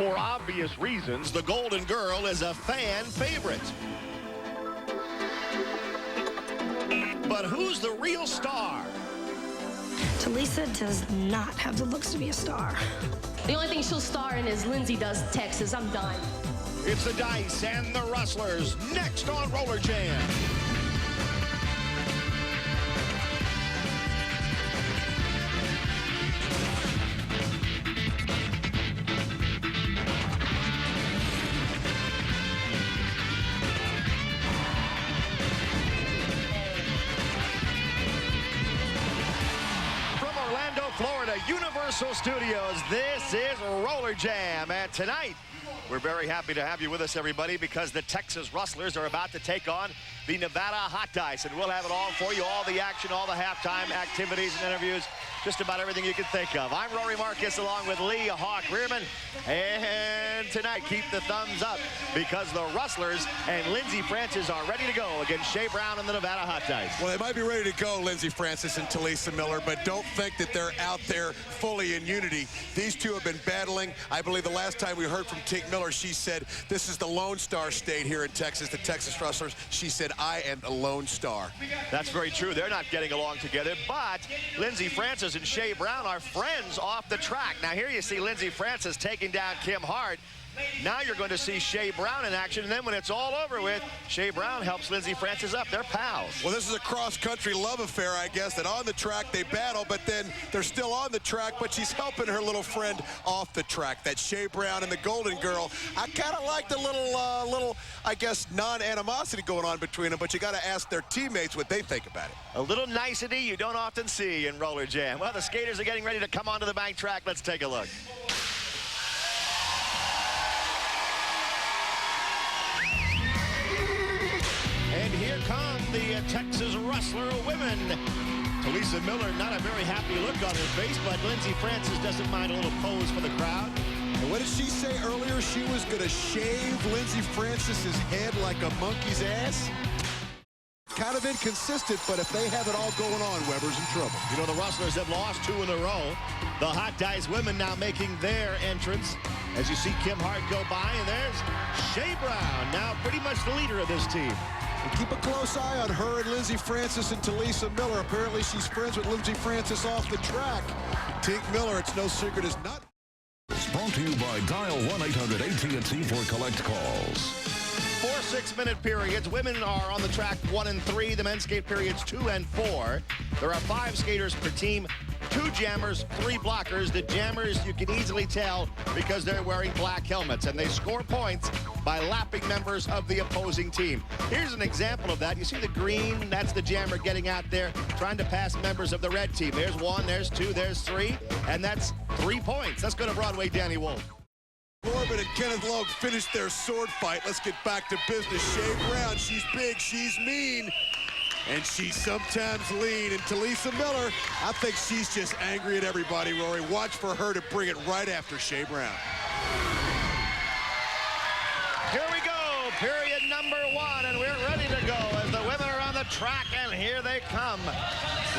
For obvious reasons, the Golden Girl is a fan favorite. But who's the real star? Talisa does not have the looks to be a star. The only thing she'll star in is Lindsay does Texas. I'm done. It's the Dice and the Rustlers next on RollerJam. Florida Universal Studios, this is RollerJam, and tonight we're very happy to have you with us, everybody, because the Texas Rustlers are about to take on the Nevada Hot Dice, and we'll have it all for you, all the action, all the halftime activities and interviews, just about everything you can think of. I'm Rory Marcus along with Lee Hawk Rearman, and tonight keep the thumbs up because the Rustlers and Lindsey Francis are ready to go against Shea Brown and the Nevada Hot Dice. Well, they might be ready to go, Lindsey Francis and Talisa Miller, but don't think that they're out there fully in unity. These two have been battling. I believe the last time we heard from Tink Miller, she said, this is the Lone Star State here in Texas, the Texas Rustlers. She said, I am a Lone Star. That's very true. They're not getting along together, but Lindsey Francis and Shea Brown are friends off the track. Now here you see Lindsey Francis taking down Kim Hart. Now you're going to see Shea Brown in action, and then when it's all over with, Shea Brown helps Lindsey Francis up. They're pals. Well, this is a cross-country love affair, I guess, that on the track they battle, but then they're still on the track, but she's helping her little friend off the track. That Shea Brown and the Golden Girl. I kind of like the little, I guess, non-animosity going on between them, but you got to ask their teammates what they think about it. A little nicety you don't often see in RollerJam. Well, the skaters are getting ready to come onto the bank track. Let's take a look. And here come the Texas Rustler women. Talisa Miller, not a very happy look on her face, but Lindsey Francis doesn't mind a little pose for the crowd. And what did she say earlier? She was going to shave Lindsey Francis's head like a monkey's ass? Kind of inconsistent, but if they have it all going on, Weber's in trouble. You know, the Rustlers have lost 2 in a row. The Hot Dice women now making their entrance. As you see Kim Hart go by, and there's Shea Brown, now pretty much the leader of this team. And keep a close eye on her and Lindsey Francis and Talisa Miller. Apparently she's friends with Lindsey Francis off the track. Tink Miller, it's no secret, is not. Brought to you by Dial 1-800-AT&T for collect calls. 4 6-minute periods. Women are on the track 1 and 3. The men's skate periods 2 and 4. There are 5 skaters per team. 2 jammers, 3 blockers. The jammers, you can easily tell because they're wearing black helmets, and they score points by lapping members of the opposing team. Here's an example of that. You see the green? That's the jammer getting out there, trying to pass members of the red team. There's 1, there's 2, there's 3, and that's 3 points. Let's go to Broadway, Danny Wolf. Corbin and Kenneth Logue finished their sword fight. Let's get back to business. Shea Brown, she's big, she's mean, and she's sometimes lean. And Talisa Miller, I think she's just angry at everybody, Rory. Watch for her to bring it right after Shea Brown. Here we go, period number 1, and we're ready to go as the women are on the track, and here they come.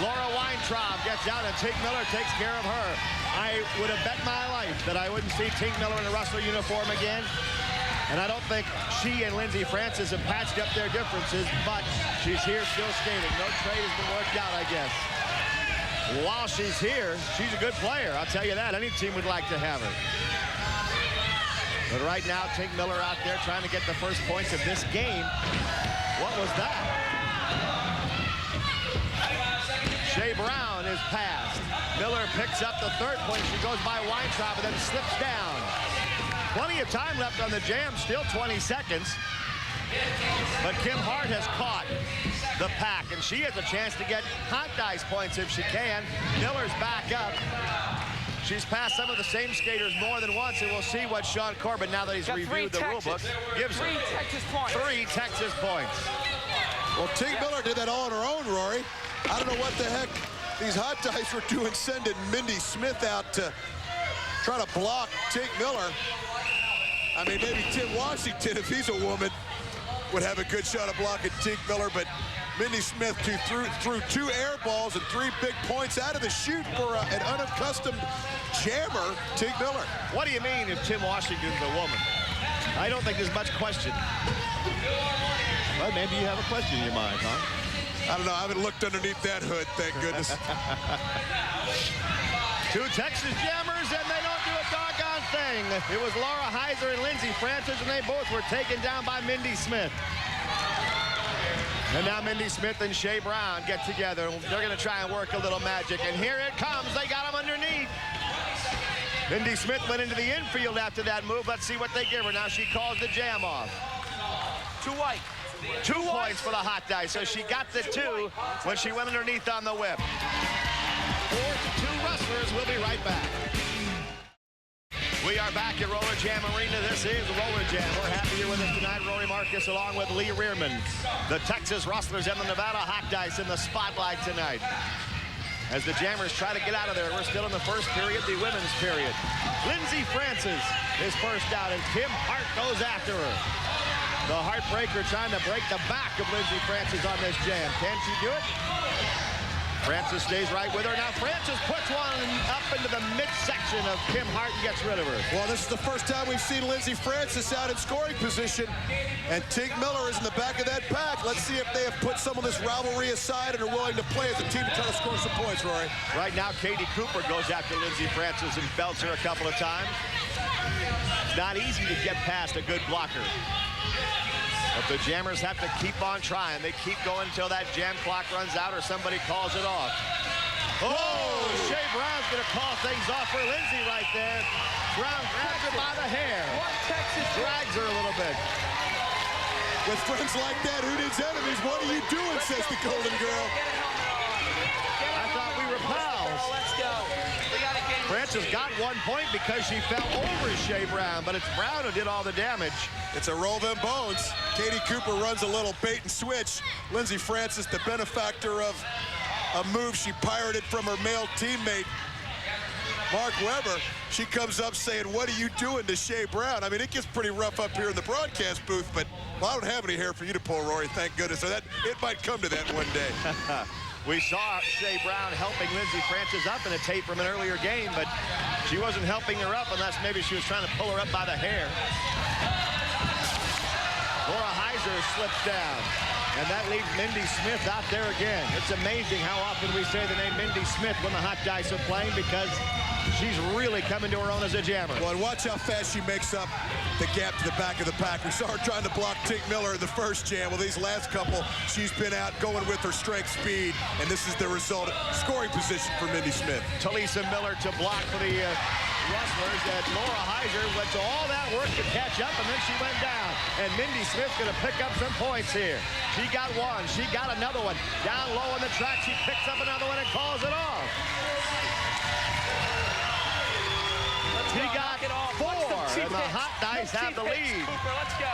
Laura Weintraub gets out, and Tink Miller takes care of her. I would have bet my life that I wouldn't see Tink Miller in a Rustler uniform again. And I don't think she and Lindsey Francis have patched up their differences, but she's here still skating. No trade has been worked out, I guess. While she's here, she's a good player. I'll tell you that. Any team would like to have her. But right now, Tink Miller out there trying to get the first points of this game. What was that? Shea Brown is passed. Miller picks up the 3rd point. She goes by Weintraub and then slips down. Plenty of time left on the jam, still 20 seconds. But Kim Hart has caught the pack, and she has a chance to get Hot Dice points if she can. Miller's back up. She's passed some of the same skaters more than once, and we'll see what Sean Corbin, now that he's reviewed the rule book, gives her. 3 Texas points. 3 Texas points. Well, Tink Miller did that all on her own, Rory. I don't know what the heck these Hot Dice were doing, sending Mindy Smith out to try to block Tink Miller. I mean, maybe Tim Washington, if he's a woman, would have a good shot at blocking Tink Miller, but Mindy Smith threw 2 air balls and 3 big points out of the chute for an unaccustomed jammer, Tig Miller. What do you mean if Tim Washington's a woman? I don't think there's much question. Well, maybe you have a question in your mind, huh? I don't know. I haven't looked underneath that hood, thank goodness. 2 Texas jammers, and they don't do a doggone thing. It was Laura Heiser and Lindsey Francis, and they both were taken down by Mindy Smith. And now Mindy Smith and Shea Brown get together. They're going to try and work a little magic. And here it comes. They got him underneath. Mindy Smith went into the infield after that move. Let's see what they give her. Now she calls the jam off. 2 white. 2 points for the hot dice. So she got the 2 when she went underneath on the whip. 4-2 Rustlers. We'll be right back. We are back at RollerJam Arena. This is RollerJam. We're happy you're with us tonight. Rory Marcus along with Lee Rearman. The Texas Rustlers and the Nevada Hot Dice in the spotlight tonight. As the Jammers try to get out of there, we're still in the first period, the women's period. Lindsey Francis is first out, and Kim Hart goes after her. The Heartbreaker trying to break the back of Lindsey Francis on this jam. Can she do it? Francis stays right with her. Now Francis puts one up into the midsection of Kim Hart and gets rid of her. Well, this is the first time we've seen Lindsey Francis out in scoring position, and Tig Miller is in the back of that pack. Let's see if they have put some of this rivalry aside and are willing to play as a team to try to score some points, Rory. Right now, Katie Cooper goes after Lindsey Francis and belts her a couple of times. It's not easy to get past a good blocker. But the Jammers have to keep on trying. They keep going until that jam clock runs out or somebody calls it off. Oh, Shea Brown's going to call things off for Lindsey right there. Brown grabs her by the hair. Drags her a little bit. With friends like that, who needs enemies? What are you doing, says the Golden Girl. I thought we were pals. Let's go. Francis got 1 point because she fell over Shea Brown, but it's Brown who did all the damage. It's a roll them bones. Katie Cooper runs a little bait and switch. Lindsey Francis, the benefactor of a move she pirated from her male teammate, Mark Webber. She comes up saying, what are you doing to Shea Brown? I mean, it gets pretty rough up here in the broadcast booth, but well, I don't have any hair for you to pull, Rory, thank goodness. So that it might come to that one day. We saw Shea Brown helping Lindsey Francis up in a tape from an earlier game, but she wasn't helping her up unless maybe she was trying to pull her up by the hair. Laura Heiser slips down, and that leaves Mindy Smith out there again. It's amazing how often we say the name Mindy Smith when the Hot Dice are playing because she's really coming to her own as a jammer. Well, and watch how fast she makes up the gap to the back of the pack. We saw her trying to block Tig Miller in the first jam. Well, these last couple, she's been out going with her strength speed, and this is the result. Scoring position for Mindy Smith. Talisa Miller to block for the Rustlers, and Laura Heiser went to all that work to catch up, and then she went down. And Mindy Smith's going to pick up some points here. She got 1. She got another one. Down low on the track, she picks up another one and calls it off. She got 4, and the Hot Dice have the lead. Let's go.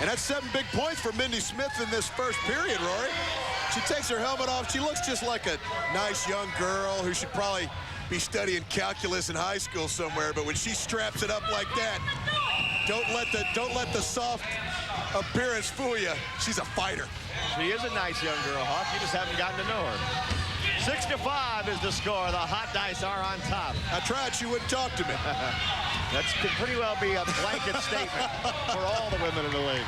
And that's 7 big points for Mindy Smith in this first period, Rory. She takes her helmet off. She looks just like a nice young girl who should probably be studying calculus in high school somewhere, but when she straps it up like that, don't let the soft appearance fool you. She's a fighter. She is a nice young girl, Hawk. You just haven't gotten to know her. 6-5 is the score. The Hot Dice are on top. I tried. She wouldn't talk to me. That could pretty well be a blanket statement for all the women in the league.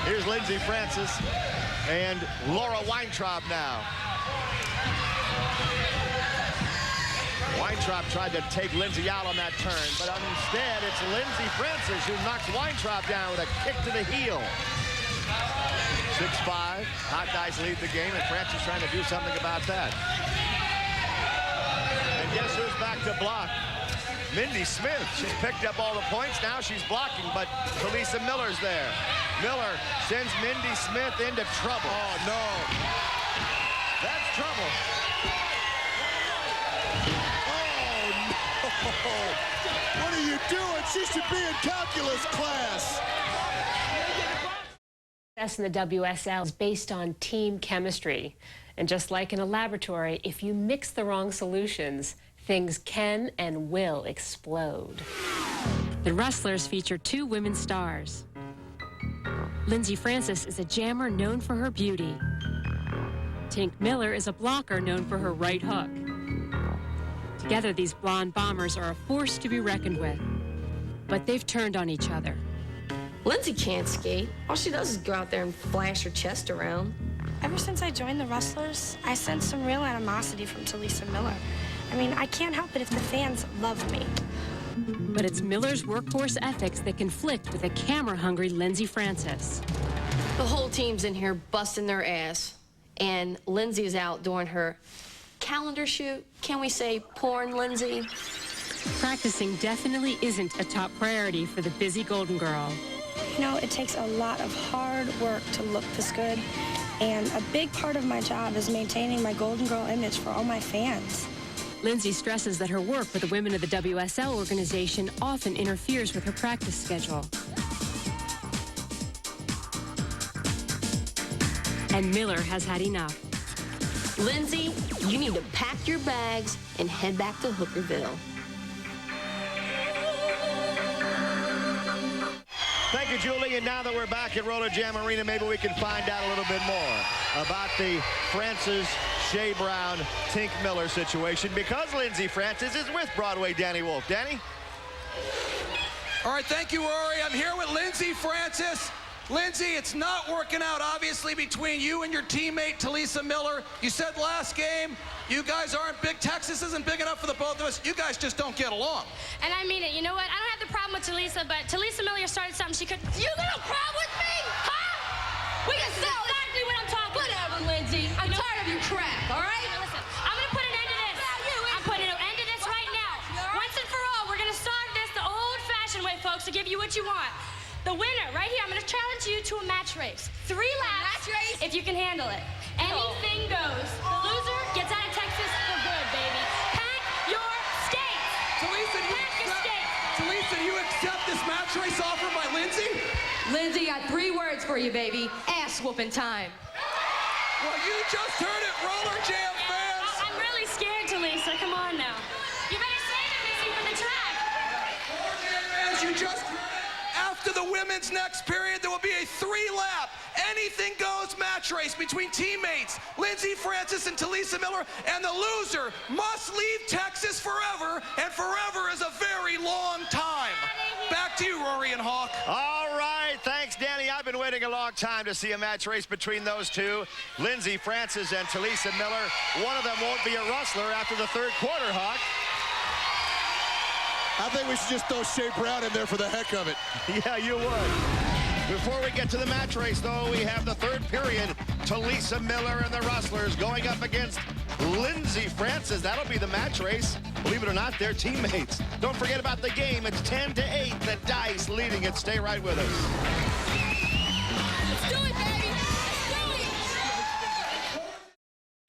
Here's Lindsey Francis and Laura Weintraub now. Weintraub tried to take Lindsey out on that turn, but instead it's Lindsey Francis who knocks Weintraub down with a kick to the heel. 6-5. Hot Dice lead the game, and Francis trying to do something about that. And guess who's back to block? Mindy Smith. She's picked up all the points. Now she's blocking, but Talisa Miller's there. Miller sends Mindy Smith into trouble. Oh, no. That's trouble. What are you doing? She should be in calculus class. Success in the WSL is based on team chemistry. And just like in a laboratory, if you mix the wrong solutions, things can and will explode. The Rustlers feature 2 women stars. Lindsey Francis is a jammer known for her beauty. Tink Miller is a blocker known for her right hook. Together, these blonde bombers are a force to be reckoned with. But they've turned on each other. Lindsay can't skate. All she does is go out there and flash her chest around. Ever since I joined the Rustlers, I sensed some real animosity from Talisa Miller. I mean, I can't help it if the fans love me. But it's Miller's workforce ethics that conflict with a camera-hungry Lindsay Francis. The whole team's in here busting their ass. And Lindsay is out doing her calendar shoot. Can we say porn, Lindsay? Practicing definitely isn't a top priority for the busy Golden Girl. You know, it takes a lot of hard work to look this good, and a big part of my job is maintaining my Golden Girl image for all my fans. Lindsay stresses that her work with the women of the WSL organization often interferes with her practice schedule. And Miller has had enough. Lindsay, you need to pack your bags and head back to Hookerville. Thank you, Julie. And now that we're back at RollerJam Arena, maybe we can find out a little bit more about the Francis, Shea Brown, Tink Miller situation, because Lindsay Francis is with Broadway Danny Wolf. Danny? All right, thank you, Rory. I'm here with Lindsay Francis. Lindsay, it's not working out, obviously, between you and your teammate, Talisa Miller. You said last game, you guys aren't big. Texas isn't big enough for the both of us. You guys just don't get along. And I mean it. You know what? I don't have the problem with Talisa, but Talisa Miller started something she could... You got a problem with me? Huh? We can say exactly what I'm talking about. Whatever, Lindsay. I'm tired of your crap, all right? Now, listen, I'm going to put an end to this. I'm putting an end to this right now. Once and for all, we're going to start this the old-fashioned way, folks, to give you what you want. The winner, right here, I'm going to challenge you to a match race. 3 laps, if you can handle it. Anything goes. The loser gets out of Texas for good, baby. Pack your skates. Talisa, do you accept this match race offer by Lindsay? Lindsay, I got 3 words for you, baby. Ass whooping time. Well, you just heard it, RollerJam fans. I'm really scared, Talisa. Come on now. You better save it, Missy, for the track. RollerJam fans, you just heard it. After the women's next period, there will be a 3-lap, anything-goes match race between teammates Lindsay Francis and Talisa Miller, and the loser must leave Texas forever, and forever is a very long time. Back to you, Rory and Hawk. All right, thanks, Danny. I've been waiting a long time to see a match race between those two, Lindsay Francis and Talisa Miller. One of them won't be a Rustler after the 3rd quarter, Hawk. I think we should just throw Shea Brown in there for the heck of it. Yeah, you would. Before we get to the match race, though, we have the 3rd period. Talisa Miller and the Rustlers going up against Lindsay Francis. That'll be the match race. Believe it or not, they're teammates. Don't forget about the game. It's 10-8. The Dice leading it. Stay right with us. Let's do it, baby. Let's do it.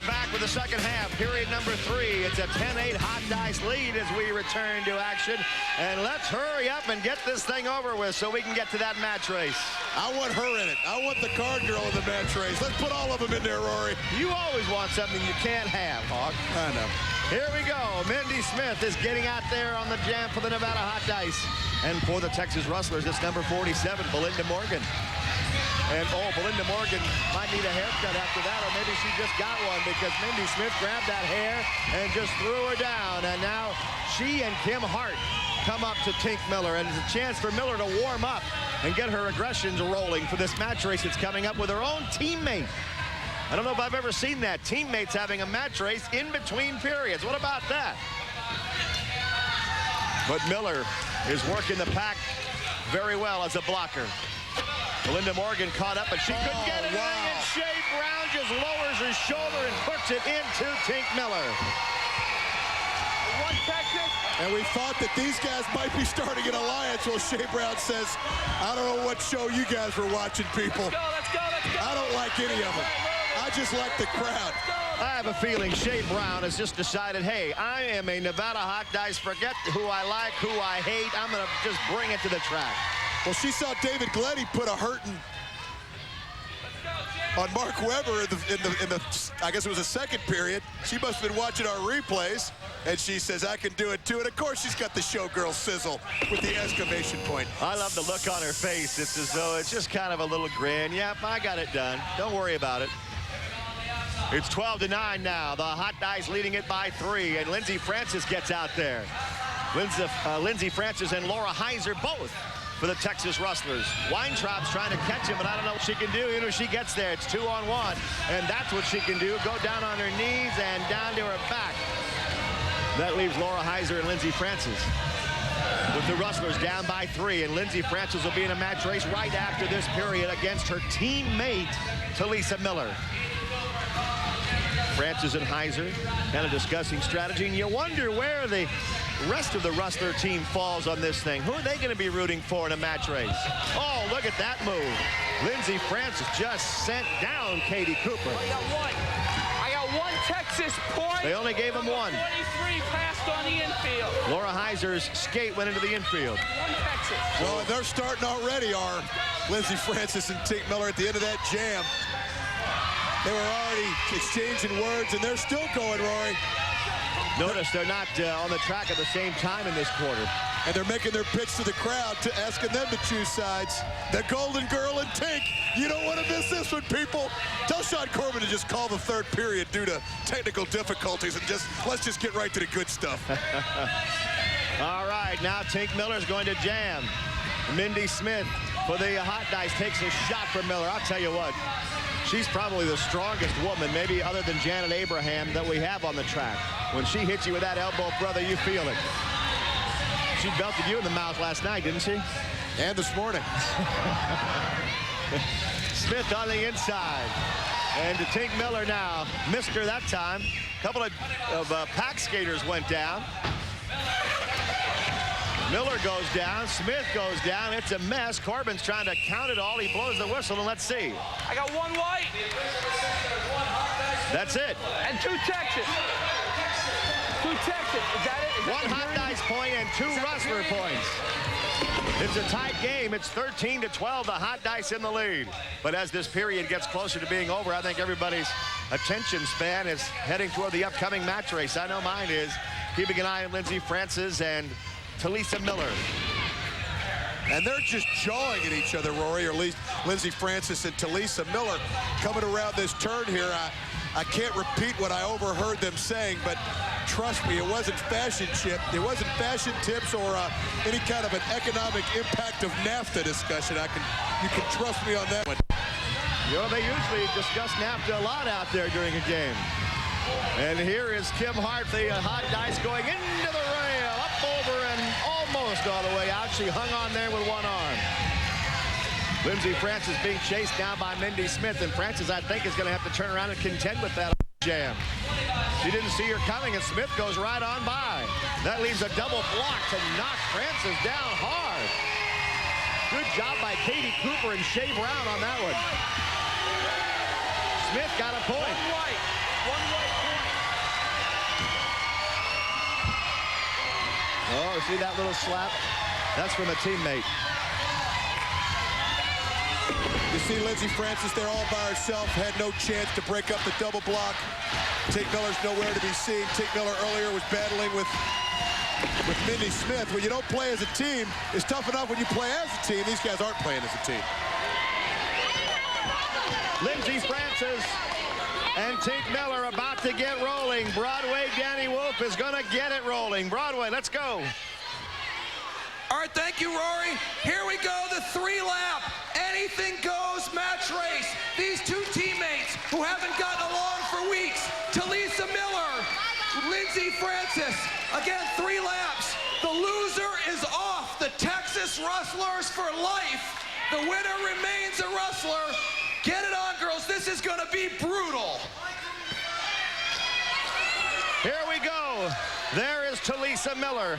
Back with the second half, period number 3. It's a 10-8 Hot Dice lead as we return to action. And let's hurry up and get this thing over with so we can get to that match race. I want her in it. I want the card girl in the match race. Let's put all of them in there, Rory. You always want something you can't have, Hawk. I know. Here we go. Mindy Smith is getting out there on the jam for the Nevada Hot Dice. And for the Texas Rustlers, it's number 47, Belinda Morgan. And, Belinda Morgan might need a haircut after that, or maybe she just got one, because Mindy Smith grabbed that hair and just threw her down. And now she and Kim Hart come up to Tink Miller, and it's a chance for Miller to warm up and get her aggressions rolling for this match race that's coming up with her own teammate. I don't know if I've ever seen that. Teammates having a match race in between periods. What about that? But Miller is working the pack very well as a blocker. Belinda Morgan caught up, but she couldn't get it. Wow. And Shea Brown just lowers her shoulder and hooks it into Tink Miller. And we thought that these guys might be starting an alliance. Well, Shea Brown says, I don't know what show you guys were watching, people. Let's go. I don't like any of them. I just like the crowd. I have a feeling Shea Brown has just decided, hey, I am a Nevada Hot Dice. Forget who I like, who I hate. I'm going to just bring it to the track. Well, she saw David Glenny put a hurting on Mark Webber in the I guess it was the 2nd period. She must have been watching our replays, and she says, I can do it too. And of course, she's got the showgirl sizzle with the exclamation point. I love the look on her face. It's as though it's just kind of a little grin. Yep, I got it done. Don't worry about it. It's 12-9 now. The Hot Dice leading it by 3, and Lindsey Francis gets out there. Lindsey Francis and Laura Heiser both for the Texas Rustlers. Weintraub's trying to catch him, but I don't know what she can do. She gets there. It's 2-on-1, and that's what she can do. Go down on her knees and down to her back. That leaves Laura Heiser and Lindsey Francis with the Rustlers down by 3, and Lindsey Francis will be in a match race right after this period against her teammate, Talisa Miller. Francis and Heiser kind of discussing strategy, and you wonder where the rest of the Rustler team falls on this thing. Who are they going to be rooting for in a match race? Oh, look at that move. Lindsey Francis just sent down Katie Cooper. I got one Texas point. They only gave him one. 23 passed on the infield. Laura Heiser's skate went into the infield. One Texas. Well, they're starting already, are Lindsey Francis and Tink Miller at the end of that jam. They were already exchanging words, and they're still going, Rory. Notice they're not on the track at the same time in this quarter. And they're making their pitch to the crowd, asking them to choose sides. The Golden Girl and Tink. You don't want to miss this one, people. Tell Sean Corbin to just call the third period due to technical difficulties, and let's just get right to the good stuff. All right, now Tink Miller's going to jam. Mindy Smith for the Hot Dice takes a shot from Miller. I'll tell you what. She's probably the strongest woman, maybe other than Janet Abraham, that we have on the track. When she hits you with that elbow, brother, you feel it. She belted you in the mouth last night, didn't she? And this morning. Smith on the inside. And to Tink Miller now. Missed her that time. A couple of pack skaters went down. Miller goes down. Smith goes down. It's a mess. Corbin's trying to count it all. He blows the whistle, and let's see. I got one white. That's it. And 2 Texas. 2 Texas. Is that it? One Hot Dice point and 2 Rustler points. It's a tight game. It's 13-12. The Hot Dice in the lead. But as this period gets closer to being over, I think everybody's attention span is heading toward the upcoming match race. I know mine is. Keeping an eye on Lindsey Francis and Talisa Miller. And they're just jawing at each other, Rory, or at least Lindsey Francis and Talisa Miller coming around this turn here. I can't repeat what I overheard them saying, but trust me, it wasn't fashion tips or any kind of an economic impact of NAFTA discussion. You can trust me on that one. You know, they usually discuss NAFTA a lot out there during a game. And here is Kim Hart, the Hot Dice, going into the rail, up over and almost all the way out. She hung on there with one arm. Lindsey Francis being chased down by Mindy Smith, and Francis, I think, is going to have to turn around and contend with that jam. She didn't see her coming, and Smith goes right on by. That leaves a double block to knock Francis down hard. Good job by Katie Cooper and Shea Brown on that one. Smith got a point. One white point. Oh, see that little slap? That's from a teammate. You see Lindsey Francis there all by herself, had no chance to break up the double block. Tink Miller's nowhere to be seen. Tink Miller earlier was battling with Mindy Smith. When you don't play as a team, it's tough enough when you play as a team. These guys aren't playing as a team. Lindsey Francis and Tink Miller about to get rolling. Broadway Danny Wolf is going to get it rolling. Broadway, let's go. All right, thank you, Rory. Here we go, the 3-lap, anything goes match race. These two teammates who haven't gotten along for weeks, Talisa Miller, Lindsey Francis. Again, 3 laps. The loser is off. The Texas Rustlers for life. The winner remains a Rustler. Get it on, girls. This is going to be brutal. Here we go. There is Talisa Miller.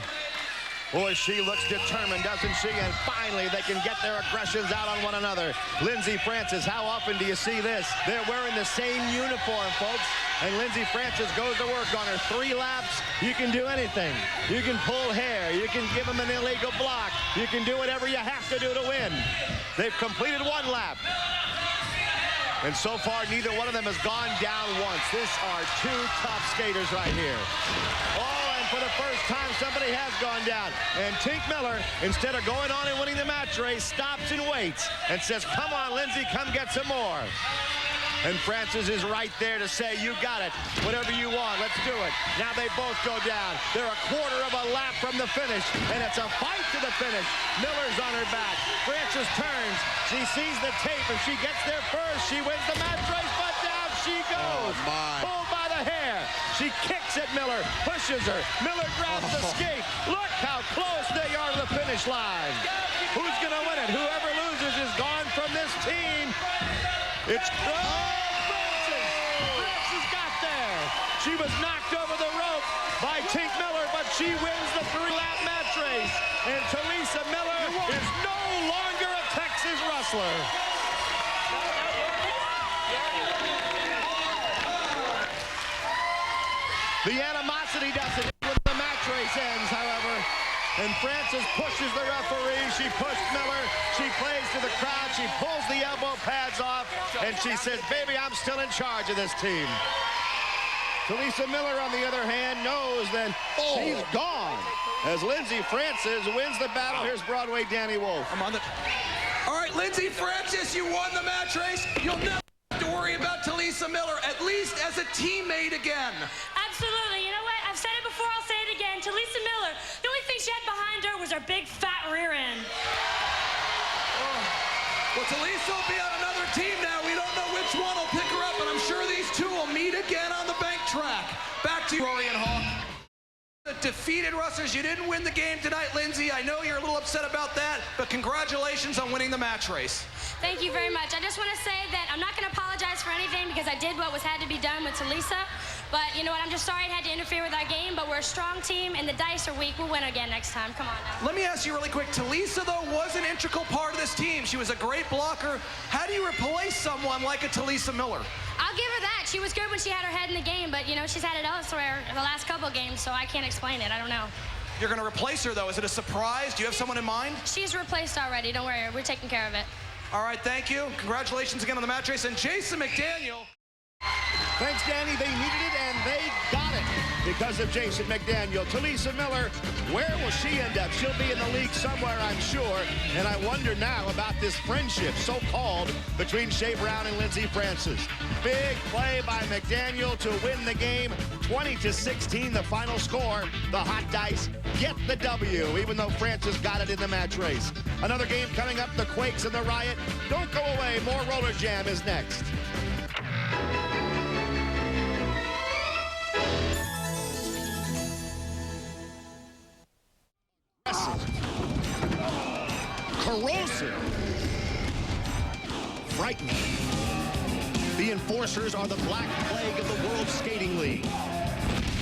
Boy, she looks determined, doesn't she? And finally, they can get their aggressions out on one another. Lindsey Francis, how often do you see this? They're wearing the same uniform, folks. And Lindsey Francis goes to work on her 3 laps. You can do anything. You can pull hair. You can give them an illegal block. You can do whatever you have to do to win. They've completed 1 lap. And so far, neither one of them has gone down once. These are 2 tough skaters right here. Oh, and for the first time, somebody has gone down. And Tink Miller, instead of going on and winning the match race, stops and waits and says, come on, Lindsey, come get some more. And Francis is right there to say, you got it. Whatever you want, let's do it. Now they both go down. They're a quarter of a lap from the finish, and it's a fight to the finish. Miller's on her back. Francis turns. She sees the tape. If she gets there first, she wins the match race, but down she goes. Oh, my. Pulled by the hair. She kicks at Miller, pushes her. Miller grabs the skate. Look how close they are to the finish line. Who's going to win it? Whoever loses is gone from this team. It's Francis. Francis got there. She was knocked over the rope by Tink Miller, but she wins the 3-lap match race. And Talisa Miller is no longer a Texas wrestler. The animosity doesn't when the match race ends, however. And Francis pushes the referee. She pushed Miller. She plays to the crowd. She pulls the elbow pads off. And she says, baby, I'm still in charge of this team. Talisa Miller, on the other hand, knows that she's gone. As Lindsey Francis wins the battle. Here's Broadway Danny Wolf. All right, Lindsey Francis, you won the match race. You'll never have to worry about Talisa Miller, at least as a teammate again. Absolutely. You know what? I've said it before, I'll say it again. Talisa Miller, the only thing she had behind her was her big fat rear end. Well, Talisa will be on another team now. We don't know which one will pick her up, but I'm sure these two will meet again on the bank track. Back to you, Rory and Hawk. Defeated wrestlers. You didn't win the game tonight, Lindsey. I know you're a little upset about that, but congratulations on winning the match race. Thank you very much. I just want to say that I'm not going to apologize for anything because I did what was had to be done with Talisa. But you know what? I'm just sorry it had to interfere with our game, but we're a strong team, and the dice are weak. We'll win again next time. Come on now. Let me ask you really quick. Talisa, though, was an integral part of this team. She was a great blocker. How do you replace someone like a Talisa Miller? I'll give her that. She was good when she had her head in the game, but, you know, she's had it elsewhere the last couple of games, so I can't explain it. I don't know. You're going to replace her, though. Is it a surprise? Do you have someone in mind? She's replaced already. Don't worry. We're taking care of it. All right, thank you. Congratulations again on the match race. And Jason McDaniel. Thanks, Danny. They needed it, and they got it because of Jason McDaniel. Talisa Miller, where will she end up? She'll be in the league somewhere, I'm sure. And I wonder now about this friendship, so-called, between Shea Brown and Lindsey Francis. Big play by McDaniel to win the game. 20-16, the final score. The Hot Dice get the W, even though Francis got it in the match race. Another game coming up, the Quakes and the Riot. Don't go away. More Roller Jam is next. Corrosive. Frightening. The Enforcers are the black plague of the World Skating League.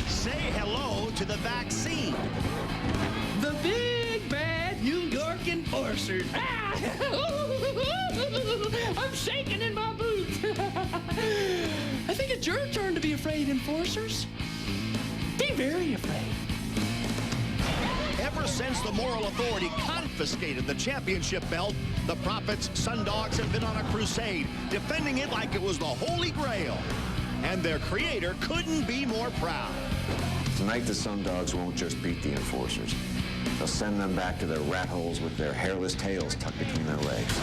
Say hello to the vaccine. The big bad New York Enforcers. Ah! I'm shaking in my boots. I think it's your turn to be afraid, Enforcers. Be very afraid. Ever since the moral authority confiscated the championship belt, the Prophets, Sundogs have been on a crusade, defending it like it was the Holy Grail. And their creator couldn't be more proud. Tonight, the Sundogs won't just beat the Enforcers. They'll send them back to their rat holes with their hairless tails tucked between their legs.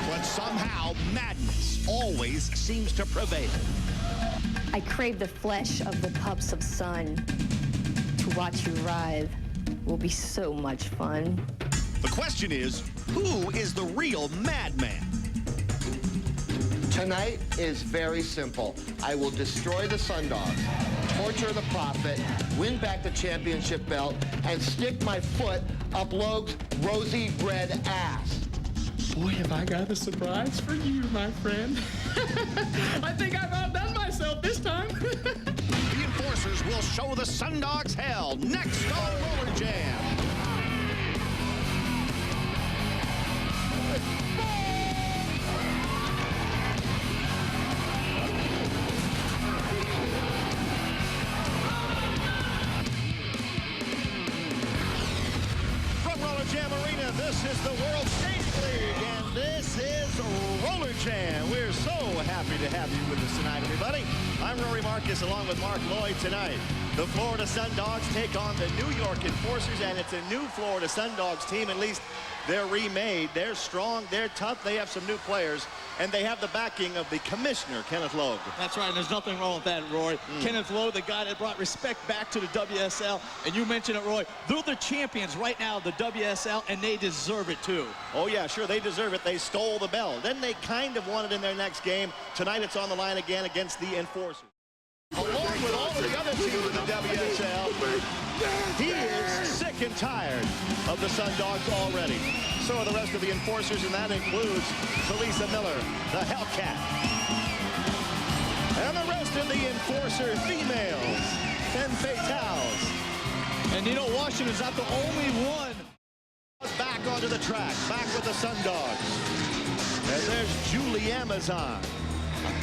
But somehow, madness always seems to prevail. I crave the flesh of the pups of sun. To watch you writhe will be so much fun. The question is, who is the real madman? Tonight is very simple. I will destroy the Sundogs, torture the Prophet, win back the championship belt, and stick my foot up Logue's rosy red ass. Boy, have I got a surprise for you, my friend. I think I've outdone myself this time. The Enforcers will show the Sundogs hell next on Roller Jam. From Roller Jam Arena, this is the World Skating League, and this is Roller Jam. We're so happy happy to have you with us tonight, everybody. I'm Rory Marcus along with Mark Lloyd tonight. The Florida Sundogs take on the New York Enforcers, and it's a new Florida Sundogs team. At least they're remade. They're strong. They're tough. They have some new players, and they have the backing of the commissioner, Kenneth Logue. That's right, and there's nothing wrong with that, Roy. Kenneth Logue, the guy that brought respect back to the WSL, and you mentioned it, Roy. They're the champions right now of the WSL, and they deserve it, too. Oh, yeah, sure, they deserve it. They stole the belt. Then they kind of won it in their next game. Tonight it's on the line again against the Enforcers. Along with all of the other teams in the WSL, he is sick and tired of the Sundogs already. So are the rest of the Enforcers, and that includes Talisa Miller, the Hellcat. And the rest of the Enforcer females, Femme Fatales. And you know, Washington's not the only one. Back onto the track, back with the Sundogs. And there's Julie Amazon.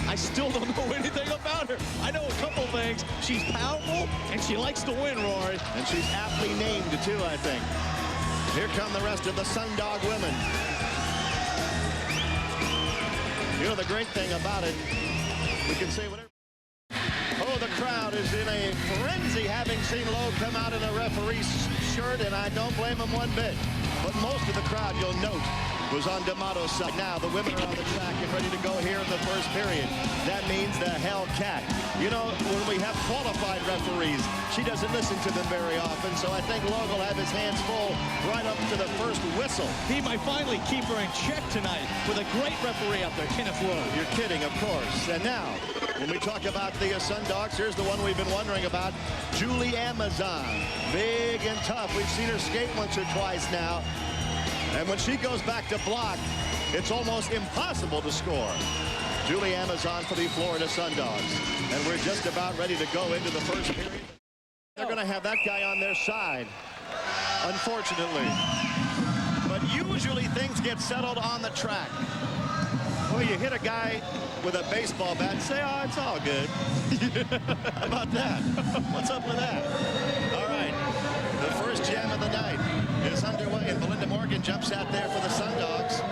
I still don't know anything about her. I know a couple things. She's powerful, and she likes to win, Rory. And she's aptly named, too, I think. Here come the rest of the Sundog women. You know, the great thing about it, we can say whatever. Oh, the crowd is in a frenzy having seen Logue come out in a referee's shirt, and I don't blame him one bit. But most of the crowd, you'll note, was on D'Amato's side. Now the women are on the track and ready to go here in the first period. That means the Hellcat. You know, when we have qualified referees, she doesn't listen to them very often, so I think Logue will have his hands full right up to the first whistle. He might finally keep her in check tonight with a great referee out there, Kenneth Logue. You're kidding, of course. And now, when we talk about the Sundogs, here's the one we've been wondering about, Julie Amazon. Big and tough. We've seen her skate once or twice now. And when she goes back to block, it's almost impossible to score. Julie Amazon for the Florida Sundogs. And we're just about ready to go into the first period. They're going to have that guy on their side, unfortunately. But usually things get settled on the track. Well, you hit a guy with a baseball bat and say, oh, it's all good. How about that? What's up with that? All right. The first jam of the night is underway, and Belinda Morgan jumps out there for the Sundogs.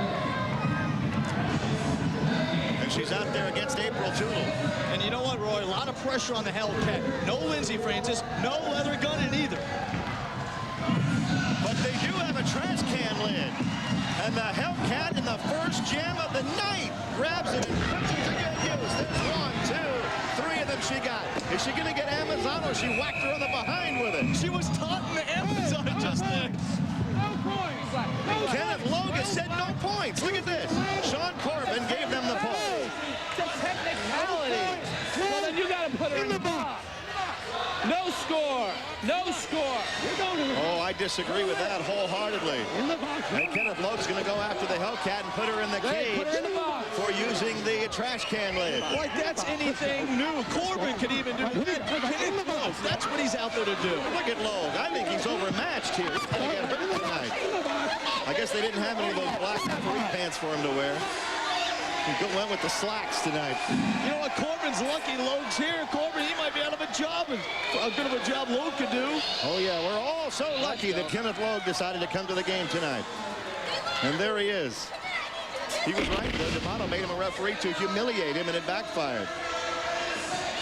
And she's out there against April Tootle. And you know what, Roy? A lot of pressure on the Hellcat. No Lindsey Francis, no leather gunning either. But they do have a trash can lid. And the Hellcat in the first jam of the night grabs it and puts it to good use. There's 1, 2, 3 of them she got. Is she going to get Amazon, or she whacked her on the behind with it? She was taunting the Amazon just then. Kenneth Logue has said no points. Look at this. Sean Corbin gave them the point. It's a technicality. Well, then you got to put her in the box. No score. No score. Oh, I disagree with that wholeheartedly. And Kenneth Logue's going to go after the Hellcat and put her in the cage for using the trash can lid. Like that's anything new. Corbin could even do that. Kenneth Logue, that's what he's out there to do. Look at Logue. I think he's overmatched here. He's going to get hurt tonight. I guess they didn't have any of those black referee pants for him to wear. He went with the slacks tonight. You know what? Corbin's lucky Logue's here. Corbin, he might be out of a job. A good of a job Logue could do. Oh, yeah. We're all so lucky that Kenneth Logue decided to come to the game tonight. And there he is. He was right, though. D'Amato made him a referee to humiliate him, and it backfired.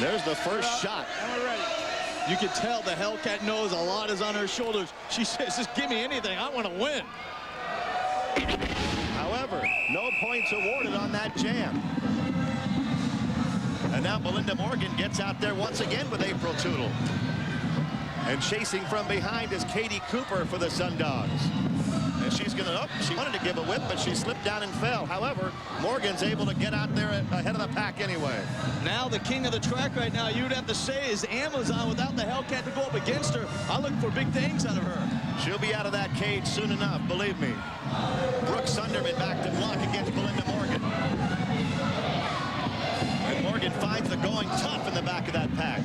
There's the first shot. And we're ready. You can tell the Hellcat knows a lot is on her shoulders. She says, just give me anything. I want to win. However, no points awarded on that jam. And now Belinda Morgan gets out there once again with April Tootle. And chasing from behind is Katie Cooper for the Sundogs. And she's going to, she wanted to give a whip, but she slipped down and fell. However, Morgan's able to get out there ahead of the pack anyway. Now the king of the track right now, you'd have to say, is Amazon without the Hellcat to go up against her. I look for big things out of her. She'll be out of that cage soon enough, believe me. Brooke Sunderman back to block against Belinda Morgan. And Morgan finds the going tough in the back of that pack.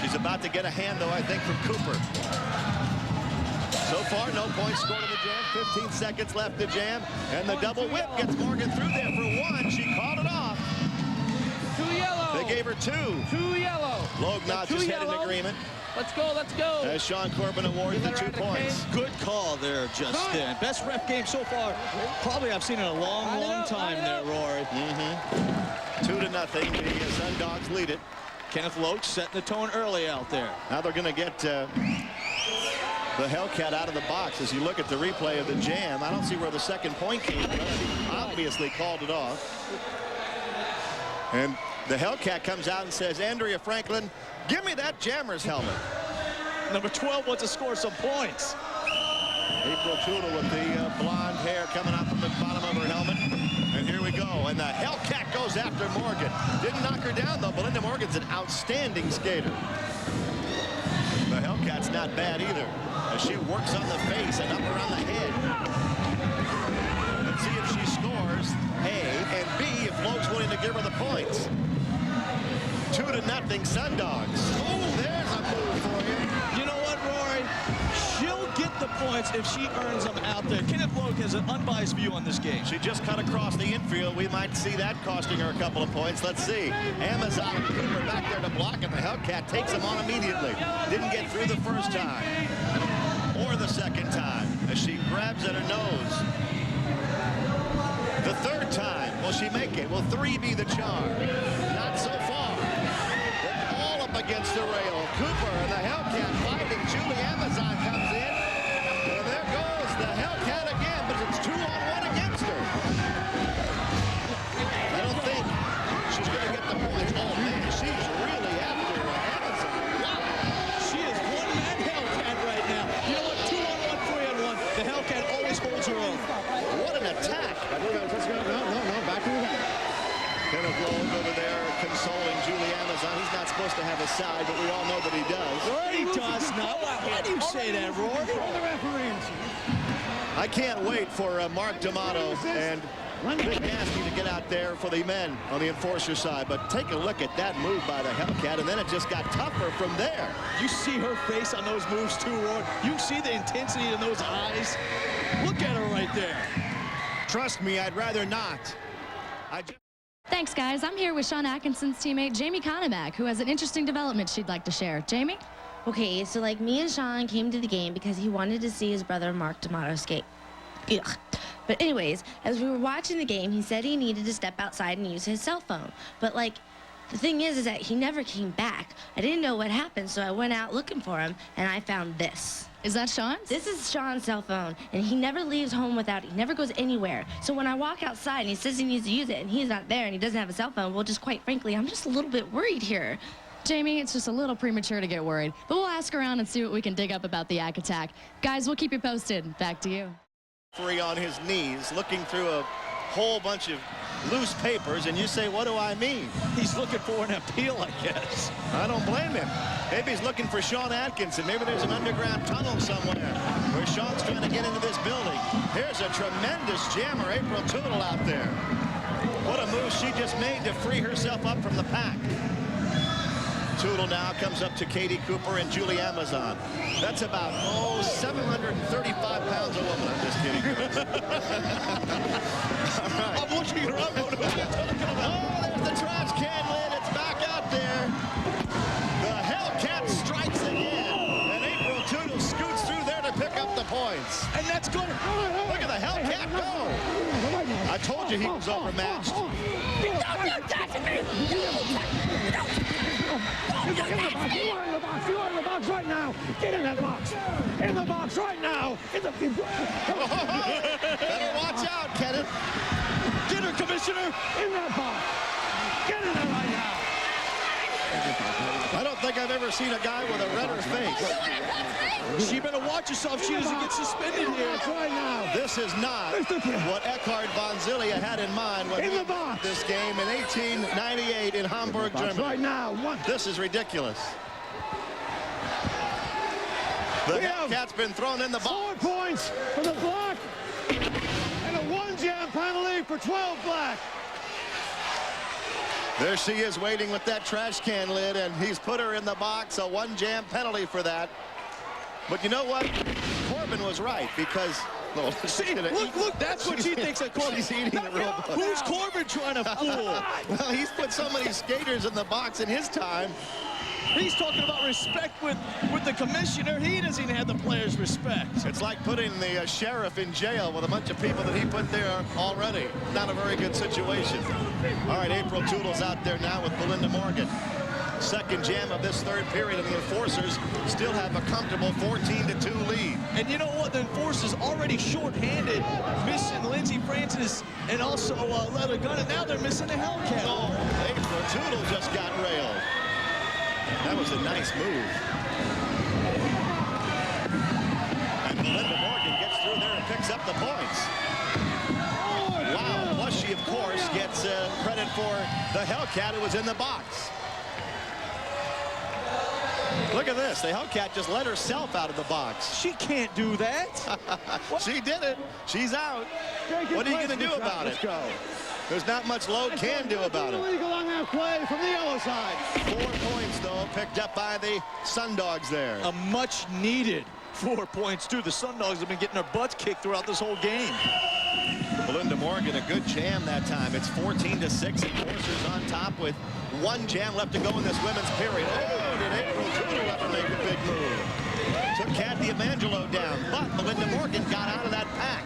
She's about to get a hand, though, I think, from Cooper. So far, no points scored in the jam. 15 seconds left to jam. And the double whip gets Morgan through there for one. She called it off. They gave her 2. 2 yellow. Lognot just had an agreement. Let's go, let's go. As Sean Corbin awards the 2 points. Good call there, Justin. Best ref game so far. Probably I've seen in a long, long time there, Rory. 2-0. The Sun Dogs lead it. Kenneth Loach setting the tone early out there. Now they're going to get the Hellcat out of the box. As you look at the replay of the jam, I don't see where the second point came from. He obviously called it off. And the Hellcat comes out and says, Andrea Franklin, give me that Jammer's helmet. Number 12 wants to score some points. April Tootle with the blonde hair coming out from the bottom of her helmet. And here we go. And the Hellcat goes after Morgan. Didn't knock her down, though. Belinda Morgan's an outstanding skater. The Hellcat's not bad either, as she works on the face and up around the head. Let's see if she scores, A, and B, if Lowe's willing to give her the points. 2-0 Sun Dogs. Oh, there's a move for you. You know what, Rory? She'll get the points if she earns them out there. Kenneth Loach has an unbiased view on this game. She just cut across the infield. We might see that costing her a couple of points. Let's see. Amazon and Cooper back there to block, and the Hellcat takes them on immediately. Didn't get through the first time or the second time as she grabs at her nose. The third time, will she make it? Will 3 be the charm? Not so far. They're all up against the rail. Cooper and the Hellcat fighting. Julie Amazon comes in. And there goes the Hellcat again, but it's 2-on-1 against her. I don't think she's going to get the points. Oh, man, she's really after Amazon. Wow. She is one-man Hellcat right now. You know what? 2-on-1, 3-on-1. The Hellcat always holds her own. What an attack. No, back to the back. Kenneth Lowe over there consoling Julie Amazon. He's not supposed to have a side, but we all know that he does. He does not. Why do you say that, Rory? I can't wait for Mark D'Amato and Big Nasty to get out there for the men on the enforcer side. But take a look at that move by the Hellcat, and then it just got tougher from there. You see her face on those moves too, Rory. You see the intensity in those eyes. Look at her right there. Trust me, I'd rather not. Thanks, guys. I'm here with Sean Atkinson's teammate, Jamie Conemack, who has an interesting development she'd like to share. Jamie? Okay, so like me and Sean came to the game because he wanted to see his brother Mark D'Amato skate. Ugh. But anyways, as we were watching the game, he said he needed to step outside and use his cell phone. But like, the thing is that he never came back. I didn't know what happened, so I went out looking for him, and I found this. Is that Sean's? This is Sean's cell phone, and he never leaves home without it. He never goes anywhere. So when I walk outside and he says he needs to use it, and he's not there, and he doesn't have a cell phone, well, just quite frankly, I'm just a little bit worried here. Jamie, it's just a little premature to get worried, but we'll ask around and see what we can dig up about the Yak attack. Guys, we'll keep you posted. Back to you. Free on his knees, looking through a whole bunch of loose papers, and you say, what do I mean? He's looking for an appeal, I guess. I don't blame him. Maybe he's looking for Sean Atkinson. Maybe there's an underground tunnel somewhere where Sean's trying to get into this building. Here's a tremendous jammer, April Tootle out there. What a move she just made to free herself up from the pack. Tootle now comes up to Katie Cooper and Julie Amazon. That's about, 735 pounds a woman. I'm just kidding. All right. I'm looking her up. What are you talking about? Oh, there's the trash can lid. It's back out there. The Hellcat strikes again. And April Tootle scoots through there to pick up the points. And that's good. Look at the Hellcat go. I told you he was overmatched. Get in the box. You are in the box right now. Get in that box. In the box right now. Better watch out, Kenneth. Get her, Commissioner. In that box. Get in there right now. I don't think I've ever seen a guy with a redder face. She better watch herself. She doesn't get suspended here. That's right now. This is not what Eckhard von Zillia had in mind when he won this game in 1898 in Hamburg, Germany. Right now. This is ridiculous. The Hellcat's been thrown in the box. 4 points for the block. And a 1-jam penalty for 12 black. There she is waiting with that trash can lid, and he's put her in the box. A 1-jam penalty for that. But you know what? Corbin was right, because See, look, that's what she thinks at Corbin. She's eating the robot. Who's Corbin trying to fool? Well, he's put so many skaters in the box in his time. He's talking about respect with the commissioner. He doesn't even have the players' respect. It's like putting the sheriff in jail with a bunch of people that he put there already. Not a very good situation. All right, April Toodle's out there now with Belinda Morgan. Second jam of this third period, and the Enforcers still have a comfortable 14-2 lead. And you know what? The Enforcers already short-handed, missing Lindsey Francis and also Leather Gun, and now they're missing the Hellcat. Oh, April Toodle just got railed. That was a nice move. And Belinda Morgan gets through there and picks up the points. Wow, plus she, of course, gets credit for the Hellcat who was in the box. Look at this. The Hellcat just let herself out of the box. She can't do that. She did it. She's out. What are you going to do about it? There's not much Lowe can do about it. Illegal on that play from the yellow side. 4 points, though, picked up by the Sun Dogs there. A much-needed 4 points, too. The Sun Dogs have been getting their butts kicked throughout this whole game. Belinda Morgan, a good jam that time. It's 14-6. Enforcers on top with 1 jam left to go in this women's period. Oh, did April Toodle ever make a big move? Took Kathy Emangelo down, but Belinda Morgan got out of that pack.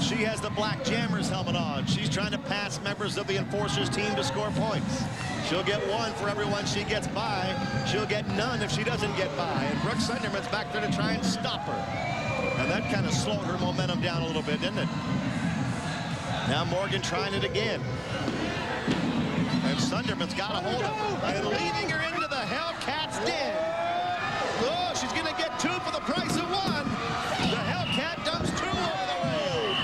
She has the black Jammers helmet on. She's trying to pass members of the Enforcers team to score points. She'll get 1 for everyone she gets by. She'll get none if she doesn't get by. And Brooke Sunderman's back there to try and stop her. And that kind of slowed her momentum down a little bit, didn't it? Now Morgan trying it again. And Sunderman's got a hold of her and leading her into the Hellcat's den. Oh, she's going to get 2 for the price of 1. The Hellcat dumps 2 over the rail.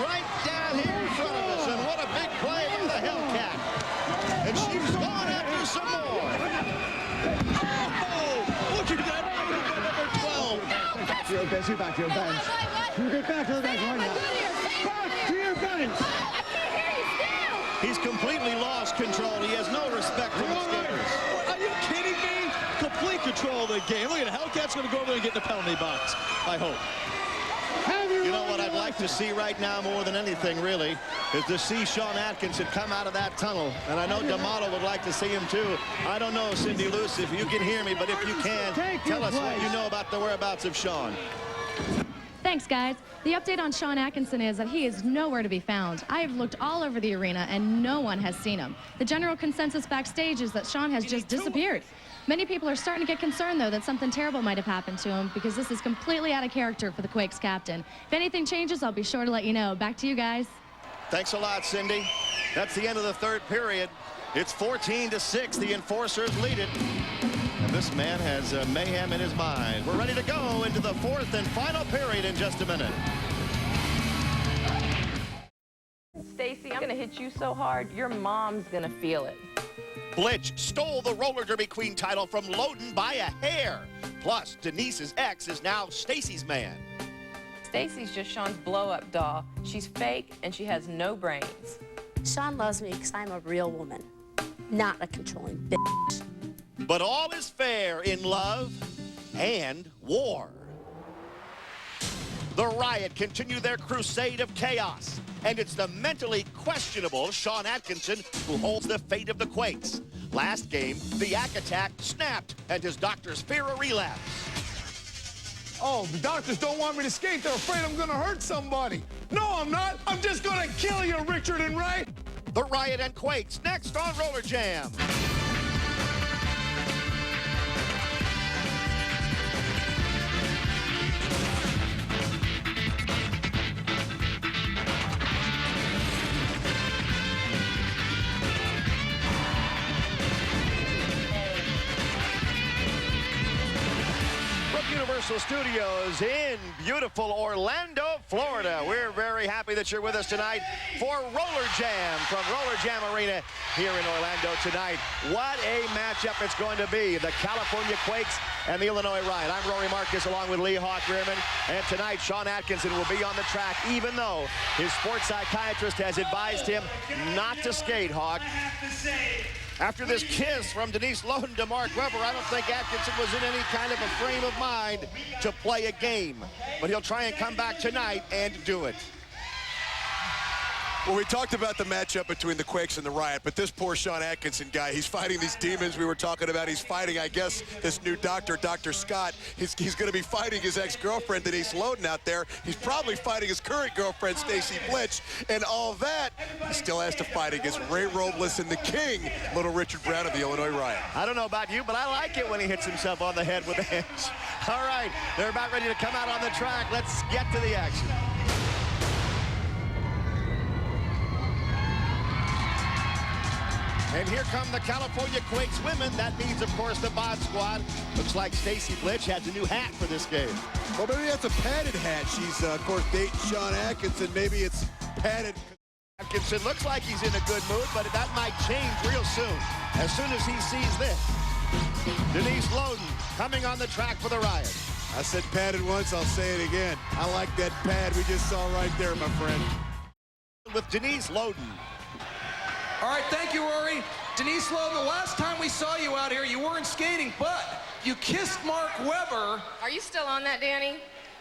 Right down here in front of us. And what a big play by the Hellcat. And she's gone after some more. Oh, look at that. Number 12. Back to your bench. You back to your bench. You get back to the bench right now. Back to your bench. He's completely lost control. He has no respect for the skaters. Are you kidding me? Complete control of the game. Look at it. Hellcat's going to go over there and get in the penalty box, I hope. You know what I'd like to see right now more than anything, really, is to see Sean Atkinson come out of that tunnel. And I know D'Amato would like to see him, too. I don't know, Cindy Luce, if you can hear me, but if you can, tell us what you know about the whereabouts of Sean. Thanks, guys. The update on Sean Atkinson is that he is nowhere to be found. I have looked all over the arena, and no one has seen him. The general consensus backstage is that Sean has just disappeared. Many people are starting to get concerned, though, that something terrible might have happened to him because this is completely out of character for the Quakes captain. If anything changes, I'll be sure to let you know. Back to you guys. Thanks a lot, Cindy. That's the end of the third period. It's 14-6. The Enforcers lead it. And this man has mayhem in his mind. We're ready to go into the 4th and final period in just a minute. Stacy, I'm gonna hit you so hard, your mom's gonna feel it. Blitch stole the roller derby queen title from Loden by a hair. Plus, Denise's ex is now Stacy's man. Stacy's just Sean's blow-up doll. She's fake and she has no brains. Sean loves me because I'm a real woman, not a controlling bitch. But all is fair in love and war. The Riot continue their crusade of chaos, and it's the mentally questionable Sean Atkinson who holds the fate of the Quakes. Last game, the Yak Attack snapped, and his doctors fear a relapse. Oh, the doctors don't want me to skate. They're afraid I'm going to hurt somebody. No, I'm not. I'm just going to kill you, Richard and Ray. The Riot and Quakes next on RollerJam. Universal Studios in beautiful Orlando, Florida. We're very happy that you're with us tonight for RollerJam from RollerJam Arena here in Orlando tonight. What a matchup it's going to be. The California Quakes and the Illinois Riot. I'm Rory Marcus along with Lee Hawk Rearman. And tonight, Sean Atkinson will be on the track, even though his sports psychiatrist has advised him not to skate, Hawk. After this kiss from Denise Loden to Mark Webber, I don't think Atkinson was in any kind of a frame of mind to play a game. But he'll try and come back tonight and do it. Well, we talked about the matchup between the Quakes and the Riot, but this poor Sean Atkinson guy, he's fighting these demons we were talking about. He's fighting, I guess, this new doctor, Dr. Scott. He's going to be fighting his ex-girlfriend, Denise Loden, out there. He's probably fighting his current girlfriend, Stacy Blitch, and all that. He still has to fight against Ray Robles and the King, Little Richard Brown of the Illinois Riot. I don't know about you, but I like it when he hits himself on the head with the hands. All right, they're about ready to come out on the track. Let's get to the action. And here come the California Quakes women. That means, of course, the Bod Squad. Looks like Stacy Blitch has a new hat for this game. Well, maybe that's a padded hat. She's, of course, dating Sean Atkinson. Maybe it's padded. Atkinson looks like he's in a good mood, but that might change real soon as he sees this. Denise Loden coming on the track for the Riot. I said padded once, I'll say it again. I like that pad we just saw right there, my friend. With Denise Loden. All right, thank you, Rory. Denise Loden, the last time we saw you out here, you weren't skating, but you kissed Mark Webber. Are you still on that, Danny?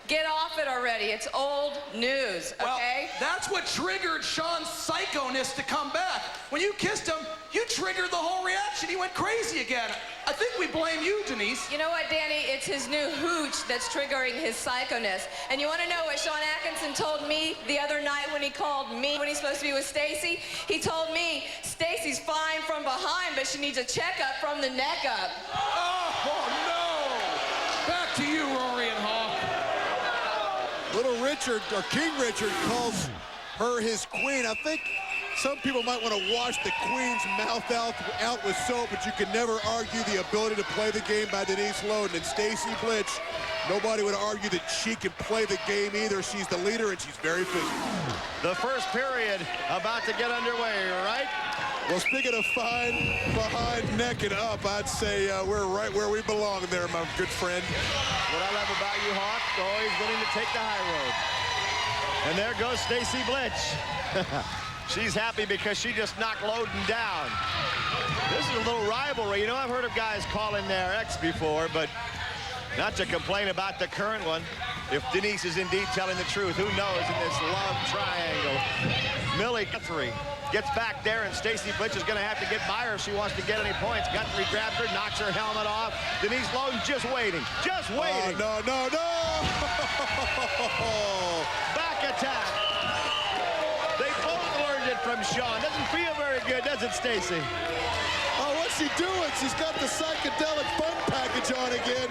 Get off it already. It's old news, okay? Well, that's what triggered Sean's psychoness to come back. When you kissed him, you triggered the whole reaction. He went crazy again. I think we blame you, Denise. You know what, Danny? It's his new hooch that's triggering his psychoness. And you want to know what Sean Atkinson told me the other night when he called me when he's supposed to be with Stacy? He told me Stacy's fine from behind, but she needs a checkup from the neck up. Oh, no! Back to you, Rory and Hawk. Little Richard, or King Richard, calls her his queen. I think some people might want to wash the queen's mouth out with soap, but you can never argue the ability to play the game by Denise Loden. And Stacy Blitch, nobody would argue that she can play the game either. She's the leader, and she's very physical. The first period about to get underway, right? Well, speaking of fine, behind, neck, and up, I'd say we're right where we belong there, my good friend. What I love about you, Hawk, always willing to take the high road. And there goes Stacy Blitch. She's happy because she just knocked Loden down. This is a little rivalry. You know, I've heard of guys calling their ex before, but not to complain about the current one. If Denise is indeed telling the truth, who knows in this love triangle. Millie Guthrie gets back there, and Stacy Blitch is going to have to get by her if she wants to get any points. Guthrie grabs her, knocks her helmet off. Denise Loden just waiting. Oh, no. Back attack. They both learned it from Sean. Doesn't feel very good, does it, Stacy? Oh, what's she doing? She's got the psychedelic fun package on again.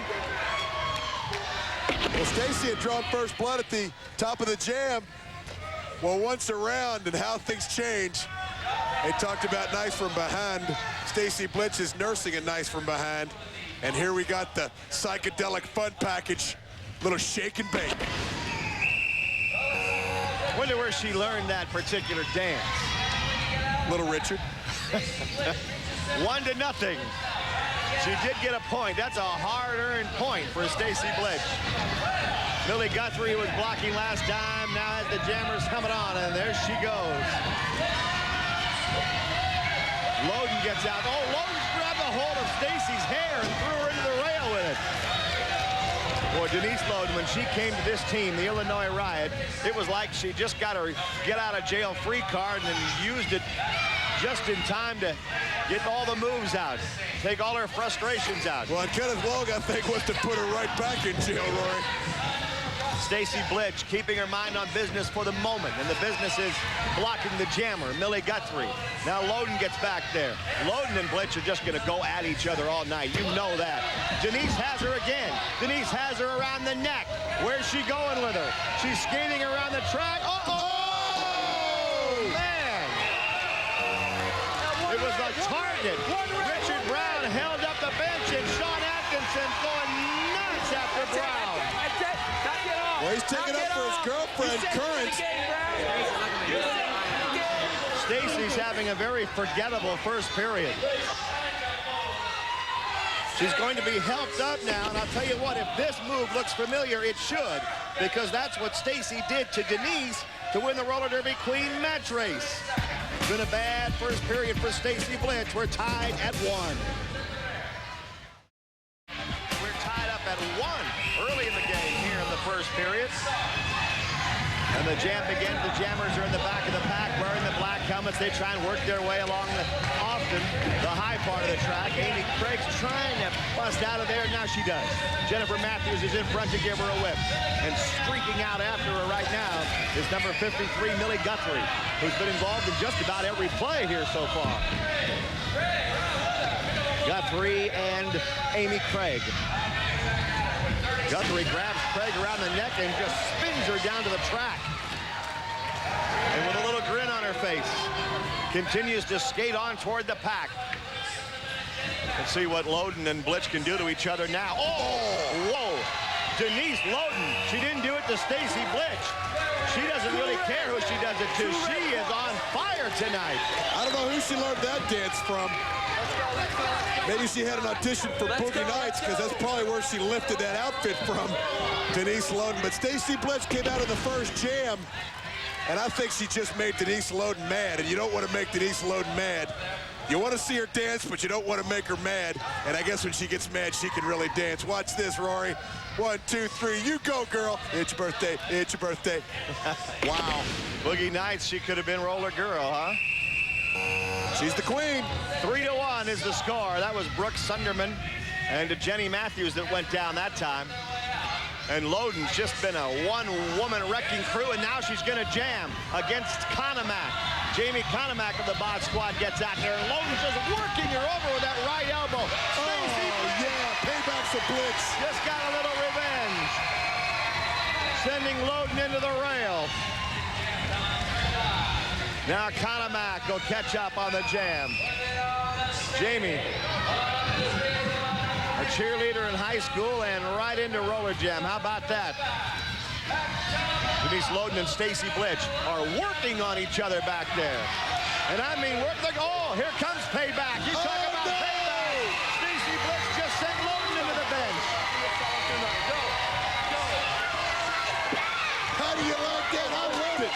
Well, Stacy had drawn first blood at the top of the jam. Well, once around and how things change. They talked about nice from behind. Stacy Blitch is nursing a nice from behind. And here we got the psychedelic fun package. Little shake and bake. Wonder where she learned that particular dance. Little Richard. 1-0. She did get a point. That's a hard-earned point for Stacy Blitch. Millie Guthrie was blocking last time, now has the Jammers helmet on, and there she goes. Loden gets out. Oh, Loden grabbed a hold of Stacy's hair and threw her into the rail with it. Boy, Denise Loden, when she came to this team, the Illinois Riot, it was like she just got her get-out-of-jail-free card and then used it just in time to get all the moves out, take all her frustrations out. Well, and Kenneth Logue, I think, was to put her right back in jail, Rory. Stacy Blitch keeping her mind on business for the moment, and the business is blocking the jammer, Millie Guthrie. Now Loden gets back there. Loden and Blitch are just going to go at each other all night. You know that. Denise has her again. Denise has her around the neck. Where's she going with her? She's skating around the track. Oh, man. It was a target. Richard Brown held up the bench, and Sean Atkinson going nuts after Brown. Well, he's taking up for his girlfriend, Current. Stacy's having a very forgettable first period. She's going to be helped up now, and I'll tell you what, if this move looks familiar, it should, because that's what Stacy did to Denise to win the roller derby queen match race. It's been a bad first period for Stacy Blitz. We're tied at 1. We're tied up at 1 early in the game here in the first period. And the jam begins. The Jammers are in the back of the pack wearing the black helmets. They try and work their way along the high part of the track. Amy Craig's trying to bust out of there. Now she does. Jennifer Matthews is in front to give her a whip. And streaking out after her right now is number 53, Millie Guthrie, who's been involved in just about every play here so far. Guthrie and Amy Craig. Guthrie grabs Craig around the neck and just spins her down to the track. And with a little grin on her face, continues to skate on toward the pack. Let's see what Loden and Blitz can do to each other now. Oh, whoa. Denise Loden. She didn't do it to Stacy Blitz. She doesn't really care who she does it to. She is on fire tonight. I don't know who she learned that dance from. Maybe she had an audition for Boogie Nights, because that's probably where she lifted that outfit from, Denise Loden. But Stacy Blitz came out of the first jam, and I think she just made Denise Loden mad, and you don't want to make Denise Loden mad. You want to see her dance, but you don't want to make her mad. And I guess when she gets mad, she can really dance. Watch this, Rory. 1, 2, 3, you go, girl. It's your birthday, it's your birthday. Wow. Boogie Nights, she could have been Roller Girl, huh? She's the queen. 3-1 is the score. That was Brooke Sunderman and Jenny Matthews that went down that time. And Loden's just been a one-woman wrecking crew, and now she's going to jam against Conomac. Jamie Conomac of the Bod Squad gets out there, and Loden's just working her over with that right elbow. Stacy Blitz, yeah, payback's a Blitz. Just got a little revenge. Sending Loden into the rail. Now Conomac will catch up on the jam. Jamie, a cheerleader in high school and right into RollerJam. How about that? Denise Loden and Stacy Blitz are working on each other back there. And I mean, oh, here comes payback. You talk about payback. Stacy Blitz just sent Loden into the bench. How do you like that? I love it.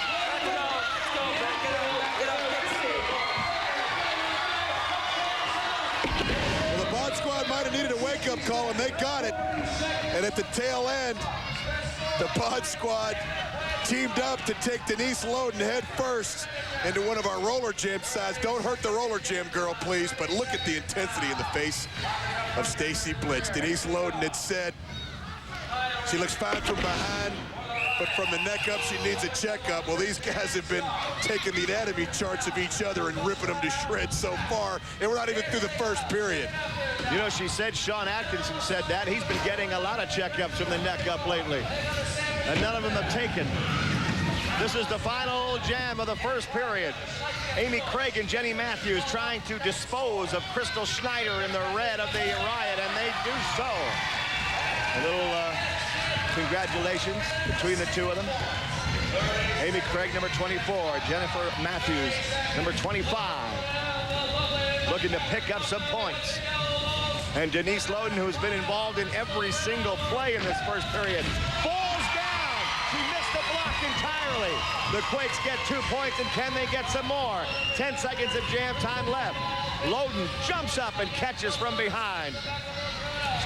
Well, the Bod Squad might have needed a wake-up call, and they got it. And at the tail end, the Bod Squad teamed up to take Denise Loden head first into one of our RollerJam sides. Don't hurt the RollerJam girl, please, but look at the intensity in the face of Stacy Blitz. Denise Loden had said she looks fine from behind, but from the neck up, she needs a checkup. Well, these guys have been taking the anatomy charts of each other and ripping them to shreds so far, and we're not even through the first period. You know, she said, Sean Atkinson said that. He's been getting a lot of checkups from the neck up lately, and none of them have taken. This is the final jam of the first period. Amy Craig and Jenny Matthews trying to dispose of Crystal Schneider in the red of the riot, and they do so. A little congratulations between the two of them. Amy Craig, number 24. Jennifer Matthews, number 25. Looking to pick up some points. And Denise Loden, who's been involved in every single play in this first period, falls down. She missed the block entirely. The Quakes get 2 points, and can they get some more? 10 seconds of jam time left. Loden jumps up and catches from behind.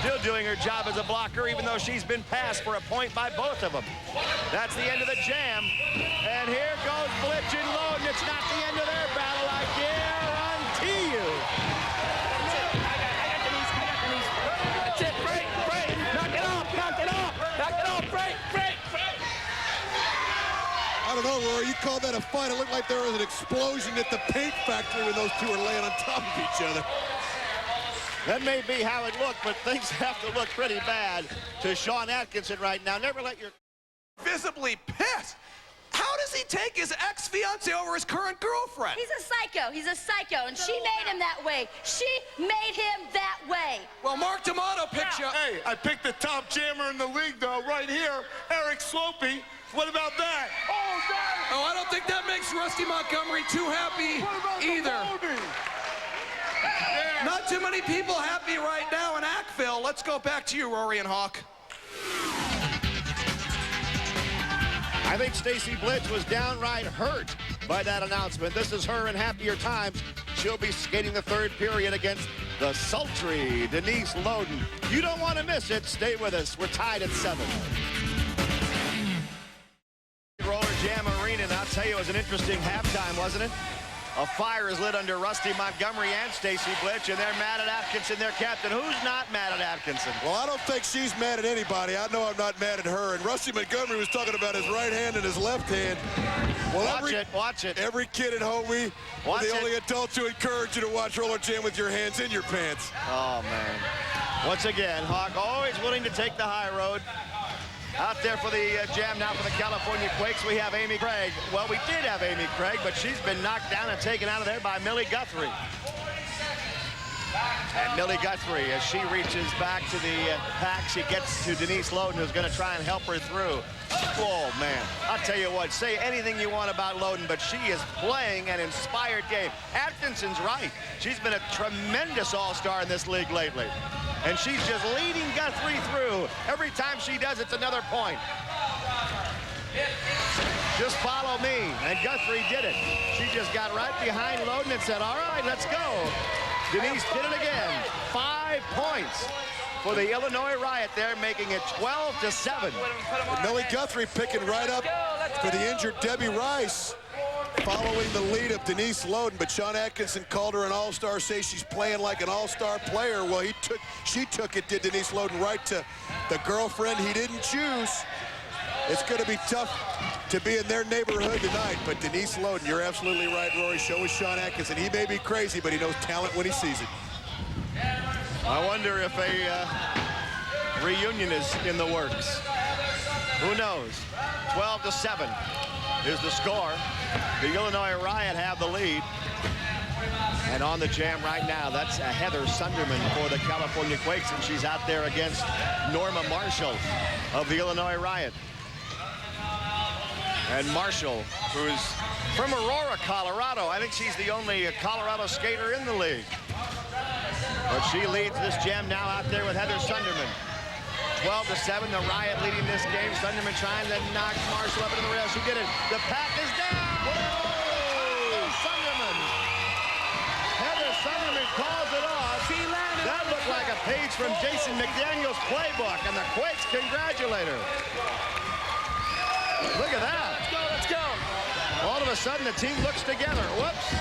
Still doing her job as a blocker, even though she's been passed for a point by both of them. That's the end of the jam. And here goes Blitz and Loden. It's not the end of their battle, I guarantee you. That's it, break, break. Knock it off, knock it off, knock it off, break, break, break. I don't know, Rory, you called that a fight. It looked like there was an explosion at the paint factory when those two were laying on top of each other. That may be how it looked, but things have to look pretty bad to Sean Atkinson right now. Never let your... Visibly pissed. How does he take his ex-fiance over his current girlfriend? He's a psycho. He's a psycho, and she made him that way. She made him that way. Well, Mark D'Amato picked you. Hey, I picked the top jammer in the league, though, right here, Eric Slopey. What about that? Oh, that! Oh, I don't think that makes Rusty Montgomery too happy either. Not too many people happy right now in Ackville. Let's go back to you, Rory and Hawk. I think Stacy Blitz was downright hurt by that announcement. This is her in happier times. She'll be skating the third period against the sultry Denise Loden. You don't want to miss it. Stay with us. We're tied at 7. RollerJam Arena, and I'll tell you, it was an interesting halftime, wasn't it? A fire is lit under Rusty Montgomery and Stacy Blitz, and they're mad at Atkinson, their captain. Who's not mad at Atkinson? Well, I don't think she's mad at anybody. I know I'm not mad at her. And Rusty Montgomery was talking about his right hand and his left hand. Well, watch it. Every kid at home, we're the only adults who encourage you to watch RollerJam with your hands in your pants. Oh, man. Once again, Hawk always willing to take the high road. Out there for the jam now for the California Quakes, we have Amy Craig. Well, we did have Amy Craig, but she's been knocked down and taken out of there by Millie Guthrie. And Millie Guthrie, as she reaches back to the pack, she gets to Denise Loden, who's going to try and help her through. Oh, man. I'll tell you what, say anything you want about Loden, but she is playing an inspired game. Atkinson's right. She's been a tremendous all-star in this league lately. And she's just leading Guthrie through. Every time she does, it's another point. Just follow me. And Guthrie did it. She just got right behind Loden and said, all right, let's go. Denise did it again. 5 points for the Illinois Riot there, making it 12-7. And Millie Guthrie picking right up for the injured Debbie Rice, following the lead of Denise Loden. But Sean Atkinson called her an all-star, say she's playing like an all-star player. Well, she took it, did Denise Loden, right to the girlfriend he didn't choose. It's going to be tough to be in their neighborhood tonight. But Denise Loden, you're absolutely right, Rory. So is Sean Atkinson. He may be crazy, but he knows talent when he sees it. I wonder if a reunion is in the works. Who knows? 12-7 is the score. The Illinois Riot have the lead. And on the jam right now, that's Heather Sunderman for the California Quakes, and she's out there against Norma Marshall of the Illinois Riot. And Marshall, who's from Aurora, Colorado. I think she's the only Colorado skater in the league. But she leads this jam now out there with Heather Sunderman. 12-7, the Riot leading this game. Sunderman trying to knock Marshall up into the rail. She did it. The pack is down. Whoa! Sunderman. Heather Sunderman calls it off. That looked like a page from Jason McDaniel's playbook, and the Quakes congratulate her. Look at that. Let's go. All of a sudden, the team looks together. Whoops.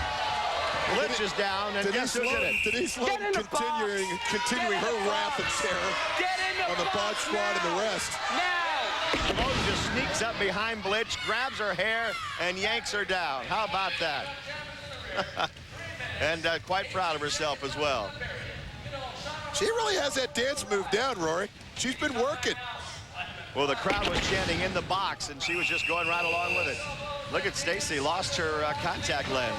Blitz is down, and guess who did it? Denise Loden continuing her wrath and terror on the Bod Squad and the rest. Now. Loden just sneaks up behind Blitz, grabs her hair, and yanks her down. How about that? And quite proud of herself as well. She really has that dance move down, Rory. She's been working. Well, the crowd was chanting in the box, and she was just going right along with it. Look at Stacy, lost her contact lens.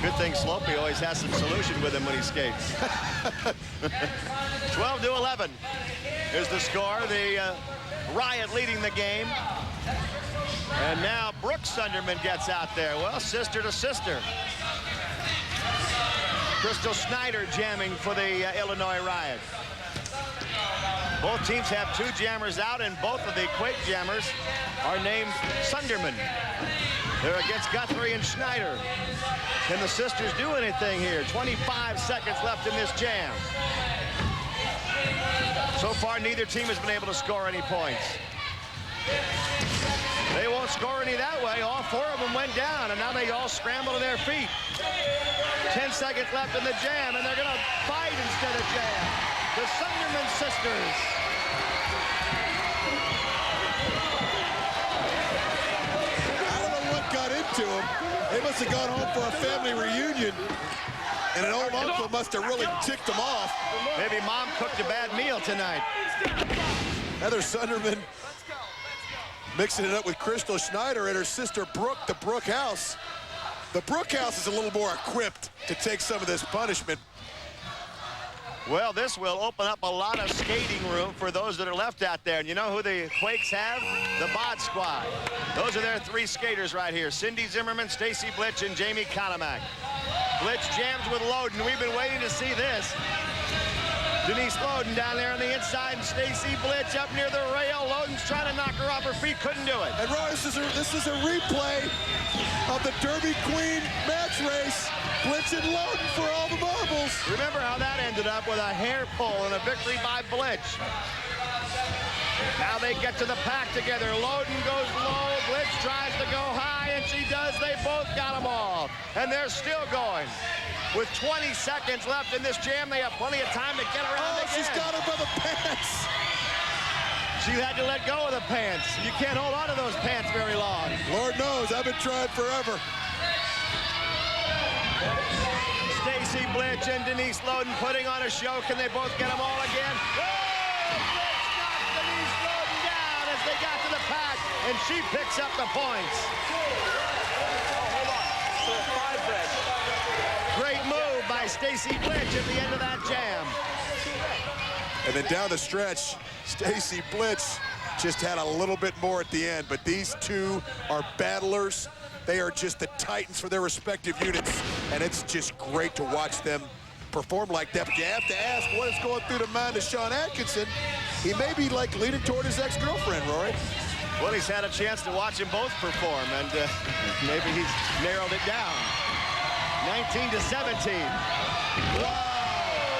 Good thing Slopey always has some solution with him when he skates. 12-11 is the score. The Riot leading the game. And now Brooke Sunderman gets out there. Well, sister to sister. Crystal Snyder jamming for the Illinois Riot. Both teams have 2 jammers out, and both of the Quake jammers are named Sunderman. They're against Guthrie and Schneider. Can the sisters do anything here? 25 seconds left in this jam. So far, neither team has been able to score any points. They won't score any that way. All 4 of them went down, and now they all scramble to their feet. 10 seconds left in the jam, and they're going to fight instead of jam. The Sunderman sisters. I don't know what got into them. They must have gone home for a family reunion, and an old uncle must have really ticked them off. Maybe mom cooked a bad meal tonight. Heather Sunderman mixing it up with Crystal Schneider and her sister Brooke, the Brooke House. The Brooke House is a little more equipped to take some of this punishment. Well, this will open up a lot of skating room for those that are left out there. And you know who the Quakes have? The Bod Squad. Those are their 3 skaters right here. Cindy Zimmerman, Stacy Blitz, and Jamie Konomak. Blitz jams with Loden. We've been waiting to see this. Denise Loden down there on the inside, and Stacy Blitch up near the rail. Loden's trying to knock her off her feet, couldn't do it. And Roy, this is a replay of the Derby Queen match race. Blitch and Loden for all the marbles. Remember how that ended up with a hair pull and a victory by Blitch. Now they get to the pack together. Loden goes low. Blitz tries to go high, and she does. They both got them all. And they're still going. With 20 seconds left in this jam, they have plenty of time to get around again. She's got her by the pants. She had to let go of the pants. You can't hold on to those pants very long. Lord knows, I've been trying forever. Stacy Blitch and Denise Loden putting on a show. Can they both get them all again? They got to the pack, and she picks up the points. Great move by Stacy Blitch at the end of that jam. And then down the stretch, Stacy Blitch just had a little bit more at the end, but these two are battlers. They are just the titans for their respective units, and it's just great to watch them perform like that. But you have to ask what is going through the mind of Shawn Atkinson. He may be like leaning toward his ex-girlfriend, Rory. Well, he's had a chance to watch them both perform, and maybe he's narrowed it down. 19-17. Whoa!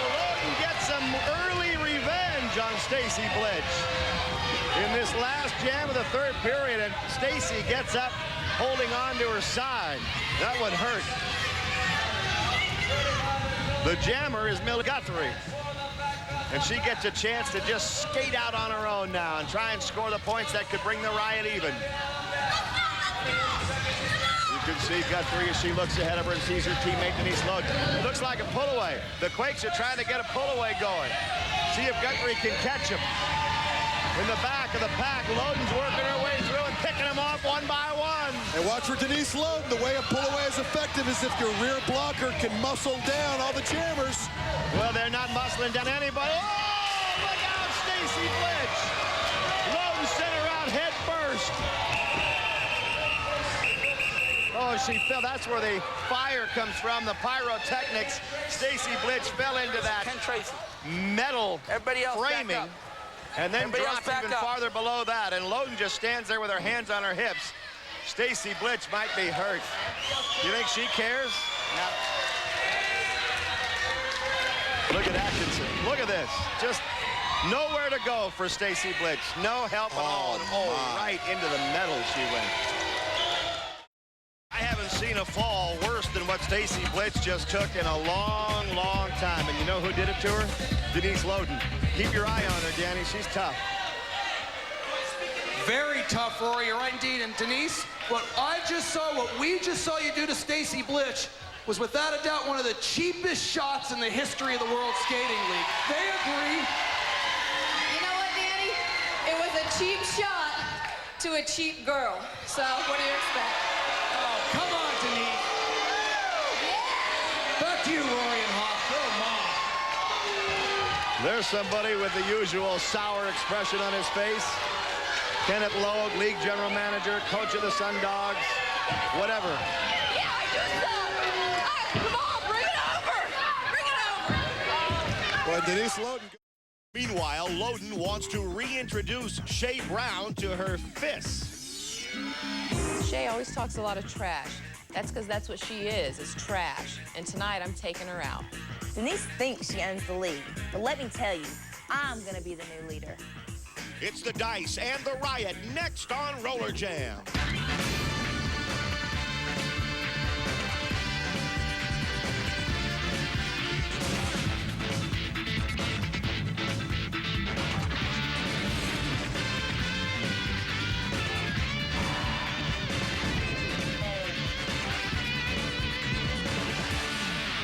Loden gets some early revenge on Stacy Blitch. In this last jam of the third period, and Stacy gets up, holding on to her side. That one hurt. The jammer is Millie Guthrie. And she gets a chance to just skate out on her own now and try and score the points that could bring the riot even. You can see Guthrie as she looks ahead of her and sees her teammate Denise Loden. It looks like a pull-away. The Quakes are trying to get a pull-away going. See if Guthrie can catch him. In the back of the pack, Loden's working her way through and picking them off one by one. And watch for Denise Loden. The way a pull-away is effective is if your rear blocker can muscle down all the jammers. Well, they're not muscling down anybody. Oh, look out, Stacy Blitch. Loden sent her out head first. Oh, she fell. That's where the fire comes from, the pyrotechnics. Stacy Blitch fell into that metal framing. And then dropped even farther below that. And Loden just stands there with her hands on her hips. Stacy Blitch might be hurt. Do you think she cares? No. Look at Atkinson. Look at this. Just nowhere to go for Stacy Blitch. No help at all. And right into the metal she went. I haven't seen a fall worse than what Stacy Blitch just took in a long, long time. And you know who did it to her? Denise Loden. Keep your eye on her, Danny. She's tough. Very tough, Rory. You're right indeed. And Denise, what we just saw you do to Stacy Blitch was without a doubt one of the cheapest shots in the history of the World Skating League. They agree. You know what, Danny? It was a cheap shot to a cheap girl. So what do you expect? Oh, come on, Denise. Back to you, Rory and Hoff. There's somebody with the usual sour expression on his face. Kenneth Logue, league general manager, coach of the Sun Dogs, whatever. Yeah, I do stuff. Come on, bring it over. Bring it over. Well, Denise Loden. Meanwhile, Loden wants to reintroduce Shea Brown to her fists. Shea always talks a lot of trash. That's because that's what she is trash. And tonight, I'm taking her out. Denise thinks she owns the league, but let me tell you, I'm gonna be the new leader. It's the Dice and the Riot next on RollerJam.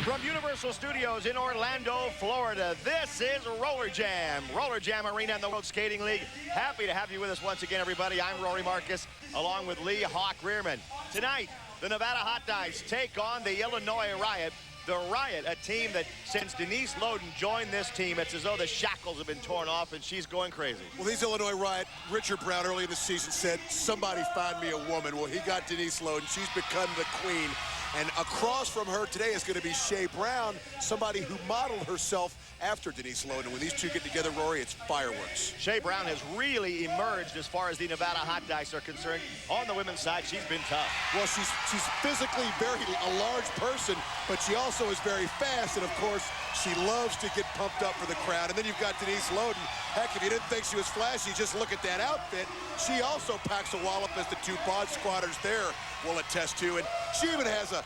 From Universal Studios in Orlando, Florida, this is RollerJam. RollerJam Arena in the World Skating League. Happy to have you with us once again, everybody. I'm Rory Marcus, along with Lee Hawk Rearman. Tonight, the Nevada Hot Dice take on the Illinois Riot. The Riot, a team that since Denise Loden joined this team, it's as though the shackles have been torn off and she's going crazy. Well, these Illinois Riot, Richard Brown early in the season said, somebody find me a woman. Well, he got Denise Loden. She's become the queen. And across from her today is going to be Shea Brown, somebody who modeled herself after Denise Loden. When these two get together, Rory, it's fireworks. Shea Brown has really emerged as far as the Nevada Hot Dice are concerned. On the women's side, she's been tough. Well, she's physically a large person, but she also is very fast, and of course, she loves to get pumped up for the crowd. And then you've got Denise Loden. Heck, if you didn't think she was flashy, just look at that outfit. She also packs a wallop, as the two bod squatters there will attest to. And she even has a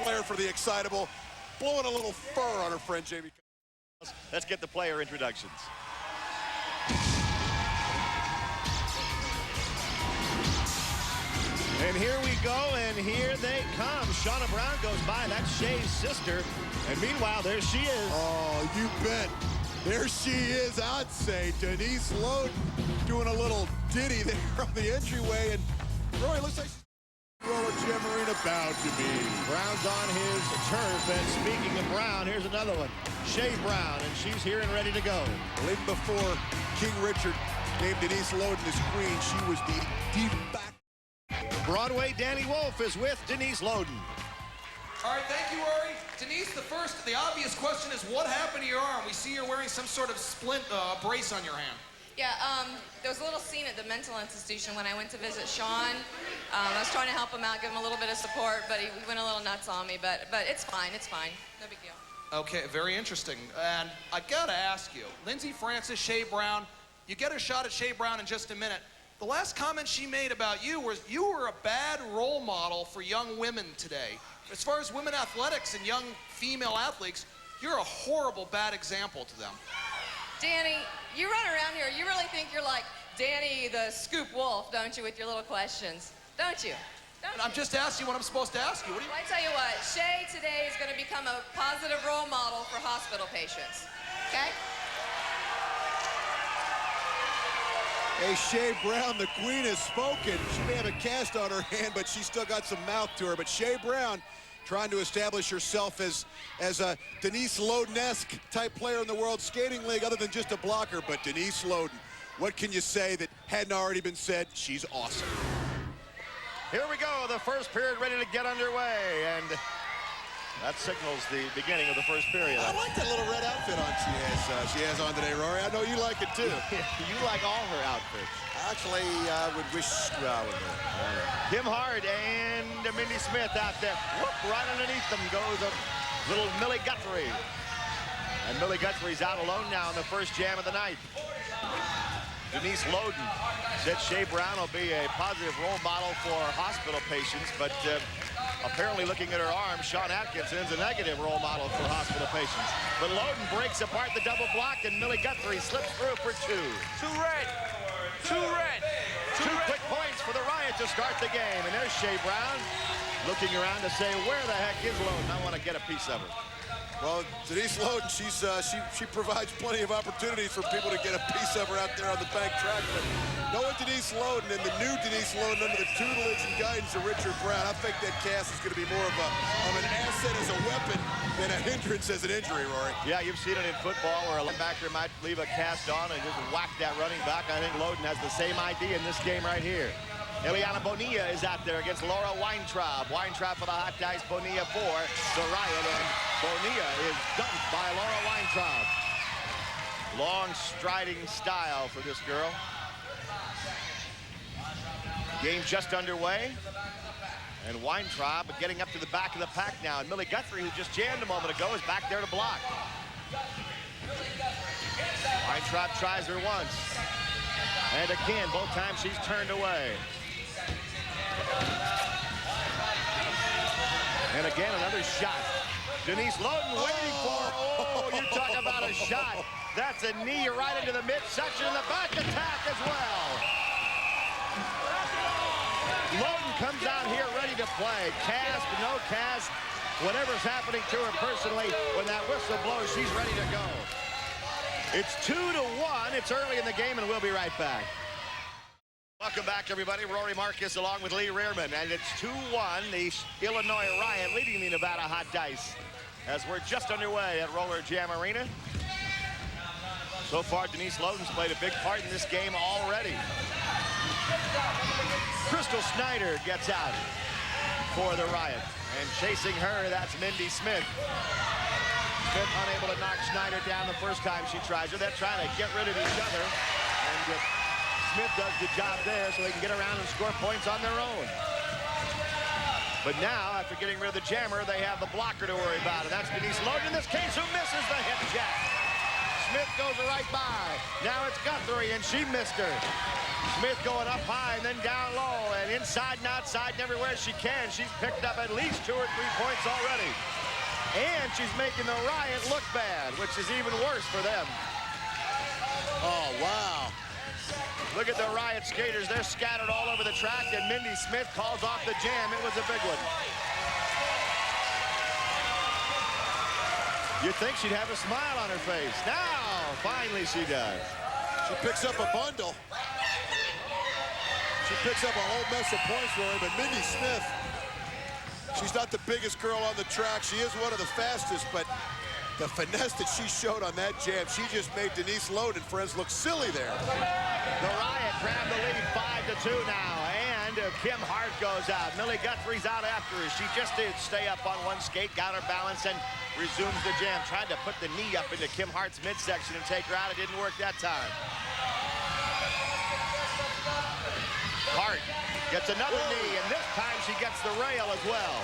flair for the excitable, blowing a little fur on her friend Jamie. Let's get the player introductions. And here we go, and here they come. Shauna Brown goes by. That's Shea's sister. And meanwhile, there she is. Oh, you bet. There she is, I'd say. Denise Loden doing a little ditty there on the entryway. And Rory, looks like she's RollerJam Arena bow to me. Brown's on his turf, and speaking of Brown, here's another one. Shea Brown, and she's here and ready to go. Well, even before King Richard named Denise Loden his queen, she was the de facto. Broadway Danny Wolf is with Denise Loden. All right, thank you, Rory. Denise, the obvious question is, what happened to your arm? We see you're wearing some sort of splint brace on your hand. Yeah, there was a little scene at the mental institution when I went to visit Sean. I was trying to help him out, give him a little bit of support, but he went a little nuts on me. But it's fine, no big deal. Okay, very interesting. And I gotta ask you, Lindsey Francis, Shea Brown, you get a shot at Shea Brown in just a minute. The last comment she made about you was you were a bad role model for young women today. As far as women athletics and young female athletes, you're a horrible, bad example to them. Danny, you run around here, you really think you're like Danny the Scoop Wolf, don't you, with your little questions? Don't you? I'm just asking you what I'm supposed to ask you. What do you... Well, I tell you what, Shea today is going to become a positive role model for hospital patients, okay? Hey, Shea Brown, the queen has spoken. She may have a cast on her hand, but she's still got some mouth to her. But Shea Brown trying to establish herself as a Denise Loden-esque type player in the World Skating League, other than just a blocker. But Denise Loden, what can you say that hadn't already been said? She's awesome. Here we go, the first period ready to get underway, and that signals the beginning of the first period. I like that little red outfit on she has on today, Rory. I know you like it too. You like all her outfits. Actually, I would wish I would. Kim Hart and Mindy Smith out there. Whoop, right underneath them goes a little Millie Guthrie. And Millie Guthrie's out alone now in the first jam of the night. Denise Loden said Shea Brown will be a positive role model for hospital patients, but apparently looking at her arm, Sean Atkinson's a negative role model for hospital patients. But Loden breaks apart the double block, and Millie Guthrie slips through for two. Two red. Two quick points for the Riot to start the game. And there's Shea Brown looking around to say, where the heck is Loden? I want to get a piece of her. Well, Denise Loden, she provides plenty of opportunities for people to get a piece of her out there on the bank track. But knowing Denise Loden and the new Denise Loden under the tutelage and guidance of Richard Brown, I think that cast is going to be more of an asset as a weapon than a hindrance as an injury, Rory. Yeah, you've seen it in football where a linebacker might leave a cast on and just whack that running back. I think Loden has the same idea in this game right here. Eliana Bonilla is out there against Laura Weintraub. Weintraub for the Hot Dice, Bonilla for the Riot, and Bonilla is dumped by Laura Weintraub. Long striding style for this girl. Game just underway. And Weintraub getting up to the back of the pack now. And Millie Guthrie, who just jammed a moment ago, is back there to block. Weintraub tries her once. And again, both times she's turned away. And again, another shot. Denise Loden waiting for, oh, you talk about a shot. That's a knee right into the midsection. The back attack as well. Loden comes out here ready to play. Cast, no cast, whatever's happening to her personally, when that whistle blows, she's ready to go. It's 2-1. It's early in the game, and we'll be right back. Welcome back, everybody. Rory Marcus along with Lee Rearman, and it's 2-1. The Illinois Riot leading the Nevada Hot Dice as we're just underway at RollerJam Arena. So far, Denise Loden's played a big part in this game already. Crystal Snyder gets out for the Riot. And chasing her, that's Mindy Smith. Smith unable to knock Schneider down the first time she tries her. They're trying to get rid of each other. And Smith does the job there so they can get around and score points on their own. But now, after getting rid of the jammer, they have the blocker to worry about. And that's Denise Logan in this case, who misses the hip check. Smith goes right by. Now it's Guthrie, and she missed her. Smith going up high and then down low, and inside and outside and everywhere she can. She's picked up at least 2 or 3 points already. And she's making the Riot look bad, which is even worse for them. Oh, wow. Look at the Riot skaters. They're scattered all over the track, and Mindy Smith calls off the jam. It was a big one. You'd think she'd have a smile on her face. Now, finally she does. She picks up a bundle. She picks up a whole mess of points, Rory, but Mindy Smith, she's not the biggest girl on the track. She is one of the fastest, but the finesse that she showed on that jam, she just made Denise Loden and friends look silly there. The Riot grab the lead 5-2 now, and Kim Hart goes out. Millie Guthrie's out after her. She just did stay up on one skate, got her balance, and resumes the jam. Tried to put the knee up into Kim Hart's midsection and take her out. It didn't work that time. Hart gets another knee, and this time she gets the rail as well.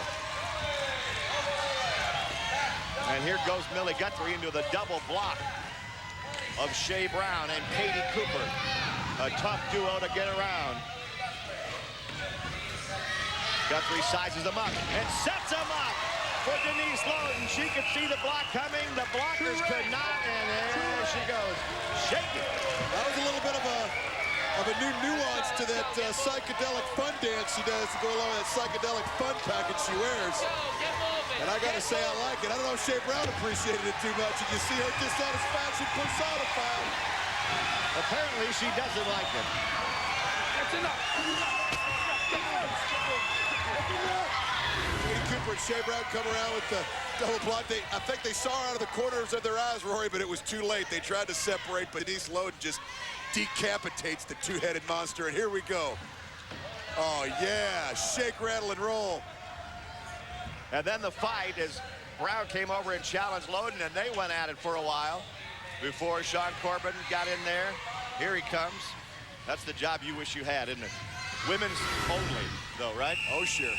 And here goes Millie Guthrie into the double block of Shea Brown and Katie Cooper. A tough duo to get around. Guthrie sizes them up and sets them up for Denise Loden. She could see the block coming. The blockers could not, and there she goes. Shaking. That was a little bit of a new nuance to that psychedelic fun dance she does to go along with that psychedelic fun package she wears. And I gotta say, I like it. I don't know if Shea Brown appreciated it too much. And you see her dissatisfaction personified. Apparently, she doesn't like it. That's enough. Katie Cooper and Shea Brown come around with the double block. I think they saw her out of the corners of their eyes, Rory, but it was too late. They tried to separate, but Denise Loden just decapitates the two-headed monster. And here we go. Oh, yeah. Shake, rattle, and roll. And then the fight as Brown came over and challenged Loden, and they went at it for a while before Sean Corbin got in there. Here he comes. That's the job you wish you had, isn't it? Women's only, though, right? Oh, sure.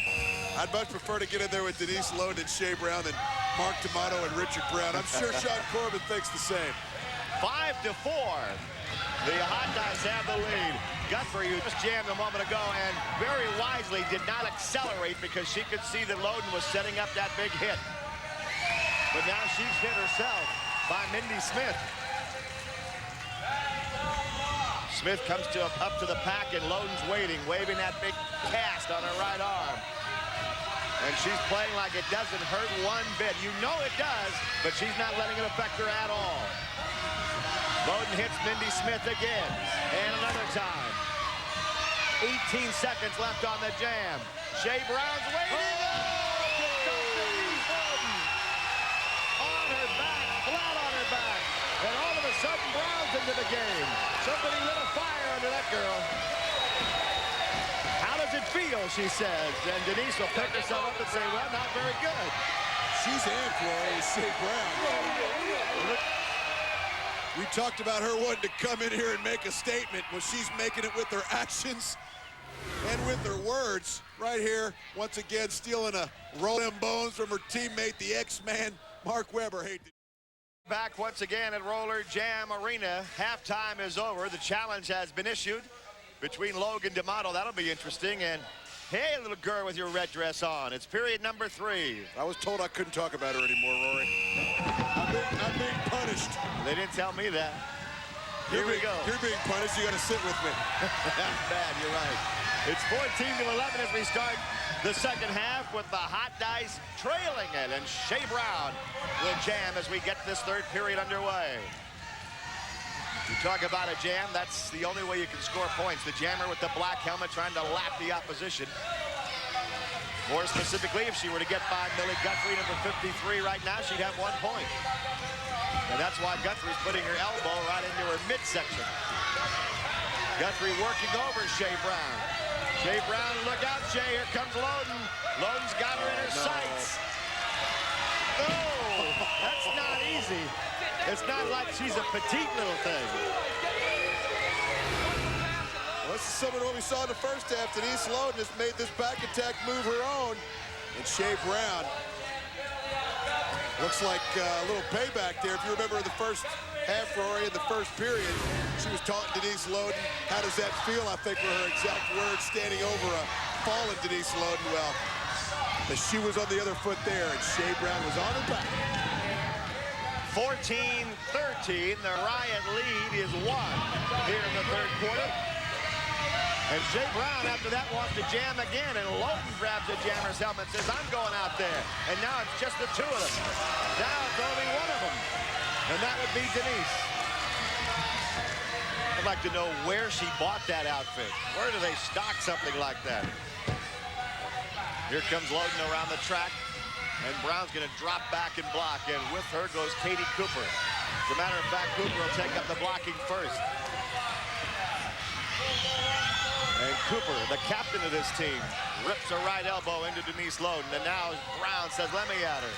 I'd much prefer to get in there with Denise Loden and Shea Brown than Mark D'Amato and Richard Brown. I'm sure Sean Corbin thinks the same. 5-4. The Hot Dogs have the lead. Guthrie, who just jammed a moment ago and very wisely did not accelerate because she could see that Loden was setting up that big hit. But now she's hit herself by Mindy Smith. Smith comes up to the pack, and Loden's waiting, waving that big cast on her right arm. And she's playing like it doesn't hurt one bit. You know it does, but she's not letting it affect her at all. Loden hits Mindy Smith again, and another time. 18 seconds left on the jam. Shea Brown's waiting. On her back, flat on her back. And all of a sudden, Brown's into the game. Somebody lit a fire under that girl. How does it feel, she says. And Denise will pick herself up and say, well, not very good. She's amped, Rory, Shea Brown. We talked about her wanting to come in here and make a statement. Well, she's making it with her actions and with her words. Right here, once again, stealing a roll them bones from her teammate, the X-Man, Mark Webber. Back once again at RollerJam Arena. Halftime is over. The challenge has been issued between Logan D'Amato. That'll be interesting. And hey, little girl with your red dress on. It's period number 3. I was told I couldn't talk about her anymore, Rory. I'm being punished. They didn't tell me that. Here we go. You're being punished. You got to sit with me. Bad, you're right. It's 14-11 as we start the second half with the Hot Dice trailing it. And Shea Brown will jam as we get this third period underway. You talk about a jam, that's the only way you can score points. The jammer with the black helmet trying to lap the opposition. More specifically, if she were to get by Millie Guthrie, number 53 right now, she'd have 1 point. And that's why Guthrie's putting her elbow right into her midsection. Guthrie working over Shea Brown. Shea Brown, look out, Shea. Here comes Loden. Loden's got her in her sight. easy. It's not like she's a petite little thing. Well, this is similar to what we saw in the first half. Denise Loden has made this back attack move her own. And Shea Brown looks like a little payback there. If you remember the first half, Rory, in the first period, she was taunting Denise Loden. How does that feel? I think were her exact words, standing over a fallen Denise Loden. Well, the shoe was on the other foot there, and Shea Brown was on her back. 14-13, the Riot lead is 1 here in the third quarter. And Shea Brown, after that, wants to jam again, and Loden grabs the jammer's helmet and says, I'm going out there. And now it's just the two of them. Now it's only one of them, and that would be Denise. I'd like to know where she bought that outfit. Where do they stock something like that? Here comes Loden around the track, and Brown's going to drop back and block, and with her goes Katie Cooper. As a matter of fact, Cooper will take up the blocking first. And Cooper, the captain of this team, rips a right elbow into Denise Loden, and now Brown says, let me at her.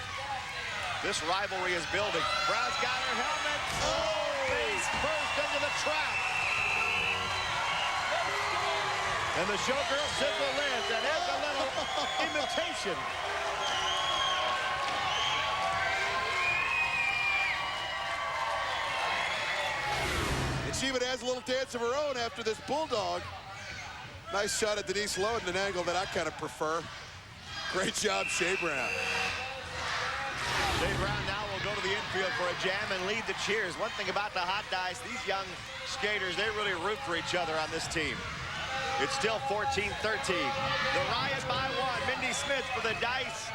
This rivalry is building. Brown's got her helmet. Oh, face first into the track. And the showgirl sizzle lands, and there's a little imitation. And she even has a little dance of her own after this bulldog. Nice shot at Denise Loden, an angle that I kind of prefer. Great job, Shea Brown. Shea Brown now will go to the infield for a jam and lead the cheers. One thing about the Hot Dice, these young skaters, they really root for each other on this team. It's still 14-13. The Riot by 1. Mindy Smith for the Dice.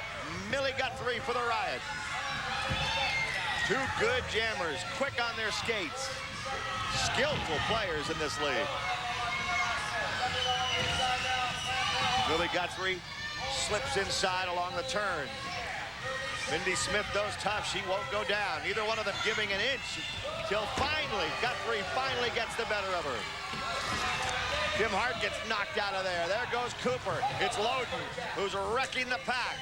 Millie Guthrie for the Riot. Two good jammers, quick on their skates. Skillful players in this league. Millie Guthrie slips inside along the turn. Mindy Smith, those tough. She won't go down. Neither one of them giving an inch till finally, Guthrie finally gets the better of her. Kim Hart gets knocked out of there. There goes Cooper. It's Loden who's wrecking the pack.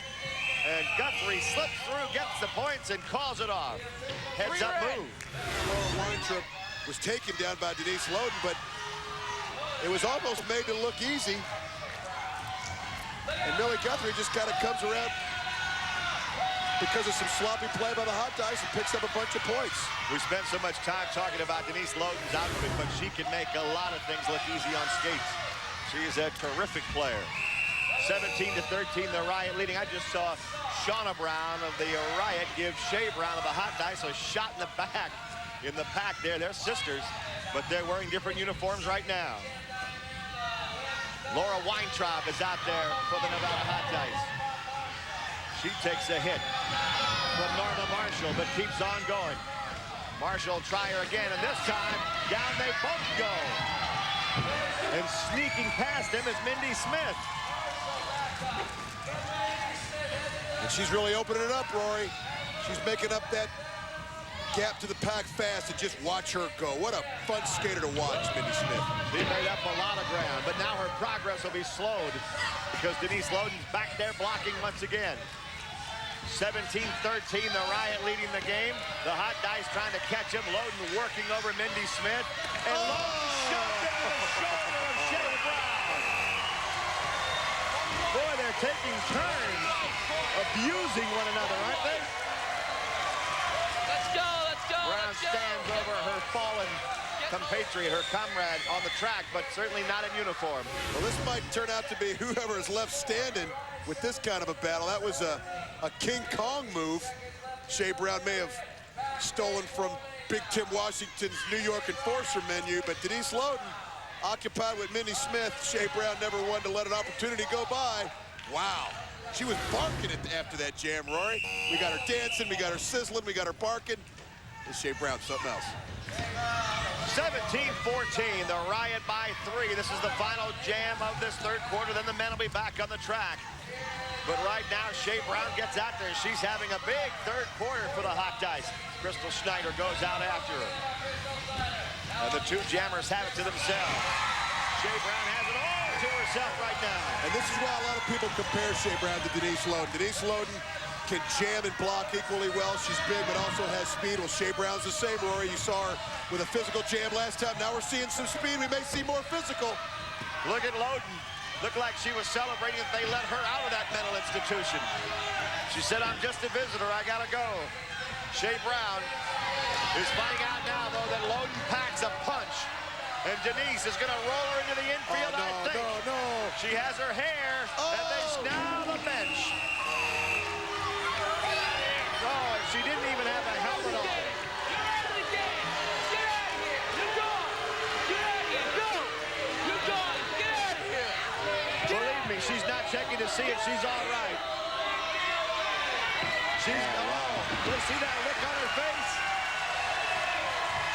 And Guthrie slips through, gets the points, and calls it off. Heads up move. Laura Weintraub was taken down by Denise Loden, but it was almost made to look easy. And Millie Guthrie just kind of comes around because of some sloppy play by the Hot Dice and picks up a bunch of points. We spent so much time talking about Denise Loden's outfit, but she can make a lot of things look easy on skates. She is a terrific player. 17-13, the Riot leading. I just saw Shauna Brown of the Riot give Shea Brown of the Hot Dice a shot in the back in the pack there. They're sisters, but they're wearing different uniforms right now. Laura Weintraub is out there for the Nevada Hot Dice. She takes a hit from Norma Marshall, but keeps on going. Marshall will try her again, and this time, down they both go. And sneaking past him is Mindy Smith. And she's really opening it up, Rory. She's making up that gap to the pack fast, and just watch her go. What a fun skater to watch, Mindy Smith. She made up a lot of ground, but now her progress will be slowed because Denise Loden's back there blocking once again. 17-13, the Riot leading the game. The Hot Dice trying to catch him. Loden working over Mindy Smith. And Loden shoved it to the shoulder of Shea Brown. Boy, they're taking turns abusing one another, aren't they? Let's go, let's go, Brown stands over her fallen compatriot, her comrade on the track, but certainly not in uniform. Well, this might turn out to be whoever is left standing with this kind of a battle. That was a King Kong move. Shea Brown may have stolen from Big Tim Washington's New York Enforcer menu, but Denise Loden occupied with Mindy Smith. Shea Brown never wanted to let an opportunity go by. Wow. She was barking after that jam, Rory. We got her dancing, we got her sizzling, we got her barking. And Shea Brown, something else. 17-14, the Riot by 3. This is the final jam of this third quarter. Then the men will be back on the track. But right now, Shea Brown gets out there. She's having a big third quarter for the Hot Dice. Crystal Schneider goes out after her. And the two jammers have it to themselves. Shea Brown has it all to herself right now. And this is why a lot of people compare Shea Brown to Denise Loden. Denise Loden can jam and block equally well. She's big, but also has speed. Well, Shea Brown's the same, Rory. You saw her with a physical jam last time. Now we're seeing some speed. We may see more physical. Look at Loden. Looked like she was celebrating that they let her out of that mental institution. She said, I'm just a visitor. I got to go. Shea Brown is finding out now, though, that Loden packs a punch. And Denise is going to roll her into the infield, I think. No. She has her hair, and they now the bench. Oh, and she didn't even have a helmet on. Believe me, she's not checking to see if she's all right. Let's see that look on her face.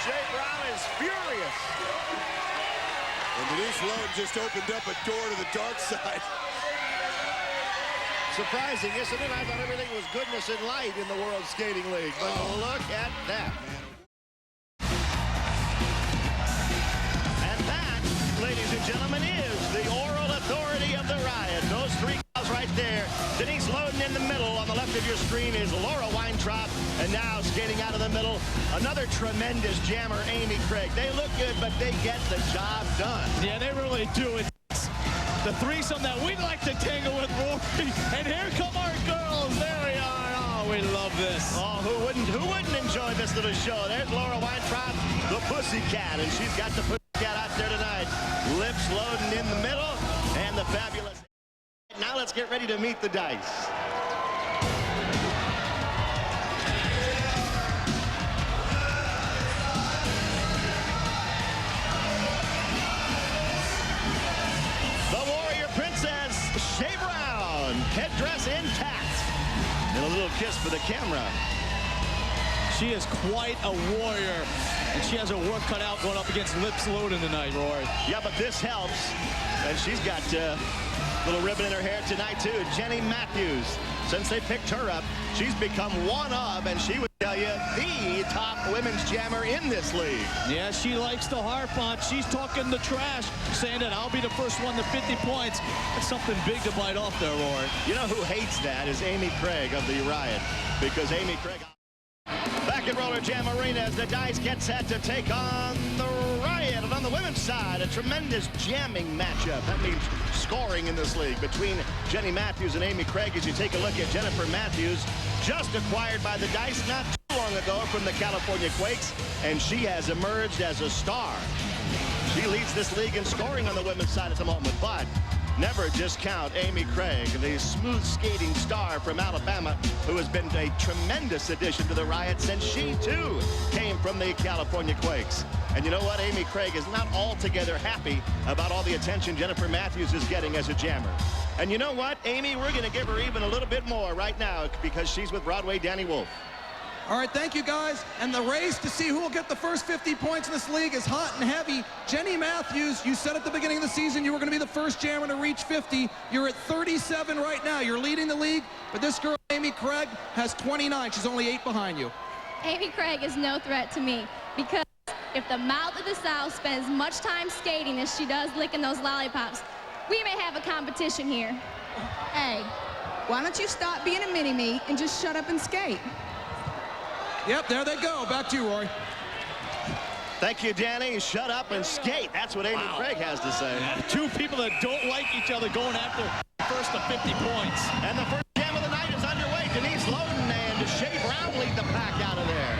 Shea Brown is furious. And Denise Loden just opened up a door to the dark side. Surprising, isn't it? I thought everything was goodness and light in the World Skating League. But look at that. And that, ladies and gentlemen, is the oral authority of the Riot. Those three guys right there. Denise Loden in the middle. On the left of your screen is Laura Weintraub. And now skating out of the middle, another tremendous jammer, Amy Craig. They look good, but they get the job done. Yeah, they really do. It's the threesome that we'd like to tangle with, Rory. And here come our girls. There we are. Oh, we love this. Oh, who wouldn't enjoy this little show? There's Laura Weintraub, the Pussycat, and she's got the Pussycat out there tonight. Lips Loden in the middle, and the fabulous. Now let's get ready to meet the dice. Shea Brown, headdress intact. And a little kiss for the camera. She is quite a warrior, and she has her work cut out going up against Lips Loden tonight, Rory. Yeah, but this helps. And she's got a little ribbon in her hair tonight, too. Jenny Matthews. Since they picked her up, she's become one of, and she would tell you, the top women's jammer in this league. Yeah, she likes to harp on. She's talking the trash, saying that I'll be the first one to 50 points. That's something big to bite off there, Rory. You know who hates that is Amy Craig of the Riot, because Amy Craig... Back at RollerJam Arena as the Dice get set to take on the Riot. And on the women's side, a tremendous jamming matchup. That means scoring in this league between Jenny Matthews and Amy Craig. As you take a look at Jennifer Matthews, just acquired by the Dice not too long ago from the California Quakes, and she has emerged as a star. She leads this league in scoring on the women's side at the moment, but never discount Amy Craig, the smooth skating star from Alabama, who has been a tremendous addition to the Riot since she, too, came from the California Quakes. And you know what? Amy Craig is not altogether happy about all the attention Jennifer Matthews is getting as a jammer. And you know what, Amy? We're going to give her even a little bit more right now because she's with Broadway Danny Wolf. All right, thank you, guys. And the race to see who will get the first 50 points in this league is hot and heavy. Jenny Matthews, you said at the beginning of the season you were going to be the first jammer to reach 50. You're at 37 right now. You're leading the league. But this girl, Amy Craig, has 29. She's only 8 behind you. Amy Craig is no threat to me because if the mouth of the South spends much time skating as she does licking those lollipops, we may have a competition here. Hey, why don't you stop being a mini-me and just shut up and skate? Yep, there they go. Back to you, Rory. Thank you, Danny. Shut up and skate. That's what Amy Craig has to say. Yeah, two people that don't like each other going after first to 50 points. And the first jam of the night is underway. Denise Loden and Shea Brown lead the pack out of there.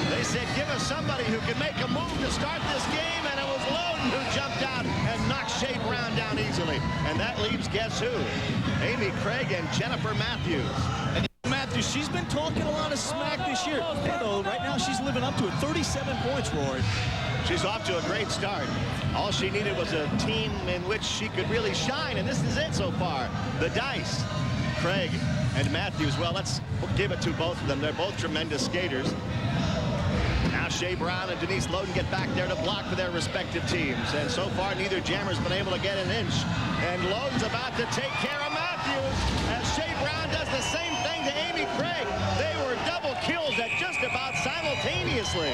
They said, give us somebody who can make a move to start this game, and it was Loden who jumped out and knocked Shea Brown down easily. And that leaves, guess who? Amy Craig and Jennifer Matthews. And Matthews, she's been talking a lot of smack this year. Though right now she's living up to it. 37 points, Rory. She's off to a great start. All she needed was a team in which she could really shine, and this is it so far. The Dice, Craig and Matthews. Well, let's give it to both of them. They're both tremendous skaters. Now Shea Brown and Denise Loden get back there to block for their respective teams. And so far, neither jammer's been able to get an inch. And Loden's about to take care of Matthews as Shea Brown does the same thing to Amy Craig. They were double kills at just about simultaneously.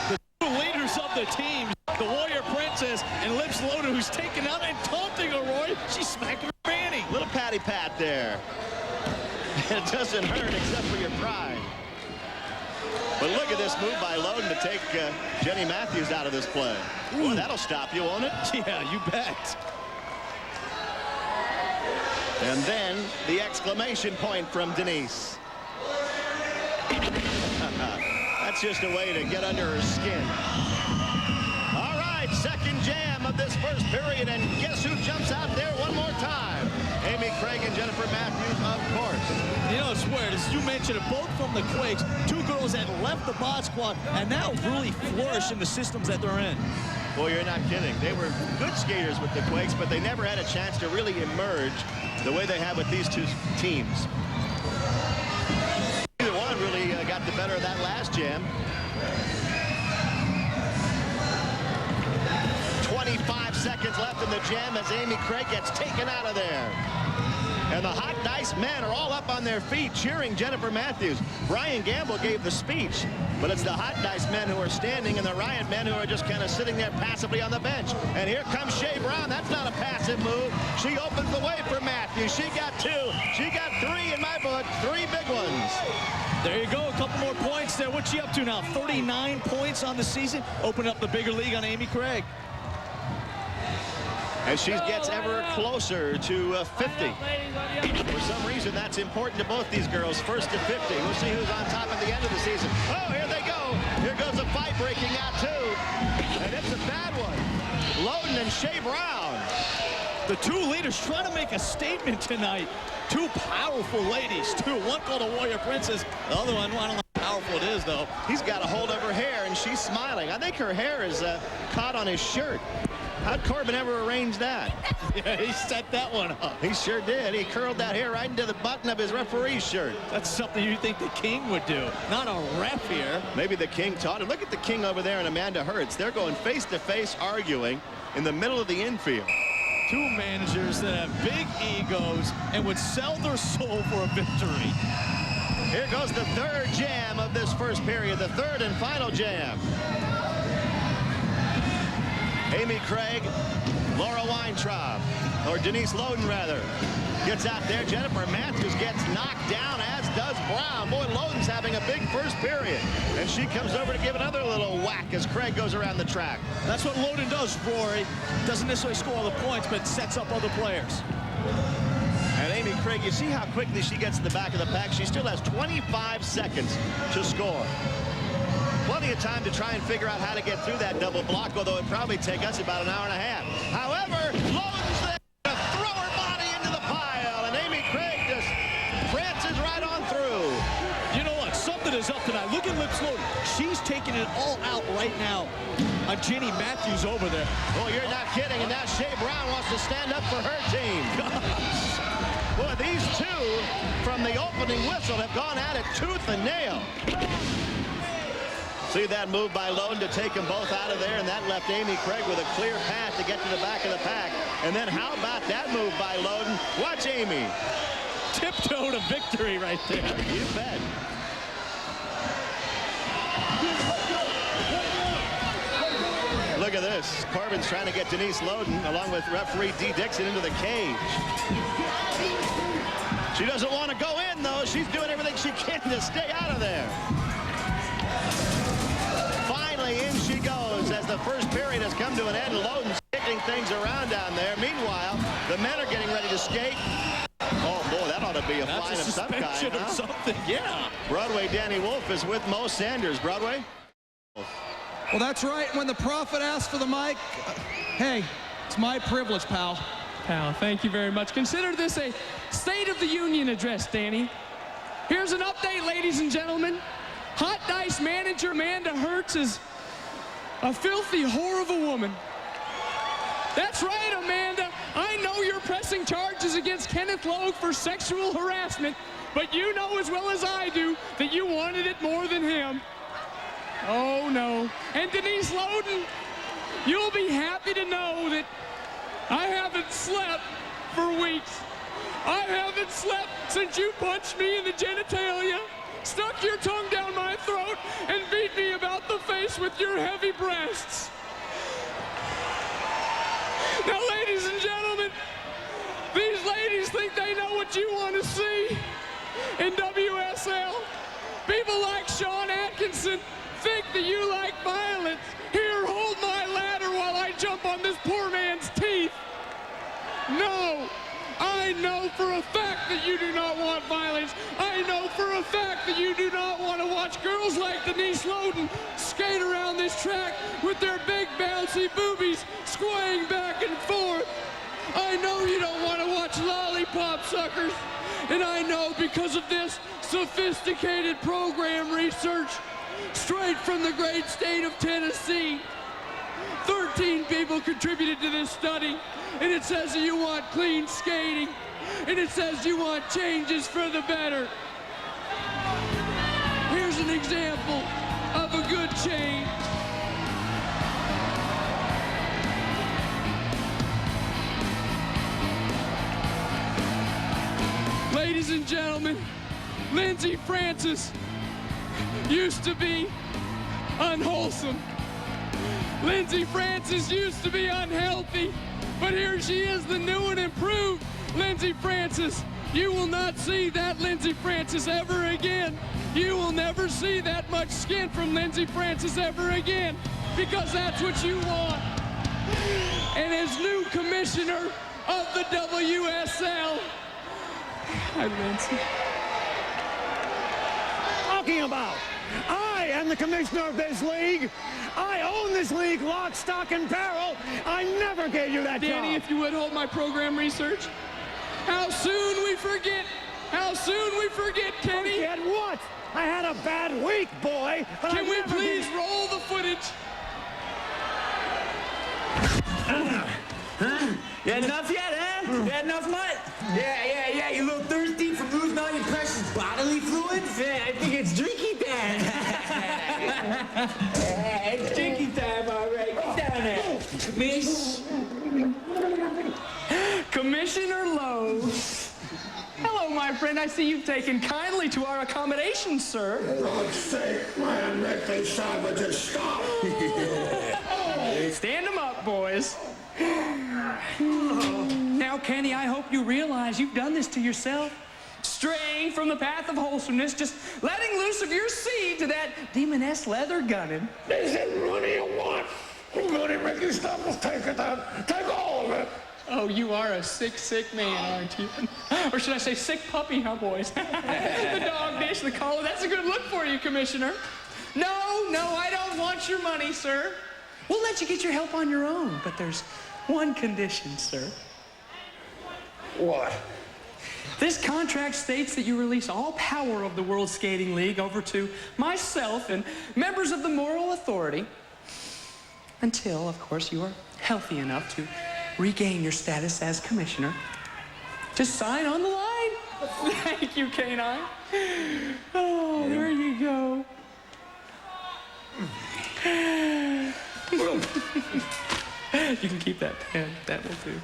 The two leaders of the team, the Warrior Princess and Lips Loden, who's taken out and taunting her, Roy. She's smacking her fanny. Little patty pat there. It doesn't hurt except for your pride. But look at this move by Loden to take Jenny Matthews out of this play. Boy, that'll stop you, won't it? Yeah, you bet. And then the exclamation point from Denise. That's just a way to get under her skin. All right, second jam of this first period, and guess who jumps out there one more time? Amy Craig and Jennifer Matthews, of course. You know, it's weird, as you mentioned it, both from the Quakes, two girls that left the Bod Squad and now really flourish in the systems that they're in. Well, you're not kidding. They were good skaters with the Quakes, but they never had a chance to really emerge the way they have with these two teams. Either one really got the better of that last jam. 25 seconds left in the jam as Amy Craig gets taken out of there. And the Hot Dice men are all up on their feet cheering Jennifer Matthews. Brian Gamble gave the speech, but it's the Hot Dice men who are standing and the Riot men who are just kind of sitting there passively on the bench. And here comes Shea Brown. That's not a passive move. She opens the way for Matthews. She got two. She got three in my book. Three big ones. There you go, a couple more points there. What's she up to now? 39 points on the season. Open up the bigger league on Amy Craig. And she gets ever closer to 50. For some reason, that's important to both these girls. First to 50. We'll see who's on top at the end of the season. Oh, here they go. Here goes a fight breaking out, too. And it's a bad one. Loden and Shea Brown. The two leaders trying to make a statement tonight. Two powerful ladies, too. One called a Warrior Princess. The other one, I don't know how powerful it is, though. He's got a hold of her hair, and she's smiling. I think her hair is caught on his shirt. How'd Corbin ever arrange that? Yeah, he set that one up. He sure did. He curled that hair right into the button of his referee's shirt. That's something you think the King would do. Not a ref here. Maybe the King taught him. Look at the King over there and Amanda Hertz. They're going face-to-face arguing in the middle of the infield. Two managers that have big egos and would sell their soul for a victory. Here goes the third jam of this first period, the third and final jam. Amy Craig, Laura Weintraub, or Denise Loden, rather, gets out there. Jennifer Matthews gets knocked down, as does Brown. Boy, Loden's having a big first period. And she comes over to give another little whack as Craig goes around the track. That's what Loden does, Rory. Doesn't necessarily score all the points, but sets up other players. And Amy Craig, you see how quickly she gets to the back of the pack? She still has 25 seconds to score. Plenty of time to try and figure out how to get through that double block, although it'd probably take us about an hour and a half. However, Loden's there to throw her body into the pile, and Amy Craig just prances right on through. You know what? Something is up tonight. Look at Lips Loden. She's taking it all out right now on Jenny Matthews over there. Oh, you're not kidding, and now Shea Brown wants to stand up for her team. Boy, these two from the opening whistle have gone at it tooth and nail. See that move by Loden to take them both out of there, and that left Amy Craig with a clear path to get to the back of the pack. And then how about that move by Loden? Watch Amy. Tiptoe to victory right there. You bet. Look at this. Corbin's trying to get Denise Loden, along with referee Dee Dixon, into the cage. She doesn't want to go in, though. She's doing everything she can to stay out of there. Finally, in she goes as the first period has come to an end. Loden's kicking things around down there. Meanwhile, the men are getting ready to skate. Oh, boy, that ought to be a fine of some kind, huh? Or something, yeah. Broadway Danny Wolf is with Mo Sanders. Broadway? Well, that's right. When the Prophet asks for the mic, hey, it's my privilege, pal. Pal, thank you very much. Consider this a State of the Union address, Danny. Here's an update, ladies and gentlemen. Hot Dice manager Amanda Hertz is a filthy whore of a woman. That's right, Amanda. I know you're pressing charges against Kenneth Logue for sexual harassment, but you know as well as I do that you wanted it more than him. Oh, no. And Denise Loden, you'll be happy to know that I haven't slept for weeks. I haven't slept since you punched me in the genitalia, stuck your tongue down my throat, and beat me about the face with your heavy breasts. Now, ladies and gentlemen, these ladies think they know what you want to see. in WSL. People like Sean Atkinson think that you like violence. Here, hold my ladder while I jump on this poor man's teeth. No, I know for a fact that you do not want violence. I know for a fact that you do not want to watch girls like Denise Loden skate around this track with their big bouncy boobies swaying back and forth. I know you don't want to watch lollipop suckers. And I know because of this sophisticated program research straight from the great state of Tennessee. 13 people contributed to this study, and it says that you want clean skating, and it says you want changes for the better. Here's an example of a good change. Ladies and gentlemen, Lindsey Francis used to be unwholesome. Lindsey Francis used to be unhealthy, but here she is, the new and improved Lindsey Francis. You will not see that Lindsey Francis ever again. You will never see that much skin from Lindsey Francis ever again, because that's what you want. And as new commissioner of the WSL, hi, Lindsey. Talking about, I am the commissioner of this league. I own this league, lock, stock, and barrel. I never gave you that Danny, job. if you would hold my program research. How soon we forget. How soon we forget, Kenny. Forget what? I had a bad week, boy. But Can we please roll the footage? You had enough yet, huh? You had enough nut? Yeah. You a little thirsty from losing all your precious bodily fluids? Yeah, I think it's drinking time. It's drinking time, all right. Get down there. Commissioner Lowe. Hello, my friend. I see you've taken kindly to our accommodations, sir. For God's sake, man, let the savages stop. Stand them up, boys. Now, Kenny, I hope you realize you've done this to yourself. Straying from the path of wholesomeness, just letting loose of your seed to that demoness leather gunning. Is it money you want? Money making stuff, will take it then. Take all of it. Oh, you are a sick, sick man, aren't you? Or should I say sick puppy, huh, boys? The dog dish, the collar, that's a good look for you, Commissioner. No, I don't want your money, sir. We'll let you get your help on your own, but there's one condition, sir. What? This contract states that you release all power of the World Skating League over to myself and members of the moral authority until, of course, you are healthy enough to regain your status as commissioner. Just sign on the line. Thank you, Canine. Oh, there you go. You can keep that pen. That will do.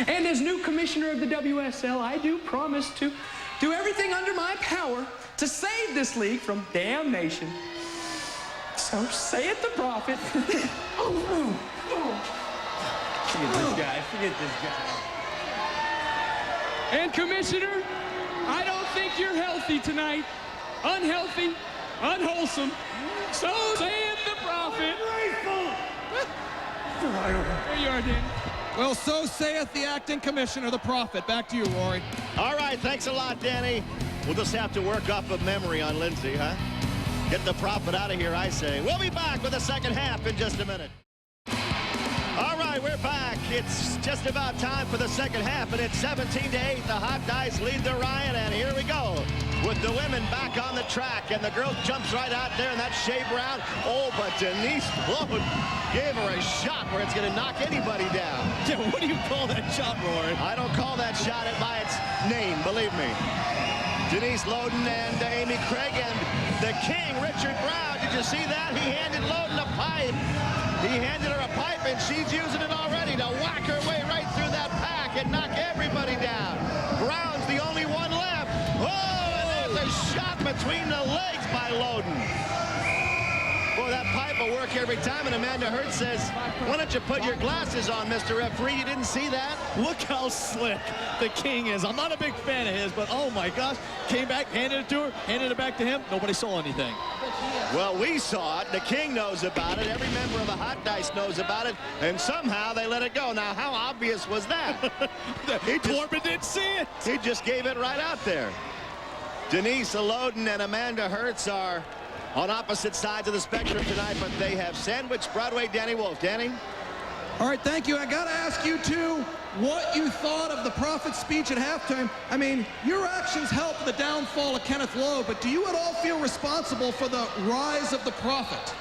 And as new commissioner of the WSL, I do promise to do everything under my power to save this league from damnation. So say it the prophet. Forget this guy. And Commissioner, I don't think you're healthy tonight. Unhealthy, unwholesome. So saith the prophet. There you are, Dan. Well, so saith the acting commissioner, the prophet. Back to you, Rory. All right, thanks a lot, Danny. We'll just have to work up a memory on Lindsey, huh? Get the prophet out of here, I say. We'll be back with the second half in just a minute. All right, we're back. It's just about time for the second half, and it's 17-8. The Hot Dice lead the riot, and here we go with the women back on the track, and the girl jumps right out there, and that's Shea Brown. Oh, but Denise Loden gave her a shot where it's going to knock anybody down. Yeah, what do you call that shot, Rory? I don't call that shot by its name, believe me. Denise Loden and Amy Craig and the king, Richard Brown. Did you see that? He handed Loden a pipe. He handed her a pipe, and she's using it already to whack her way right through that pack and knock everybody down. Brown's the only one left. Oh, and there's a shot between the legs by Loden. Boy, Boy, that pipe will work every time, and Amanda Hurt says, why don't you put your glasses on, Mr. Referee? You didn't see that? Look how slick the King is. I'm not a big fan of his, but oh my gosh. Came back, handed it to her, handed it back to him. Nobody saw anything. Well, we saw it. The King knows about it. Every member of the Hot Dice knows about it. And somehow they let it go. Now, how obvious was that? Corbin didn't see it. He just gave it right out there. Denise Loden and Amanda Hertz are on opposite sides of the spectrum tonight, but they have sandwiched Broadway. Danny Wolf. Danny? All right, thank you. I got to ask you, too, what you thought of the Prophet's speech at halftime. I mean, your actions helped the downfall of Kenneth Lowe, but do you at all feel responsible for the rise of the Prophet?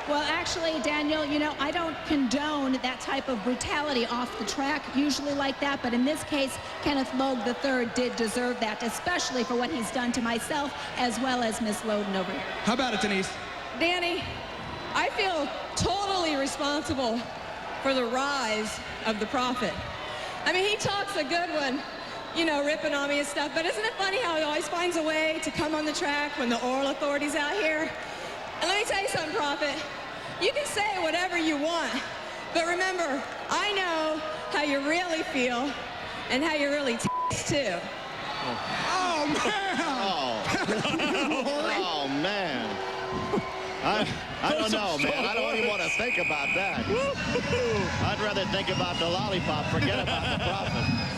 Well, actually, Daniel, you know, I don't condone that type of brutality off the track, usually like that, but in this case, Kenneth Logue III did deserve that, especially for what he's done to myself as well as Miss Loden over here. How about it, Denise? Danny, I feel totally responsible for the rise of the Prophet. I mean, he talks a good one, you know, ripping on me and stuff, but isn't it funny how he always finds a way to come on the track when the oral authority's out here? And let me tell you something, Prophet. You can say whatever you want, but remember, I know how you really feel and how you really too. Oh, man! Oh, man. I don't know, man. I don't even want to think about that. I'd rather think about the lollipop. Forget about the Prophet.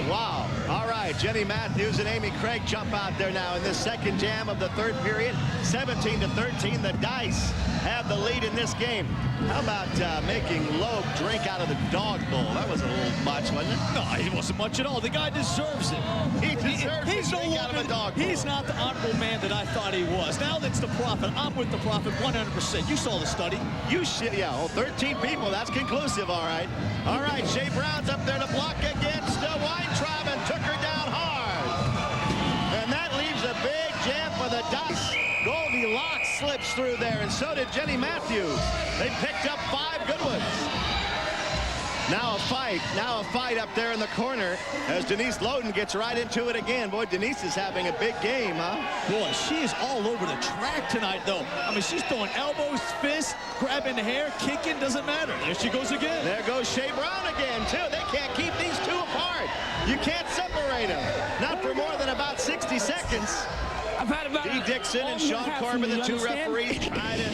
Wow. All right, Jenny Matthews and Amy Craig jump out there now in this second jam of the third period. 17-13, the Dice have the lead in this game. How about making Loeb drink out of the dog bowl? That was a little much, wasn't it? No, it wasn't much at all. The guy deserves it. He deserves he's to drink out of a dog bowl. He's not the honorable man that I thought he was. Now that's the Prophet. I'm with the Prophet 100%. You saw the study. You should, yeah. Oh, 13 people. That's conclusive, all right. All right, Shea Brown's up there to block against Weintraub and took her down hard. And that leaves a big jam for the Dice. Goldilocks slips through there, and so did Jenny Matthews. They picked up 5 good ones. Now a fight up there in the corner as Denise Loden gets right into it again. Boy, Denise is having a big game, huh? Boy, she is all over the track tonight, though. I mean, she's throwing elbows, fists, grabbing the hair, kicking, doesn't matter. There she goes again. There goes Shea Brown again, too. They can't keep these two apart. You can't separate them. Not for more than about 60 seconds. Dee Dixon and Sean Corbin, the two referees, try to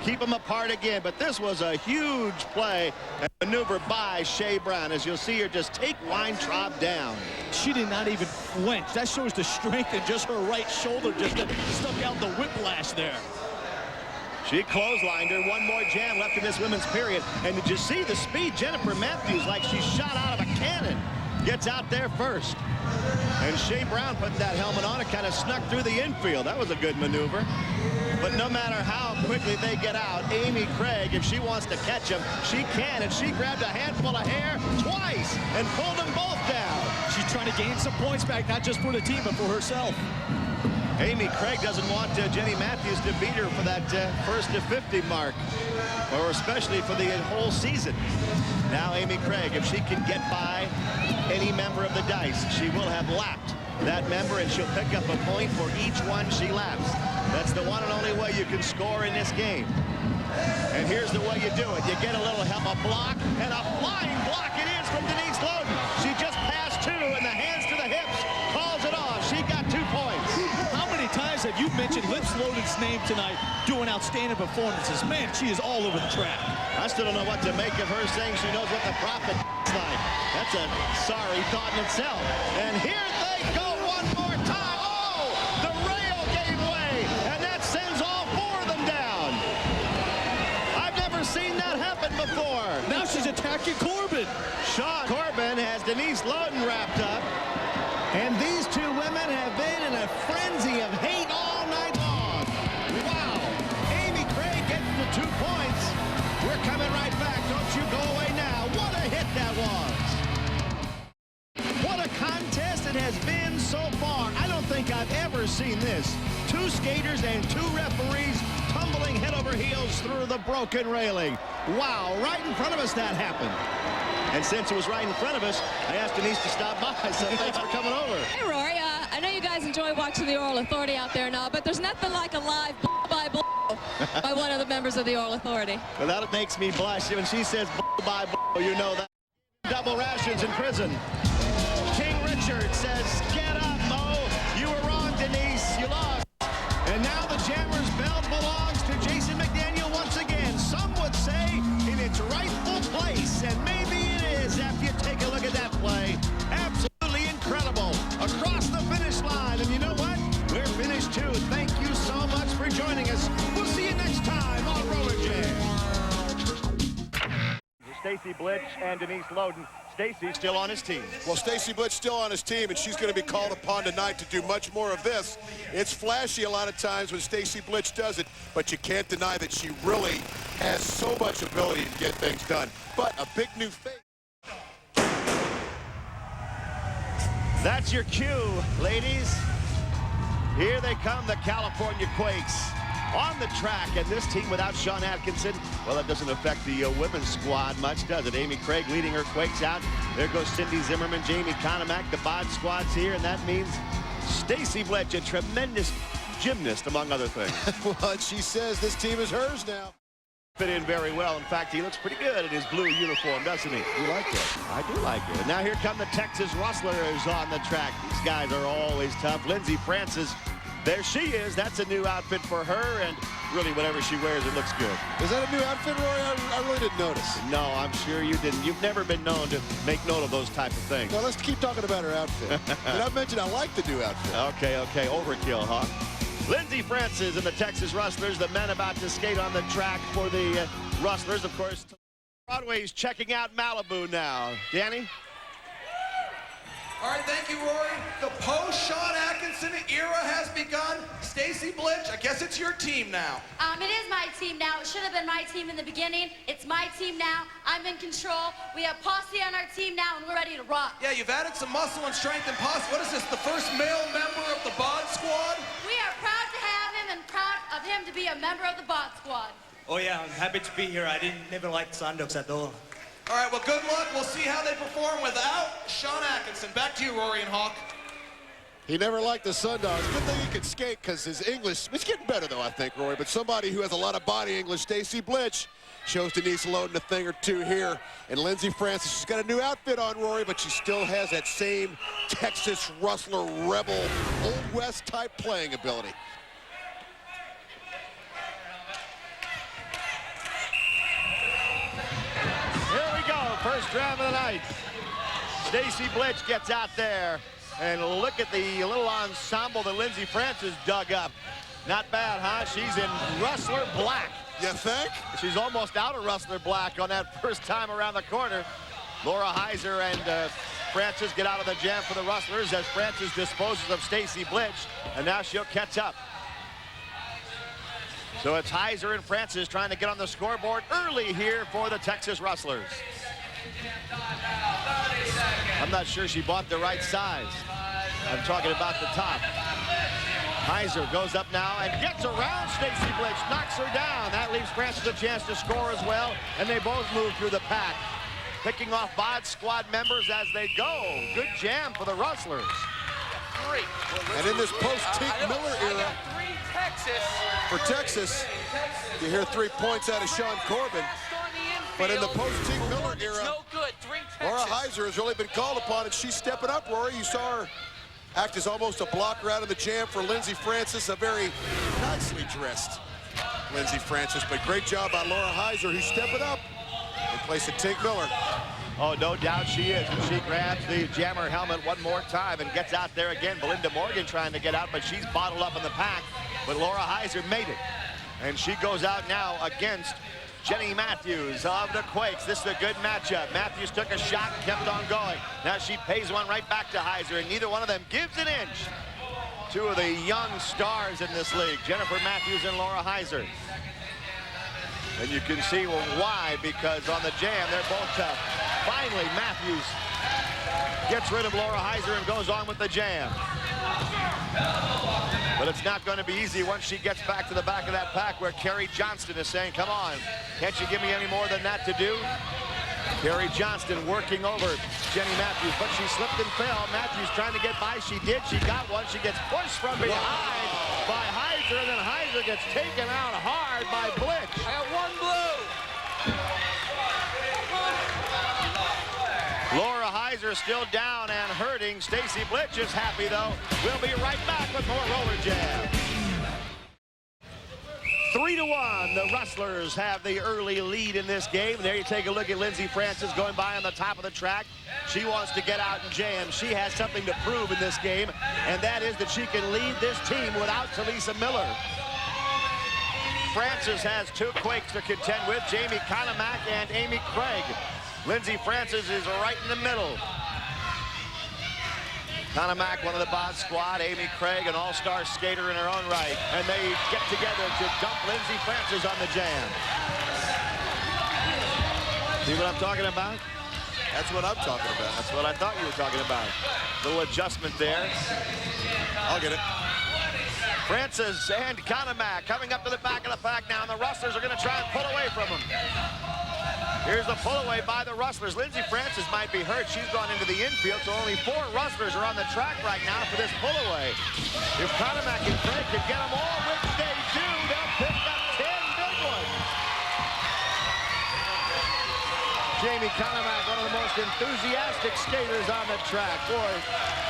keep them apart again. But this was a huge play and maneuver by Shea Brown. As you'll see her just take Weintraub down. She did not even flinch. That shows the strength in just her right shoulder just stuck out the whiplash there. She clotheslined her. One more jam left in this women's period. And did you see the speed? Jennifer Matthews, like she shot out of a cannon, gets out there first. And Shea Brown put that helmet on and kind of snuck through the infield. That was a good maneuver. But no matter how quickly they get out, Amy Craig, if she wants to catch them, she can. And she grabbed a handful of hair twice and pulled them both down. She's trying to gain some points back, not just for the team, but for herself. Amy Craig doesn't want Jenny Matthews to beat her for that first to 50 mark, or especially for the whole season. Now Amy Craig, if she can get by any member of the Dice, she will have lapped that member, and she'll pick up a point for each one she laps. That's the one and only way you can score in this game. And here's the way you do it. You get a little help, a block, and a flying block it is from Denise Loden. She just passed 2, and the hands to the hips calls it off. She got 2 points. How many times have you mentioned Lips Loden's name tonight doing outstanding performances? Man, she is all over the track. I still don't know what to make of her saying she knows what the Prophet is like. That's a sorry thought in itself. And here they go one more time. Oh, the rail gave way, and that sends all 4 of them down. I've never seen that happen before. Now she's attacking Corbin. Sean Corbin has Denise Loden wrapped up. And these 2 women have been in a frenzy of hate all night long. Wow. Amy Craig gets the 2 points. We're coming right back. Don't you go away now. What a hit that was. What a contest it has been so far. I don't think I've ever seen this. 2 skaters and 2 referees tumbling head over heels through the broken railing. Wow, right in front of us that happened. And since it was right in front of us, I asked Denise to stop by, so thanks for coming over. Hey, Rory, I know you guys enjoy watching the Oral Authority out there now, but there's nothing like a live by blow. by one of the members of the Oral Authority. Well, that makes me blush. When she says by you know that. Double rations in prison. King Richard says, get up, Mo. You were wrong, Denise. You lost. And now the Jammer's belt belongs to Jason McDaniel once again. Some would say in its rightful place, and maybe it is after you take a look at that play. Absolutely incredible. Across the finish line. And you know what? We're finished too. Thank you so much for joining us. We'll see you next time on RollerJam. Stacy Blitch and Denise Loden. Stacy still on his team. Well, Stacy Blitch still on his team, and she's going to be called upon tonight to do much more of this. It's flashy a lot of times when Stacy Blitch does it, but you can't deny that she really has so much ability to get things done. But a big new face. That's your cue, ladies. Here they come, the California Quakes. On the track, and this team without Sean Atkinson, well, that doesn't affect the women's squad much, does it? Amy Craig leading her Quakes out. There goes Cindy Zimmerman, Jamie Konomak. The bod squad's here, and that means Stacy Blitch, a tremendous gymnast, among other things. Well, she says this team is hers now. Fit in very well. In fact, he looks pretty good in his blue uniform, doesn't he? You like it? I do like it. And now here come the Texas Rustlers on the track. These guys are always tough. Lindsey Francis. There she is. That's a new outfit for her, and really whatever she wears, it looks good. Is that a new outfit, Roy? I really didn't notice. No, I'm sure you didn't. You've never been known to make note of those type of things. Well, let's keep talking about her outfit. Did I mention I like the new outfit? Okay. Overkill, huh? Lindsey Francis and the Texas Rustlers, the men about to skate on the track for the Rustlers. Of course, Broadway's checking out Malibu now. Danny? All right, thank you, Rory. The post-Sean Atkinson era has begun. Stacy Blitch, I guess it's your team now. It is my team now. It should have been my team in the beginning. It's my team now. I'm in control. We have Posse on our team now, and we're ready to rock. Yeah, you've added some muscle and strength in Posse. What is this, the first male member of the bod squad? We are proud to have him and proud of him to be a member of the bod squad. Oh, yeah, I'm happy to be here. I never liked Sandoks at all. All right, well, good luck. We'll see how they perform without Sean Atkinson. Back to you, Rory and Hawk. He never liked the Sundogs. Good thing he could skate because his English, it's getting better though, I think, Roy. But somebody who has a lot of body English, Stacy Blitch, shows Denise Loden a thing or two here. And Lindsey Francis, she's got a new outfit on, Rory, but she still has that same Texas Rustler rebel, Old West type playing ability. First round of the night. Stacy Blitch gets out there. And look at the little ensemble that Lindsey Francis dug up. Not bad, huh? She's in Rustler black. You think? She's almost out of Rustler black on that first time around the corner. Laura Heiser and Francis get out of the jam for the Rustlers as Francis disposes of Stacy Blitch. And now she'll catch up. So it's Heiser and Francis trying to get on the scoreboard early here for the Texas Rustlers. I'm not sure she bought the right size. I'm talking about the top. Heiser goes up now and gets around Stacy Blitch, knocks her down. That leaves Francis a chance to score as well, and they both move through the pack. Picking off bod squad members as they go. Good jam for the Rustlers. And in this post-Tink Miller era, for Texas, you hear 3 points out of Sean Corbin. But in the post-Tink Miller era, Laura Heiser has really been called upon, and she's stepping up, Rory. You saw her act as almost a blocker out of the jam for Lindsey Francis, a very nicely dressed Lindsey Francis. But great job by Laura Heiser, who's stepping up in place of Tink Miller. Oh, no doubt she is. And she grabs the jammer helmet one more time and gets out there again. Belinda Morgan trying to get out, but she's bottled up in the pack. But Laura Heiser made it. And she goes out now against Jenny Matthews of the Quakes. This is a good matchup. Matthews took a shot and kept on going. Now she pays one right back to Heiser, and neither one of them gives an inch. Two of the young stars in this league, Jennifer Matthews and Laura Heiser. And you can see why, because on the jam, they're both tough. Finally, Matthews gets rid of Laura Heiser and goes on with the jam. But it's not going to be easy once she gets back to the back of that pack where Kerry Johnston is saying, come on, can't you give me any more than that to do? Carrie Johnston working over Jenny Matthews, but she slipped and fell. Matthews trying to get by. She did. She got one. She gets pushed from behind by Heiser, and then Heiser gets taken out hard by Blitch. I got one blue. Laura Heiser still down and hurting. Stacy Blitch is happy, though. We'll be right back with more Roller Jam. 3-1, the Rustlers have the early lead in this game. There you take a look at Lindsey Francis going by on the top of the track. She wants to get out and jam. She has something to prove in this game, and that is that she can lead this team without Talisa Miller. Francis has two Quakes to contend with, Jamie Konomak and Amy Craig. Lindsey Francis is right in the middle. Konomak, one of the Bod Squad. Amy Craig, an all-star skater in her own right. And they get together to dump Lindsey Francis on the jam. See what I'm talking about? That's what I'm talking about. That's what I thought you were talking about. Little adjustment there. I'll get it. Francis and Konomak coming up to the back of the pack now, and the Rustlers are going to try and pull away from them. Here's the pull away by the Rustlers. Lindsey Francis might be hurt. She's gone into the infield, so only 4 Rustlers are on the track right now for this pull away. If Konomak and Craig can get them all, which they do, they'll pick up 10 big ones. Jamie Konomak, one of the most enthusiastic skaters on the track. Boy,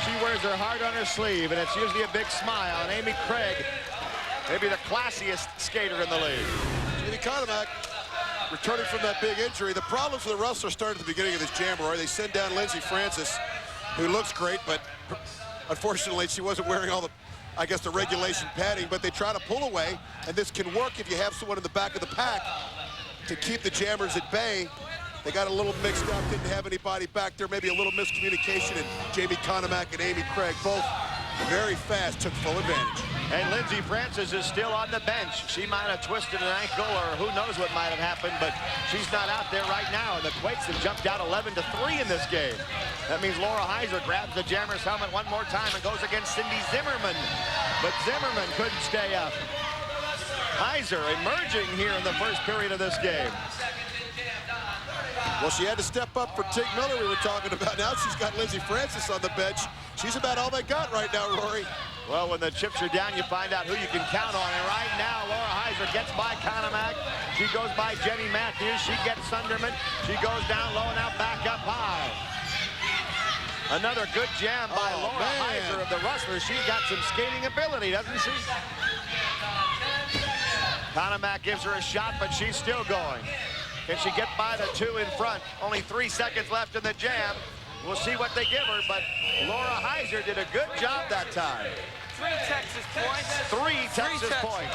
she wears her heart on her sleeve, and it's usually a big smile. And Amy Craig, maybe the classiest skater in the league. Jamie Konomak, returning from that big injury. The problems for the Rustlers started at the beginning of this jamboree. They send down Lindsey Francis, who looks great, but unfortunately she wasn't wearing all the, I guess, the regulation padding, but they try to pull away, and this can work if you have someone in the back of the pack to keep the jammers at bay. They got a little mixed up, didn't have anybody back there, maybe a little miscommunication, and Jamie Konomak and Amy Craig both very fast took full advantage. And Lindsey Francis is still on the bench. She might have twisted an ankle, or who knows what might have happened, but she's not out there right now. And the Quakes have jumped out 11-3 in this game. That means Laura Heiser grabs the jammer's helmet one more time and goes against Cindy Zimmerman. But Zimmerman couldn't stay up. Heiser emerging here in the first period of this game. Well, she had to step up for Tig Miller we were talking about. Now she's got Lindsey Francis on the bench. She's about all they got right now, Rory. Well, when the chips are down, you find out who you can count on. And right now, Laura Heiser gets by Konomak. She goes by Jenny Matthews. She gets Sunderman. She goes down low and now back up high. Another good jam by Laura Heiser of the Rustlers. She's got some skating ability, doesn't she? Konomak gives her a shot, but she's still going. Can she get by the 2 in front? Only 3 seconds left in the jam. We'll see what they give her, but Laura Heiser did a good job that time. 3 Texas points. 3 Texas points.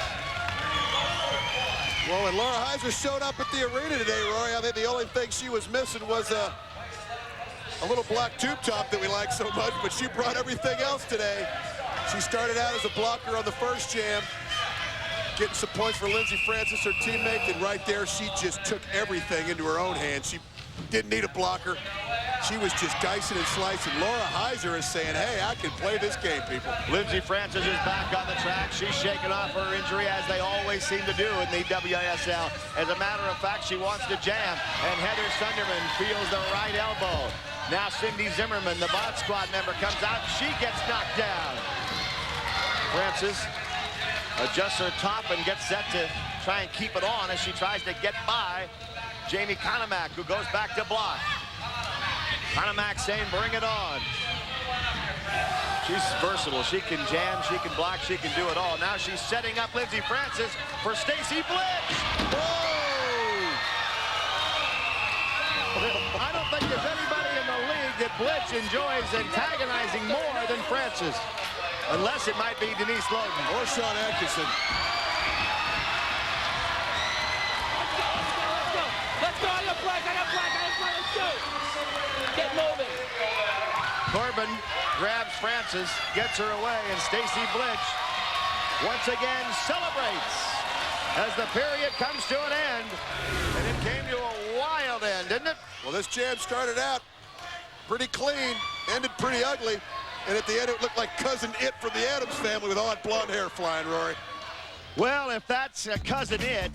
Well, when Laura Heiser showed up at the arena today, Rory, I think the only thing she was missing was a little black tube top that we like so much, but she brought everything else today. She started out as a blocker on the first jam, getting some points for Lindsey Francis, her teammate, and right there, she just took everything into her own hands. She didn't need a blocker. She was just dicing and slicing. Laura Heiser is saying, hey, I can play this game, people. Lindsey Francis is back on the track. She's shaking off her injury, as they always seem to do in the WSL. As a matter of fact, she wants to jam, and Heather Sunderman feels the right elbow. Now Cindy Zimmerman, the Bod Squad member, comes out. She gets knocked down. Francis adjusts her top and gets set to try and keep it on as she tries to get by Jamie Konomak, who goes back to block. Konomak saying, bring it on. She's versatile. She can jam, she can block, she can do it all. Now she's setting up Lindsey Francis for Stacy Blitz. Whoa! I don't think there's anybody in the league that Blitz enjoys antagonizing more than Francis. Unless it might be Denise Loden. Or Sean Atkinson. Let's go on your flag, let's go. Get moving. Corbin grabs Francis, gets her away, and Stacy Blitz once again celebrates as the period comes to an end. And it came to a wild end, didn't it? Well, this jam started out pretty clean, ended pretty ugly. And at the end, it looked like Cousin It from the Addams Family with odd blonde hair flying, Rory. Well, if that's Cousin It,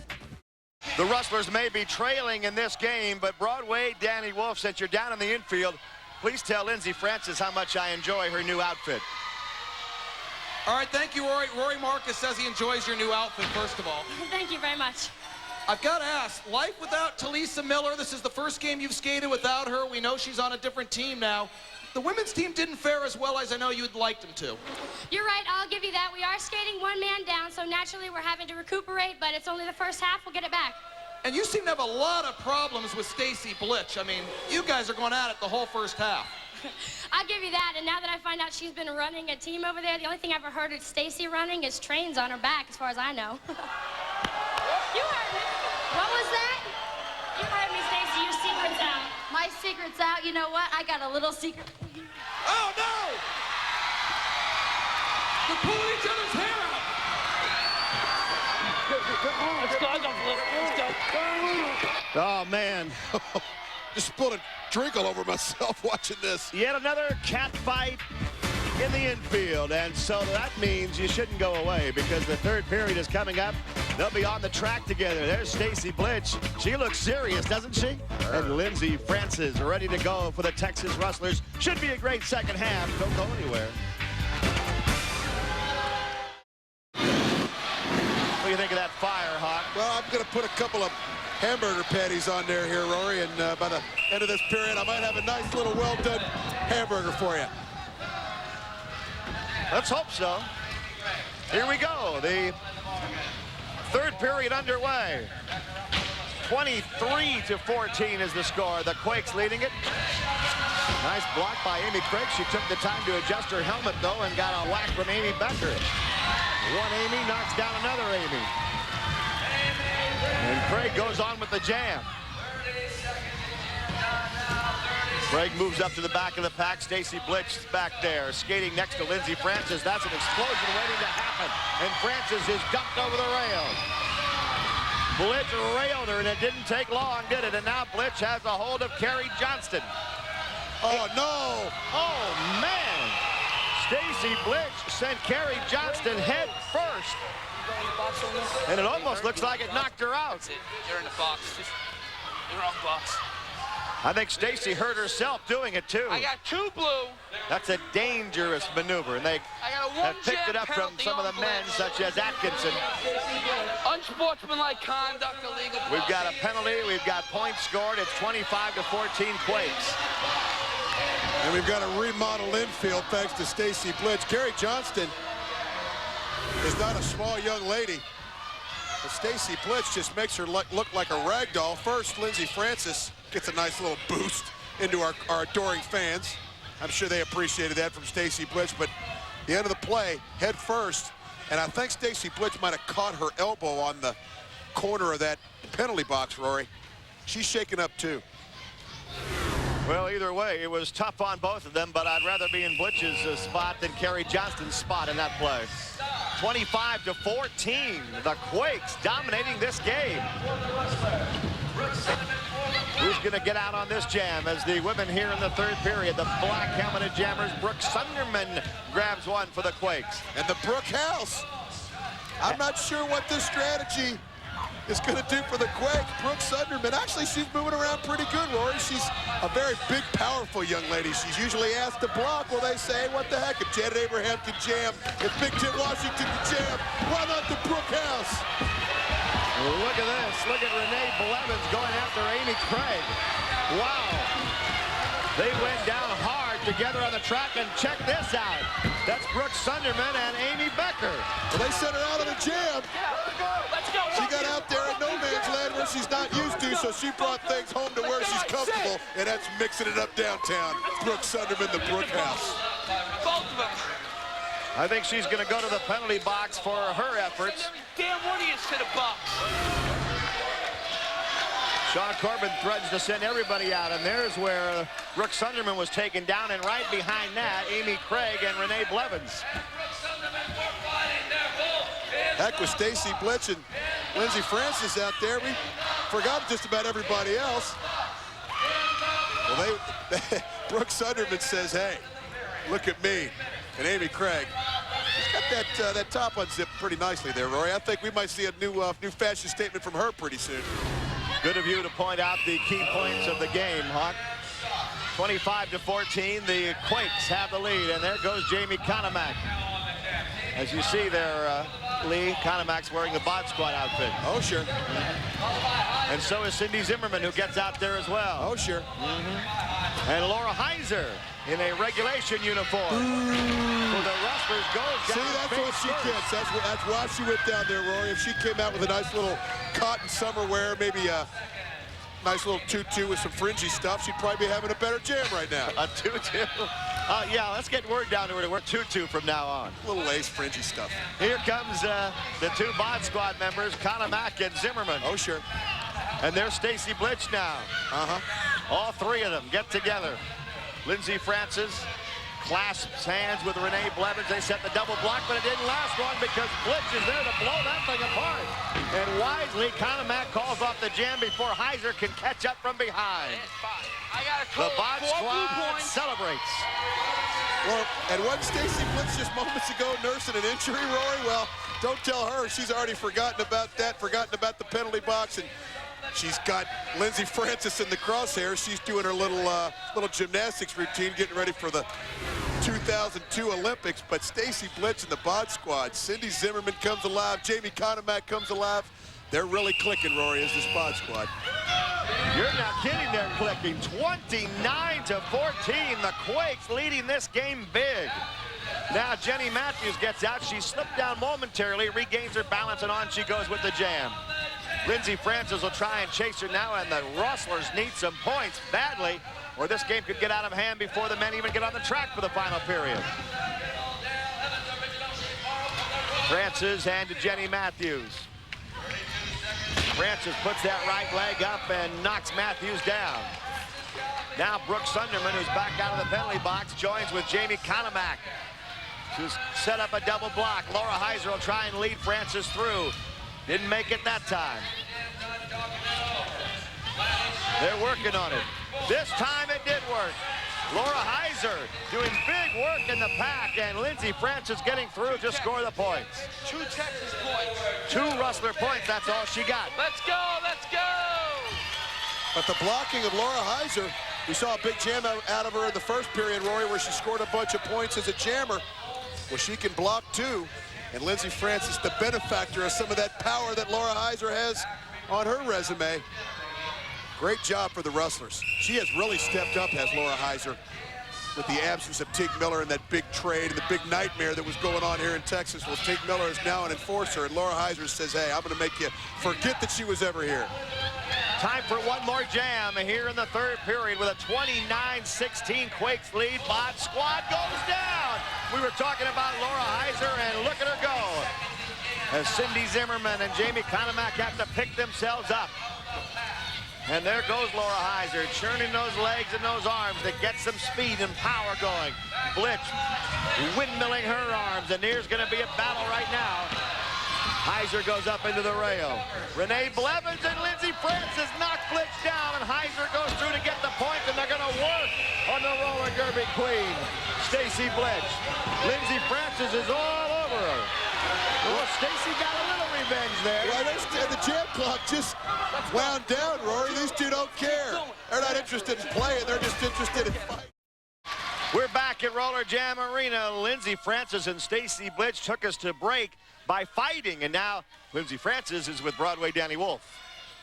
The Rustlers may be trailing in this game, but Broadway, Danny Wolf, since you're down in the infield, please tell Lindsey Francis how much I enjoy her new outfit. All right, thank you, Rory. Rory Marcus says he enjoys your new outfit, first of all. Thank you very much. I've got to ask, life without Talisa Miller, this is the first game you've skated without her. We know she's on a different team now. The women's team didn't fare as well as I know you'd like them to. You're right, I'll give you that. We are skating one man down, so naturally we're having to recuperate, but it's only the first half. We'll get it back. And you seem to have a lot of problems with Stacy Blitch. I mean, you guys are going at it the whole first half. I'll give you that, and now that I find out she's been running a team over there, the only thing I've ever heard of Stacy running is trains on her back, as far as I know. You heard me. What was that? You heard me, Stacy. Your secret's out. My secret's out. You know what? I got a little secret. Oh, no! They're pulling each other's hair out. Let's go, let's go. Oh, man. Just spilled a drink all over myself watching this. Yet another cat fight in the infield, and so that means you shouldn't go away because the third period is coming up. They'll be on the track together. There's Stacy Blitch. She looks serious, doesn't she? And Lindsey Francis ready to go for the Texas Rustlers. Should be a great second half. Don't go anywhere. What do you think of that fire, Hawk? Well, I'm going to put a couple of hamburger patties on there here, Rory, and by the end of this period, I might have a nice little well-done hamburger for you. Let's hope so. Here we go. The third period underway. 23-14 is the score. The Quakes leading it. Nice block by Amy Craig. She took the time to adjust her helmet, though, and got a whack from Amy Becker. One Amy knocks down another Amy. And Craig goes on with the jam. Craig moves up to the back of the pack. Stacy Blitch is back there, skating next to Lindsey Francis. That's an explosion waiting to happen. And Francis is dumped over the rail. Blitch railed her, and it didn't take long, did it? And now Blitch has a hold of Carrie Johnston. Oh, no! Oh, man! Stacy Blitch sent Carrie Johnston head first. And it almost looks like it knocked her out. That's it. You're in the box. Just the wrong box. I think Stacy hurt herself doing it, too. I got two blue. That's a dangerous maneuver, and they have picked it up from some of the men, such as Atkinson. Unsportsmanlike conduct, illegal. We've got a penalty. We've got points scored. It's 25-14 Quakes. And we've got a remodeled infield thanks to Stacy Blitch. Carrie Johnston is not a small young lady, but Stacy Blitch just makes her look like a rag doll. First, Lindsey Francis gets a nice little boost into our adoring fans. I'm sure they appreciated that from Stacy Blitch, but the end of the play, head first, and I think Stacy Blitch might have caught her elbow on the corner of that penalty box, Rory. She's shaken up too. Well, either way, it was tough on both of them, but I'd rather be in Blitch's spot than Carrie Johnston's spot in that play. 25-14, the Quakes dominating this game. Who's going to get out on this jam as the women here in the third period? The black helmeted jammers. Brooke Sunderman grabs one for the Quakes. And the Brooke House. I'm not sure what this strategy is going to do for the Quakes. Brooke Sunderman, actually, she's moving around pretty good, Rory. She's a very big, powerful young lady. She's usually asked to block. Well, they say, what the heck? If Janet Abraham can jam, if Big Tim Washington can jam, why not the Brooke House? Look at this. Look at Renee Blevins going after Amy Craig. Wow. They went down hard together on the track, and check this out. That's Brooke Sunderman and Amy Becker. Well, they sent her out on a jam. Let's go. She got out there in no man's land where she's not used to, so she brought things home to where she's comfortable, and that's mixing it up downtown. Brooke Sunderman, the Brooke House. Both of them. I think she's going to go to the penalty box for her efforts. Damn one of you to the box. Sean Corbin threatens to send everybody out, and there's where Brooke Sunderman was taken down, and right behind that, Amy Craig and Renee Blevins. Heck, with Stacy Blitch and Lindsey Francis out there, we forgot just about everybody else. Well, Brooke Sunderman says, hey, look at me. And Amy Craig, she's got that top unzipped pretty nicely there, Rory. I think we might see a new fashion statement from her pretty soon. Good of you to point out the key points of the game, Hawk. 25-14, the Quakes have the lead, and there goes Jamie Konomak. As you see there, Lee, Konomak's wearing the Bod Squad outfit. Oh, sure. And so is Cindy Zimmerman, who gets out there as well. Oh, sure. And Laura Heiser in a regulation uniform. So the Rustlers goes down. See, that's what she gets. That's why she went down there, Rory. If she came out with a nice little cotton summer wear, maybe a nice little tutu with some fringy stuff, she'd probably be having a better jam right now. A tutu? Yeah, let's get word down to her to wear tutu from now on. A little lace, fringy stuff. Here comes the two Bod Squad members, Konomak and Zimmerman. Oh, sure. And there's Stacy Blitch now. All three of them get together. Lindsey Francis clasps hands with Renee Blevins. They set the double block, but it didn't last long because Blitz is there to blow that thing apart. And wisely, Konomak calls off the jam before Heiser can catch up from behind. The Bod Squad celebrates. Well, and what Stacy Blitz just moments ago nursing an injury, Rory? Well, don't tell her. She's already forgotten about that, forgotten about the penalty box, and she's got Lindsey Francis in the crosshairs. She's doing her little gymnastics routine, getting ready for the 2002 Olympics. But Stacy Blitz in the Bod Squad. Cindy Zimmerman comes alive. Jamie Konomak comes alive. They're really clicking, Rory, as this Bod Squad. You're not kidding, they're clicking. 29-14, the Quakes leading this game big. Now Jenny Matthews gets out. She slipped down momentarily, regains her balance, and on she goes with the jam. Lindsey Francis will try and chase her now, and the Rustlers need some points badly, or this game could get out of hand before the men even get on the track for the final period. Francis and to Jenny Matthews. Francis puts that right leg up and knocks Matthews down. Now Brooke Sunderman, who's back out of the penalty box, joins with Jamie Konomak to set up a double block. Laura Heiser will try and lead Francis through. Didn't make it that time. They're working on it. This time it did work. Laura Heiser doing big work in the pack, and Lindsey Francis getting through to score the points. 2 Texas points. 2 Rustler points, that's all she got. Let's go, let's go! But the blocking of Laura Heiser, we saw a big jam out of her in the first period, Rory, where she scored a bunch of points as a jammer. Well, she can block too. And Lindsey Francis, the benefactor of some of that power that Laura Heiser has on her resume. Great job for the Rustlers. She has really stepped up, has Laura Heiser, with the absence of Teague Miller and that big trade and the big nightmare that was going on here in Texas. Well, Teague Miller is now an enforcer, and Laura Heiser says, hey, I'm going to make you forget that she was ever here. Time for one more jam here in the third period with a 29-16 Quakes lead. Bod Squad goes down. We were talking about Laura Heiser, and look at her go. As Cindy Zimmerman and Jamie Konomak have to pick themselves up. And there goes Laura Heiser, churning those legs and those arms to get some speed and power going. Blitz windmilling her arms, and there's going to be a battle right now. Heiser goes up into the rail. Renee Blevins and Lindsey Francis knock Blitz down, and Heiser goes through to get the points, and they're going to work on the roller derby queen, Stacy Blitz. Lindsey Francis is all over her. Well, Stacy got a little revenge there. Well, the jam clock just wound down, Rory. These two don't care. They're not interested in playing. They're just interested in fighting. We're back at RollerJam Arena. Lindsey Francis and Stacy Blitz took us to break by fighting, and now Lindsey Francis is with Broadway Danny Wolf.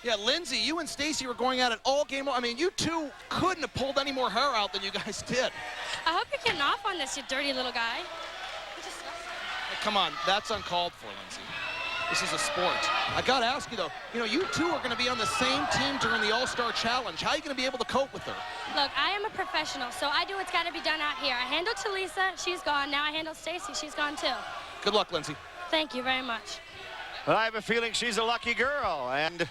Yeah, Lindsey, you and Stacy were going at it all game long. I mean, you two couldn't have pulled any more hair out than you guys did. I hope you're getting off on this, you dirty little guy. Come on, that's uncalled for, Lindsey. This is a sport. I got to ask you, though, you two are going to be on the same team during the All-Star Challenge. How are you going to be able to cope with her? Look, I am a professional, so I do what's got to be done out here. I handled Talisa, she's gone. Now I handle Stacy, she's gone too. Good luck, Lindsey. Thank you very much. Well, I have a feeling she's a lucky girl, and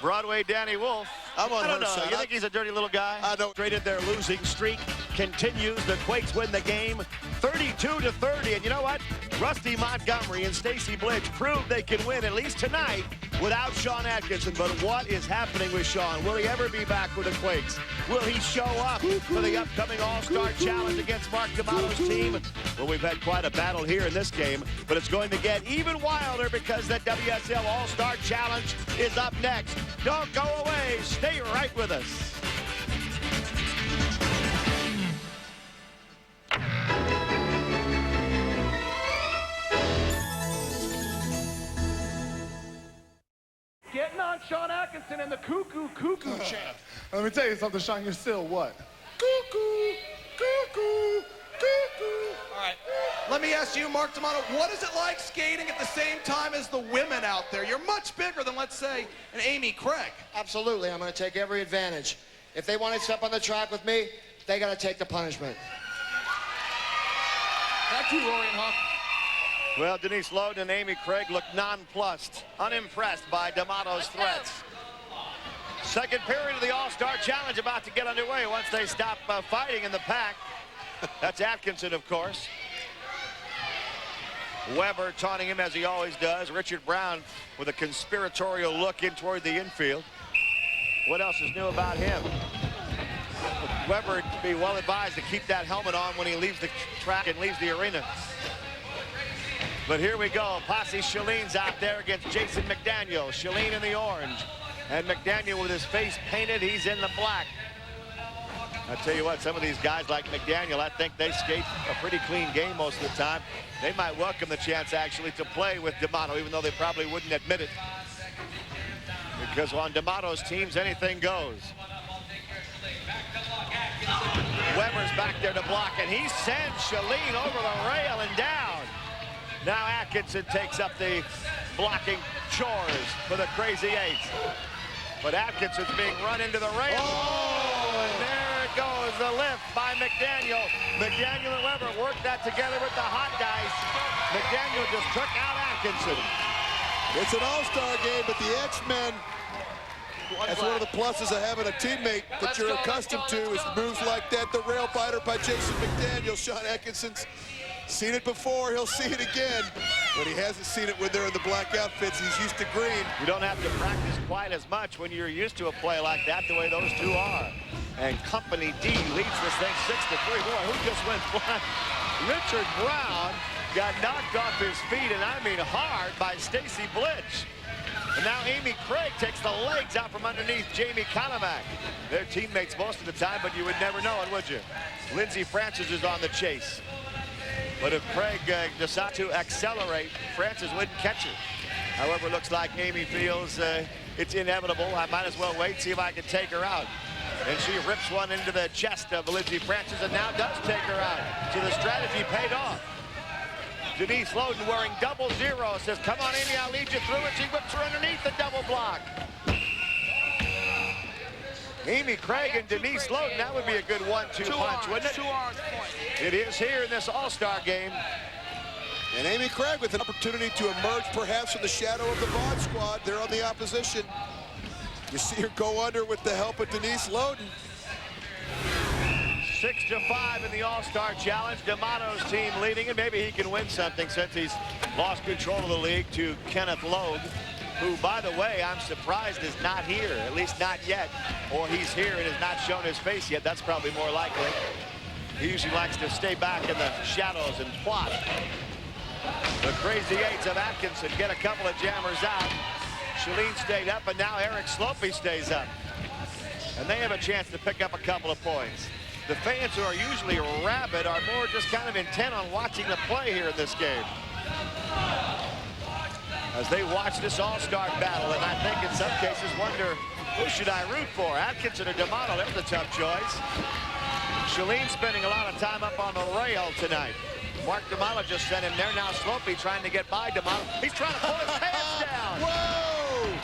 Broadway Danny Wolf, I don't know. You think he's a dirty little guy? I don't. Traded their losing streak continues. The Quakes win the game 32-30. And you know what? Rusty Montgomery and Stacy Blitch proved they can win, at least tonight, without Sean Atkinson. But what is happening with Sean? Will he ever be back with the Quakes? Will he show up for the upcoming All-Star Challenge against Mark D'Amato's team? Well, we've had quite a battle here in this game, but it's going to get even wilder because the WSL All-Star Challenge is up next. Don't go away. Stay right with us. Getting on Sean Atkinson and the cuckoo chant. Let me tell you something, Sean. You're still what? Cuckoo, cuckoo, cuckoo. All right. Let me ask you, Mark D'Amato, what is it like skating at the same time as the women out there? You're much bigger than, let's say, an Amy Craig. Absolutely. I'm going to take every advantage. If they want to step on the track with me, they got to take the punishment. Thank you, Rory and Hawk. Well, Denise Loden and Amy Craig look nonplussed, unimpressed by D'Amato's threats. Second period of the All-Star Challenge about to get underway once they stop fighting in the pack. That's Atkinson, of course. Weber taunting him as he always does. Richard Brown with a conspiratorial look in toward the infield. What else is new about him? Weber would be well advised to keep that helmet on when he leaves the track and leaves the arena. But here we go. Posse Shalene's out there against Jason McDaniel. Shalene in the orange. And McDaniel with his face painted, he's in the black. I tell you what, some of these guys like McDaniel, I think they skate a pretty clean game most of the time. They might welcome the chance, actually, to play with D'Amato, even though they probably wouldn't admit it. Because on D'Amato's teams, anything goes. Weber's back there to block, and he sends Shalene over the rail and down. Now Atkinson takes up the blocking chores for the Crazy Eights. But Atkinson's being run into the rail. Oh, and there it goes, the lift by McDaniel. McDaniel and Weber worked that together with the hot dice. McDaniel just took out Atkinson. It's an all-star game, but the X-Men, that's one of the pluses of having a teammate that you're accustomed to is moves like that. The rail biter by Jason McDaniel. Sean Atkinson's seen it before, he'll see it again. But he hasn't seen it when they're in the black outfits. He's used to green. You don't have to practice quite as much when you're used to a play like that, the way those two are. And Company D leads this thing 6-3. Boy, who just went flying? Richard Brown got knocked off his feet, and I mean hard, by Stacy Blitch. And now Amy Craig takes the legs out from underneath Jamie Kalamak. They're teammates most of the time, but you would never know it, would you? Lindsey Francis is on the chase. But if Craig decides to accelerate, Francis wouldn't catch her. However, it looks like Amy feels it's inevitable. I might as well wait, see if I can take her out. And she rips one into the chest of Lindsey Francis and now does take her out. So the strategy paid off. Denise Loden wearing 00 says, come on, Amy, I'll lead you through it. She whips her underneath the double block. Amy Craig and Denise Loden, that would be a good 1-2 punch, wouldn't it? 2 hours point. It is here in this All-Star game. And Amy Craig with an opportunity to emerge perhaps from the shadow of the Vaughn squad. They're on the opposition. You see her go under with the help of Denise Loden. 6-5 in the All-Star Challenge. D'Amato's team leading, and maybe he can win something since he's lost control of the league to Kenneth Logue, who, by the way, I'm surprised is not here, at least not yet. Or he's here and has not shown his face yet. That's probably more likely. He usually likes to stay back in the shadows and plot. The Crazy Eights of Atkinson get a couple of jammers out. Shalene stayed up, and now Eric Slopey stays up. And they have a chance to pick up a couple of points. The fans, who are usually rabid, are more just kind of intent on watching the play here in this game. As they watch this all-star battle, and I think in some cases wonder, who should I root for, Atkinson or D'Amato? There's a tough choice. Shalene spending a lot of time up on the rail tonight. Mark D'Amato just sent him there. Now Slopey trying to get by D'Amato. He's trying to pull his pants down. Whoa!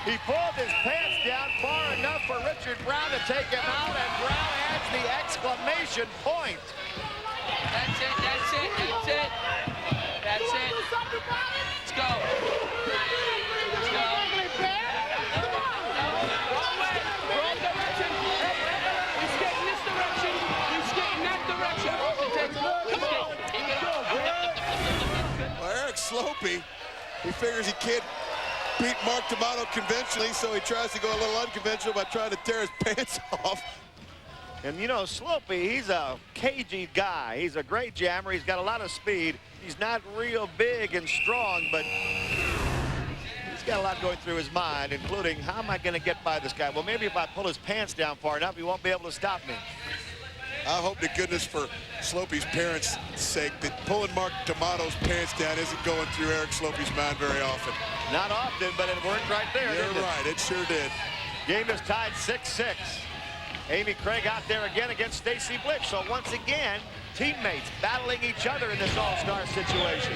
He pulled his pants down far enough for Richard Brown to take him out, and Brown adds the exclamation point. That's it, that's it, that's it. That's it. Let's go. Let's go. Wrong way, wrong direction. He's skating this direction. He's skating Slopey. He figures he can't beat Mark D'Amato conventionally, so he tries to go a little unconventional by trying to tear his pants off. And you know, Slopey, he's a cagey guy. He's a great jammer. He's got a lot of speed. He's not real big and strong, but he's got a lot going through his mind, including, how am I going to get by this guy? Well, maybe if I pull his pants down far enough, he won't be able to stop me. I hope to goodness for Slopey's parents' sake that pulling Mark D'Amato's pants down isn't going through Eric Slopey's mind very often. Not often, but it worked right there. You're right, it sure did. Game is tied 6-6. Amy Craig out there again against Stacy Blitch. So once again, teammates battling each other in this all-star situation.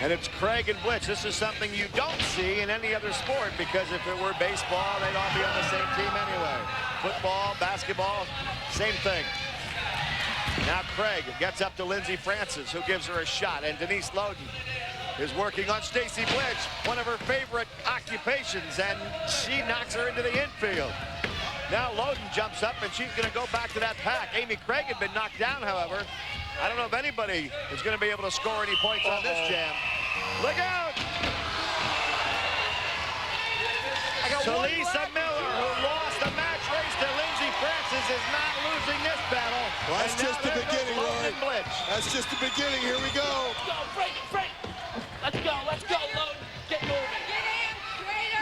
And it's Craig and Blitch. This is something you don't see in any other sport, because if it were baseball, they'd all be on the same team anyway. Football, basketball, same thing. Now Craig gets up to Lindsey Francis, who gives her a shot, and Denise Loden is working on Stacy Blitch, one of her favorite occupations, and she knocks her into the infield. Now Loden jumps up, and she's going to go back to that pack. Amy Craig had been knocked down, however. I don't know if anybody is going to be able to score any points on this jam. Look out! Talisa Miller, who lost the match race to Lindsey Francis, is not losing this battle. Well, that's just the beginning, Roy. That's just the beginning. Here we go. Let's go, Frank. Let's go, Loden. Get moving.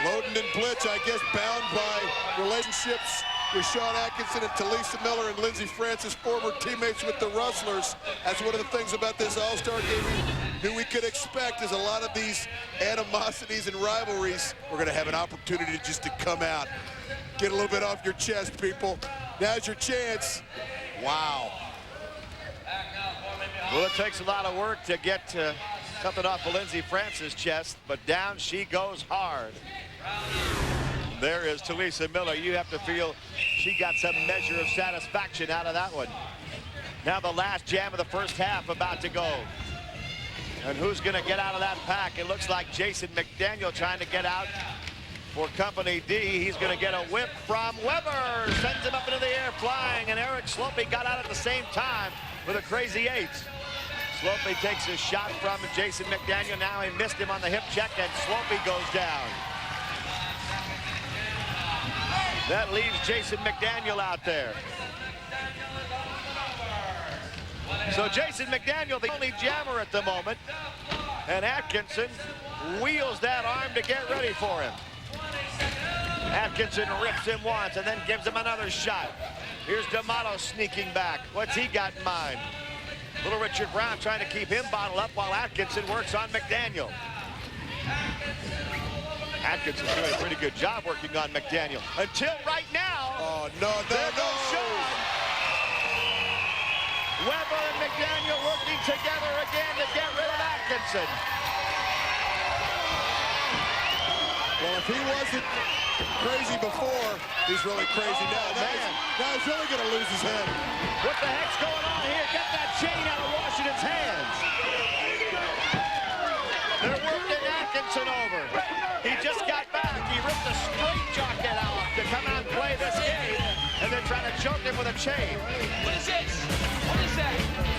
Loden and Blitch, I guess, bound by relationships with Sean Atkinson and Talisa Miller and Lindsey Francis, former teammates with the Rustlers. That's one of the things about this All-Star game that we could expect, is a lot of these animosities and rivalries. We're going to have an opportunity just to come out, get a little bit off your chest, people. Now's your chance. Wow. Well, it takes a lot of work to get something off of Lindsey Francis' chest, but down she goes hard. There is Talisa Miller. You have to feel she got some measure of satisfaction out of that one. Now the last jam of the first half about to go. And who's going to get out of that pack? It looks like Jason McDaniel trying to get out for Company D. He's going to get a whip from Weber. Sends him up into the air flying, and Eric Slopey got out at the same time with a crazy 8. Slopey takes a shot from Jason McDaniel. Now he missed him on the hip check, and Slopey goes down. That leaves Jason McDaniel out there. So Jason McDaniel, the only jammer at the moment, and Atkinson wheels that arm to get ready for him. Atkinson rips him once and then gives him another shot. Here's D'Amato sneaking back. What's he got in mind? Little Richard Brown trying to keep him bottled up while Atkinson works on McDaniel. Atkinson's doing a pretty good job working on McDaniel. Until right now. Oh, no. Weber and McDaniel working together again to get rid of Atkinson. Well, if he wasn't crazy before, he's really crazy now. Now he's really going to lose his head. What the heck's going on here? Get that chain out of Washington's hands. They're working Atkinson over. He just got back. He ripped a straight jacket off to come out and play this game, and then try to choke him with a chain. What is this? What is that?